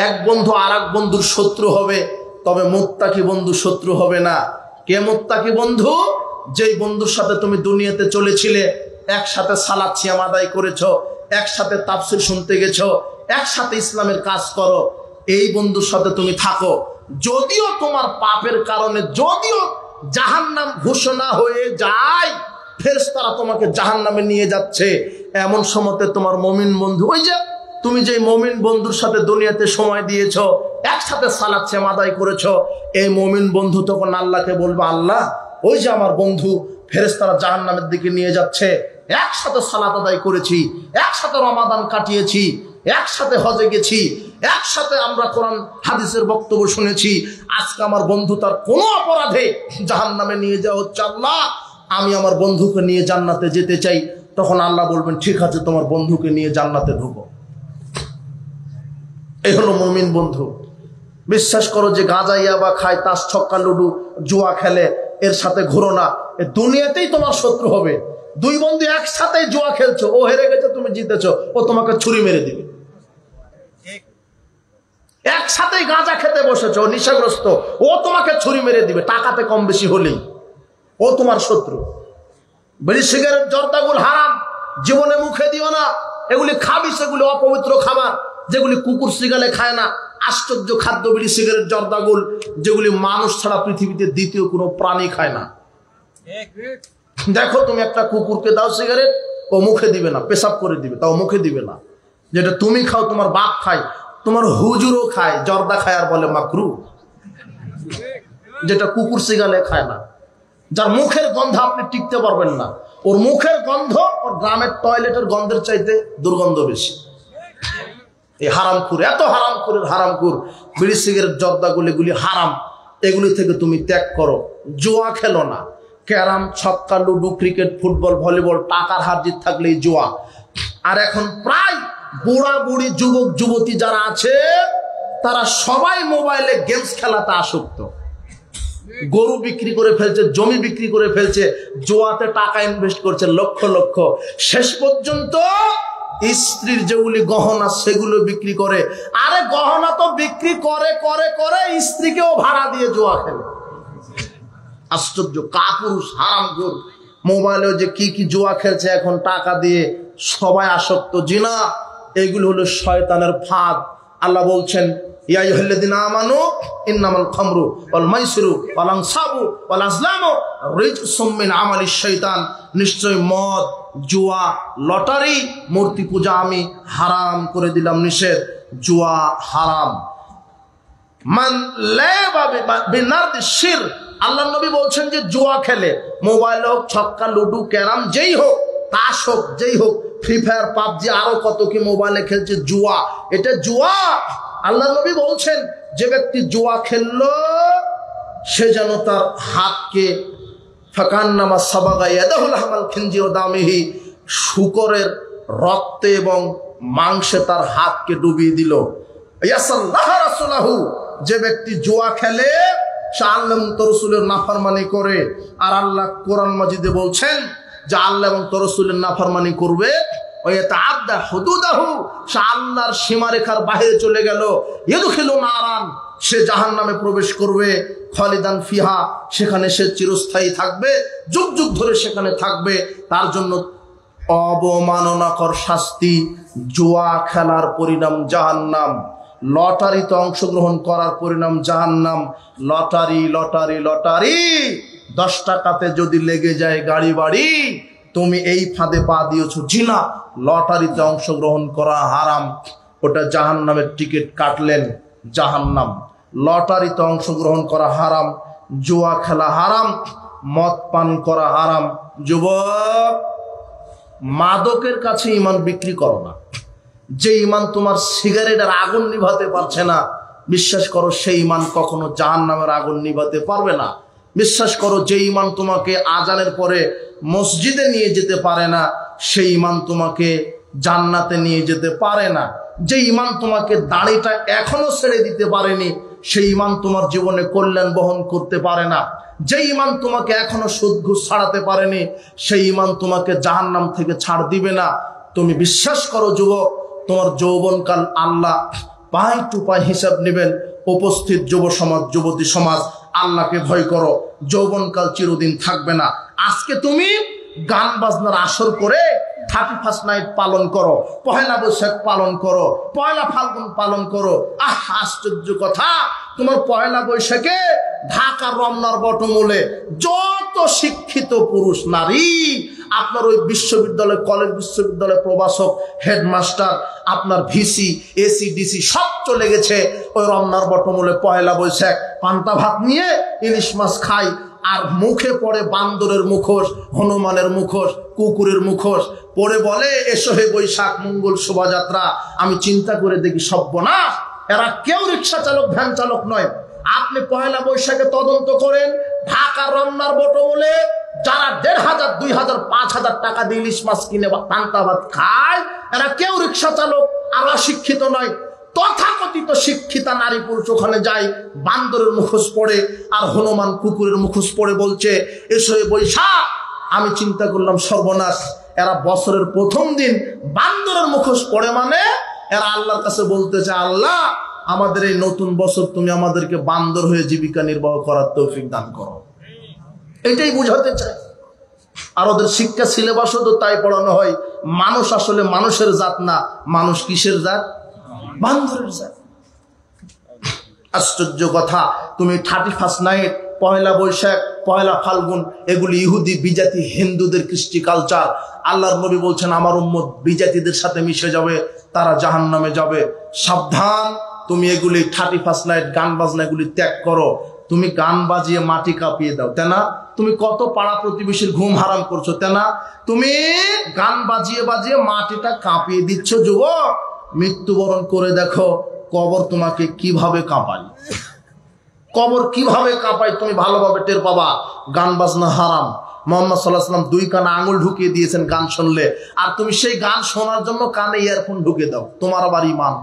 এক বন্ধু আরেক বন্ধুর শত্রু হবে, তবে মুত্তাকি বন্ধু শত্রু হবে না। কে মুত্তাকি বন্ধু? যেই বন্ধুর সাথে তুমি দুনিয়াতে চলেছিলে, একসাথে সালাত সিয়াম আদায় করেছো, একসাথে তাফসীর শুনতে গেছো, একসাথে ইসলামের কাজ করো, এই বন্ধুর সাথে তুমি থাকো। যদিও তোমার পাপের কারণে যদিও জাহান্নাম ঘোষণা হয়ে যায়, ফেরেশতারা তোমাকে জাহান্নামে নিয়ে যাচ্ছে, এমন সময়তে তোমার মুমিন বন্ধু, ওই যে তুমি যে মুমিন বন্ধুর সাথে দুনিয়াতে সময় দিয়েছো, একসাথে সালাত সিয়াম আদায় করেছো, এই মুমিন বন্ধু তখন আল্লাহকে বলবে, আল্লাহ ওই যে আমার বন্ধু, ফেরেশতারা জাহান্নামের দিকে নিয়ে যাচ্ছে, একসাথে সালাত আদায় করেছি, একসাথে রমাদান কাটিয়েছি, একসাথে হজে গেছি, একসাথে আমরা কোরআন হাদিসের বক্তব্য শুনেছি, আজকে আমার বন্ধু তার কোনো অপরাধে জাহান্নামে নিয়ে যাওয়া হচ্ছে, আল্লাহ আমি আমার বন্ধুকে নিয়ে জান্নাতে যেতে চাই। তখন আল্লাহ বলবেন, ঠিক আছে, তোমার বন্ধুকে নিয়ে জান্নাতে ঢুকো। এই হলো মুমিন বন্ধু। বিশ্বাস করো যে গাঁজা ইয়াবা খায়, তাস ছক্কা লুডু জুয়া খেলে, এর সাথে ঘুরো না, এ দুনিয়াতেই তোমার শত্রু হবে। 2 বন্ধু একসাথে জুয়া খেলছো, ও হেরে গেছে, তুমি জিতেছো, ও তোমাকে ছুরি মেরে দিবে। একসাথে গাঁজা খেতে বসেছো, নেশাগ্রস্ত, ও তোমাকে ছুরি মেরে দিবে, টাকাতে কম বেশি হলেই, ও তোমার শত্রু। বিড়ি সিগারেট জর্দাগুল হারাম, জীবনে মুখে দিও না, এগুলি খাবি, সেগুলি অপবিত্র খাবার, যেগুলি কুকুর শিগালে খায় না। আশ্চর্য খাদ্য বিড়ি সিগারেট জর্দাগুল, যেগুলি মানুষ ছাড়া পৃথিবীতে দ্বিতীয় কোনো প্রাণী খায় না। দেখো তুমি একটা কুকুরকে দাও সিগারেট, ও মুখে দিবে না, পেশাব করে দিবে, তাও মুখে দিবে না। যেটা তুমি খাও, তোমার বাপ খায়, তোমার হুজুরও খায়, জর্দা খায় আর বলে মাকরু, যেটা কুকুর শিগালে খায় না। যার মুখের গন্ধ আপনি টিকতে পারবেন না, ওর মুখের গন্ধ ওর গ্রামের টয়লেটের গন্ধের চাইতে দুর্গন্ধ বেশি। এই হারামখুর, এত হারামখুরের হারামখুর, বিড়ি সিগারেট জর্দাগুলি, এগুলি হারাম, এগুলি থেকে তুমি ত্যাগ করো। জুয়া খেলো না, ক্যারাম, ছক্কা, লুডু, ক্রিকেট, ফুটবল, ভলিবল, টাকার হার জিত থাকলেই জুয়া। আর এখন প্রায় বুড়া বুড়ি, যুবক যুবতী যারা আছে, তারা সবাই মোবাইলে গেমস খেলাতে আসক্ত। গরু বিক্রি করে ফেলছে, জমি বিক্রি করে ফেলছে, জুয়াতে টাকা ইনভেস্ট করছে লক্ষ লক্ষ, শেষ পর্যন্ত স্ত্রীর যেগুলি গহনা সেগুলো বিক্রি করে। আরে গহনা তো বিক্রি করে করে করে স্ত্রীকেও ভাড়া দিয়ে জুয়া খেলে। আশ্চর্য, কাপুরুষ, হারামখোর। মোবাইলেও যে কি কি জুয়া খেলছে এখন টাকা দিয়ে, সবাই আসক্ত। জিনা, এগুলো হলো শয়তানের ফাঁদ। আল্লাহ বলছেন, ইয়া আইয়ুহাল্লাযীনা আমানু ইন্নামাল খামরু ওয়াল মাইসিরু ওয়াল আনসাবু ওয়াল আজলামু রিজসুম মিন আমালিশ শাইতান। নিশ্চয় মদ, জুয়া, লটারি, মূর্তি পূজা আমি হারাম করে দিলাম, নিষেধ। জুয়া হারাম। মান লাবা বিনারদিশ শির, আল্লাহর নবী বলছেন যে জুয়া খেলে, মোবাইল হোক, ছক্কা, লুডু, ক্যারাম, যেই হোক, তাস হোক, যেই হোক, ফ্রি ফায়ার, পাবজি, আরো কত কি মোবাইলে খেলছে, জুয়া। এটা জুয়া। আল্লাহ নবী বলছেন যে ব্যক্তি জুয়া খেললো সে যেন তার হাতকে ফাকান্নামা সাবাগা ইয়াদাহুল হামাল খিনজির দামিহি, শূকরের রক্তে এবং মাংসে তার হাতকে ডুবিয়ে দিল। ইয়াসাল্লাহ রাসূলুহু, যে ব্যক্তি জুয়া খেলে সে আল্লাহ এবং তার রাসূলের নাফরমানি করে। আর আল্লাহ কোরআন মাজিদে বলছেন যে আল্লাহ এবং তার রাসূলের নাফরমানি করবে, ওয়াতাআদ্দা হুদুদাহু, সে আল্লাহর সীমারেখার বাইরে চলে গেল। ইয়াদখিলু নারান, সে জাহান্নামে প্রবেশ করবে। খালিদান ফিহা, সেখানে সে চিরস্থায়ী থাকবে, যুগ যুগ ধরে সেখানে থাকবে। তার জন্য অবমাননাকর শাস্তি। জুয়া খেলার পরিণাম জাহান্নাম, লটারিতে অংশগ্রহণ করার পরিণাম জাহান্নাম। লটারি লটারি লটারি, 10 টাকাতে যদি লেগে যায় গাড়ি বাড়ি, তুমি এই ফাঁদে পা দিয়েছো। জিনা, লটারিতে অংশগ্রহণ করা হারাম, ওটা জাহান্নামের টিকিট কাটলেন, জাহান্নাম। লটারিতে অংশগ্রহণ করা হারাম, জুয়া খেলা হারাম, মদ পান করা হারাম। যুবক, মাদকের কাছে ঈমান বিক্রি করো না। যে ঈমান তোমার সিগারেটের আগুন নিভাতে পারছে না, বিশ্বাস করো সেই ঈমান কখনো জাহান্নামের আগুন নিভাতে পারবে না। বিশ্বাস করো যে ঈমান তোমাকে আজানের পরে মসজিদে নিয়ে যেতে পারে না, সেই ঈমান তোমাকে জান্নাতে নিয়ে যেতে পারে না। যে ঈমান তোমাকে দাড়িটা এখনো ছেড়ে দিতে পারেনি, সেই ঈমান তোমার জীবনে কল্যাণ বহন করতে পারে না। যে ঈমান তোমাকে এখনো সুদ ঘুষ ছাড়াতে পারেনি, সেই ঈমান তোমাকে জাহান্নাম থেকে ছাড় দিবে না। তুমি বিশ্বাস করো যুবক, তোমার যৌবনকাল আল্লাহ পাই টু পাই হিসাব নেবেন। উপস্থিত যুব সমাজ, যুবতী সমাজ, আল্লাহকে ভয় করো। যৌবনকাল চিরদিন থাকবে না। আজকে তুমি গান বাজনার আসর করে 31st নাইট পালন করো, পহেলা বৈশাখ পালন করো, পয়লা ফাল্গুন পালন করো। আশ্চর্য কথা, তোমার পয়লা বৈশাখে ঢাকার রমনার বটমূলে যত শিক্ষিত পুরুষ নারী, আপনার ওই বিশ্ববিদ্যালয়, কলেজ, বিশ্ববিদ্যালয় প্রভাষক, হেডমাস্টার, আপনার ভিসি, এসি, ডিসি সব চলে গেছে ওই রমনার বটমূলে পয়লা বৈশাখ পান্তা ভাত নিয়ে ইলিশ মাছ খাই। আর মুখে পড়ে বান্দরের মুখোশ, হনুমানের মুখোশ, কুকুরের মুখোশ পরে বলে এসো হে বৈশাখ মঙ্গল শোভাযাত্রা। আমি চিন্তা করে দেখি সর্বনাশ, এরা কেউ রিক্সা চালক, ভ্যান চালক নয়। আপনি পয়লা বৈশাখে তদন্ত করেন, ঢাকা রমনার বটমূলে যারা 1,500, 2,000, 5,000 টাকা দিয়ে ইলিশ মাছ কিনে পান্তা ভাত খায়, এরা কেউ রিক্সা চালক আর অশিক্ষিত নয়। তথাকথিত শিক্ষিতা নারী পুরুষ ওখানে যায়, বান্দরের মুখোশ পড়ে আর হনুমান কুকুরের মুখোশ পড়ে বলছে এসো হে বৈশাখ। আমি চিন্তা করলাম সর্বনাশ, এরা বছরের প্রথম দিন বান্দরের মুখোশ পড়ে, মানে এরা আল্লাহর কাছে বলতেছে আল্লাহ আমাদের এই নতুন বছর তুমি আমাদেরকে বান্দর হয়ে জীবিকা নির্বাহ করার তৌফিক দান করো। এটাই বুঝাতে চায়। আর ওদের শিক্ষা সিলেবাসও তো তাই পড়ানো হয়, মানুষ আসলে মানুষের জাত না, মানুষ কিসের জাত? বান্দরের জাত। আশ্চর্য কথা, তুমি 31st নাইট, পয়লা বৈশাখ, পয়লা ফাল্গুন, এগুলি ইহুদি বিজাতি হিন্দুদের কৃষ্টি কালচার। আল্লাহর নবী বলছেন আমার উম্মত বিজাতিদের সাথে মিশে যাবে, তারা জাহান্নামে যাবে। সাবধান, তুমি এগুলি 31st নাইট গান বাজনা এগুলি ত্যাগ করো। তুমি গান বাজিয়ে মাটি কাঁপিয়ে দাও, তাই না? তুমি কত পাড়া প্রতিবেশীর ঘুম হারাম করছো, তাই না? তুমি গান বাজিয়ে বাজিয়ে মাটিটা কাঁপিয়ে দিচ্ছ। যুবক, মৃত্যুবরণ করে দেখো কবর তোমাকে কিভাবে কাঁপায়, কবর কিভাবে কাঁপায় তুমি ভালোভাবে টের পাবা। গান বাজনা হারাম। মুহাম্মদ সাল্লাল্লাহু আলাইহি ওয়াসাল্লাম 2 কানে আঙুল ঢুকিয়ে দিয়েছেন গান শুনলে, আর তুমি সেই গান শোনার জন্য কানে ইয়ারফোন ঢুকে দাও। তোমার আবার ঈমান।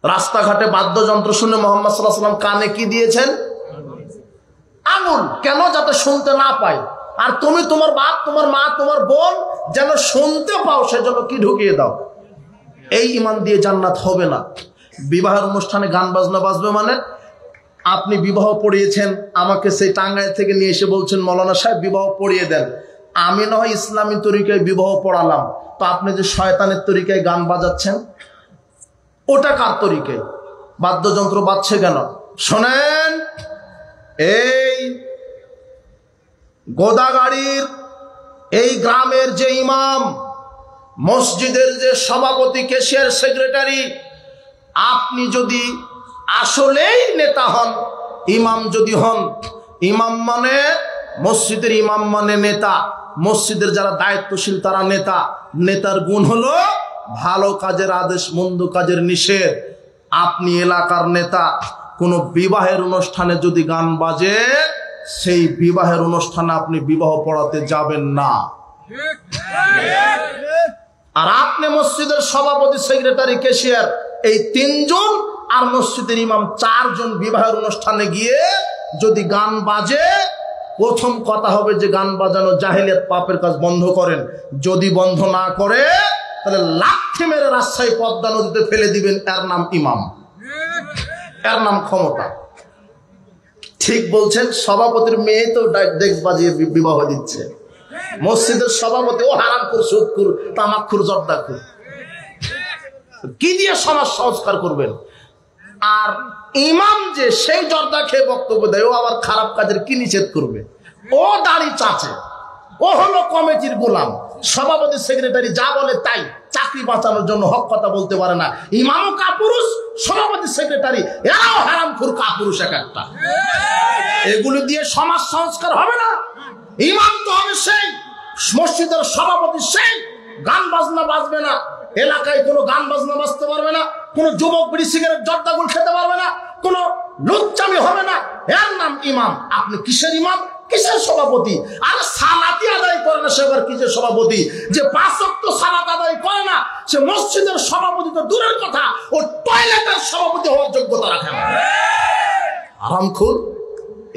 রাস্তাঘাটে বাদ্যযন্ত্র শুনে মুহাম্মদ সাল্লাল্লাহু আলাইহি ওয়াসাল্লাম কানে কি দিয়েছেন? আঙুল। কেন? যাতে শুনতে না পায়। আর তুমি তোমার বাপ, তোমার মা, তোমার বোন যেন শুনতে পাও, সেজন্য কি ঢুকিয়ে দাও। এই ঈমান দিয়ে জান্নাত হবে না। বিবাহের অনুষ্ঠানে গান বাজনা বাজবে মানে? আপনি বিবাহ পড়িয়েছেন, আমাকে সেই টাঙ্গাইল থেকে নিয়ে এসে বলছেন মৌলানা সাহেব বিবাহ পড়িয়ে দেন। আমি না হয় ইসলামী তরিকায় বিবাহ পড়ালাম, তো আপনি যে শয়তানের তরিকায় গান বাজাচ্ছেন, ওটা কার তরিকায়? বাদ্যযন্ত্র বাজছে কেন? শোনেন, এই গোদাগাড়ির এই গ্রামের যে ইমাম, মসজিদের যে সভাপতি, ক্যাশিয়ার, সেক্রেটারি, আপনি যদি আসলেই নেতা হন, ইমাম যদি হন, ইমাম মানে মসজিদের ইমাম মানে নেতা, মসজিদের যারা দায়িত্বশীল তারা নেতা, নেতার গুণ হলো ভালো কাজের আদেশ, মন্দ কাজের নিষেধ। আপনি এলাকার নেতা, কোনো বিবাহের অনুষ্ঠানে যদি গান বাজে, সেই বিবাহের অনুষ্ঠানে আপনি বিবাহ পড়াতে যাবেন না। আর আপনি মসজিদের সভাপতি, সেক্রেটারি, ক্যাশিয়ার, এই 3 জন আর মসজিদের ইমাম 4 জন বিবাহের অনুষ্ঠানে গিয়ে যদি গান বাজে, প্রথম কথা হবে যে গান বাজানো জাহেলিয়াত, পাপের কাজ বন্ধ করেন। যদি বন্ধ না করে তাহলে লাঠি মেরে রাজশাহী পদ্মা নদীতে ফেলে দিবেন। এর নাম ইমাম, এর নাম ক্ষমতা। ঠিক বলছেন। সভাপতির মেয়ে তো ডেক বাজিয়ে বিবাহ দিচ্ছে। মসজিদের সভাপতি ও হারামখোর, সুদখোর, তামাকখোর, জর্দাখোর, কি দিয়ে সমাজ সংস্কার করবেন? আর ইমাম যে সেই জর্দা খেয়ে বক্তব্য দেয়, ও আবার খারাপ কাজের কি নিষেধ করবে? ও দাড়ি চাচে, ও হলো কমিটির গোলাম। সভাপতি, সেক্রেটারি যা বলে তাই, চাকরি বাঁচানোর জন্য হক কথা বলতে পারে না। ইমামও কাপুরুষ, সভাপতি, সেক্রেটারি এরাও হারামখোর, কাপুরুষ এক একটা। এগুলো দিয়ে সমাজ সংস্কার হবে না। ইমাম তো হবে সেই, মসজিদের সভাপতি সেই। গান বাজনা বাজবে না, এলাকায় কোনো গান বাজনা বাজতে পারবে না, কোনো যুবক বিড়ি সিগারেট জর্দাগুল খেতে পারবে না, কোনো লুচ্চামি হবে না। এর নাম ইমাম। আপনি কিসের ইমাম, কিসের সভাপতি? আর সালাতি আদায় করে না সে আবার কিসের সভাপতি? যে 5 ওয়াক্ত সালাত আদায় করে না সে মসজিদের সভাপতি তো দূরের কথা, ও টয়লেটের সভাপতি হওয়ার যোগ্যতা রাখে না। হারামখোর।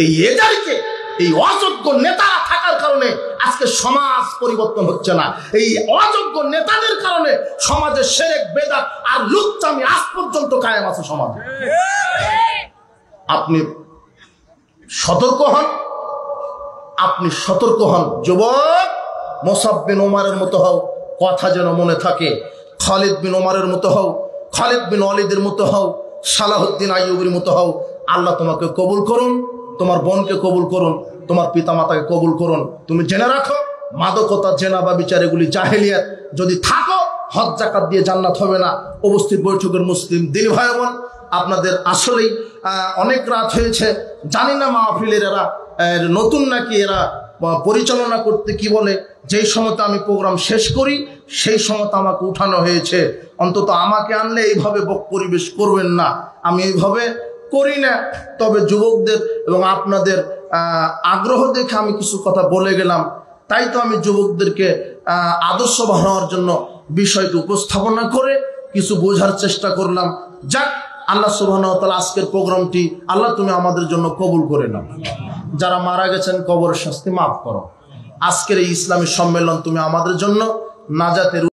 এই এজারিকে, এই অযোগ্য নেতারা থাকার কারণে আজকে সমাজ পরিবর্তন হচ্ছে না। এই অযোগ্য নেতাদের কারণে সমাজে শিরক, বেদাত আর লুচ্চামি আজ পর্যন্ত কায়েম আছে সমাজে। আপনি সতর্ক হন, আপনি সতর্ক হন। যুবক, মুসাব বিন ওমরের মতো হও, কথা যেন মনে থাকে। খালিদ বিন ওমরের মতো হও, খালিদ বিন ওয়ালিদের মতো হও, সালাহুদ্দিন আইয়ুবের মতো হও। আল্লাহ তোমাকে কবুল করুন, তোমার বোনকে কবুল করুন, তোমার পিতা মাতাকে কবুল করুন। তুমি জেনে রাখো, মাদকতা, জেনা বা বিচার এগুলি জাহেলিয়াত। যদি থাকো, হজ যাকাত দিয়ে জান্নাত হবে না। উপস্থিত বৈঠকের মুসলিম দিনী ভাই বোন, আপনাদের আসলেই অনেক রাত হয়েছে। জানি না মাহফিলের এরা নতুন নাকি এরা পরিচালনা করতে কি বলে। যেই সময়তে আমি প্রোগ্রাম শেষ করি সেই সময়তে আমাকে উঠানো হয়েছে। অন্তত আমাকে আনলে এইভাবে পরিবেশ করবেন না, আমি এইভাবে করি না। তবে যুবকদের এবং আপনাদের আগ্রহ দেখে আমি কিছু কথা বলে গেলাম। তাই তো আমি যুবকদেরকে আদর্শ বানানোর জন্য বিষয়টি উপস্থাপনা করে কিছু বোঝার চেষ্টা করলাম। যাক, আল্লাহ সুবহানাহু ওয়া তাআলা আজকের প্রোগ্রামটি আল্লাহ তুমি আমাদের জন্য কবুল করে নাও। যারা মারা গেছেন কবরের শাস্তি মাফ করো। আজকের এই ইসলামী সম্মেলন তুমি আমাদের জন্য নাজাতের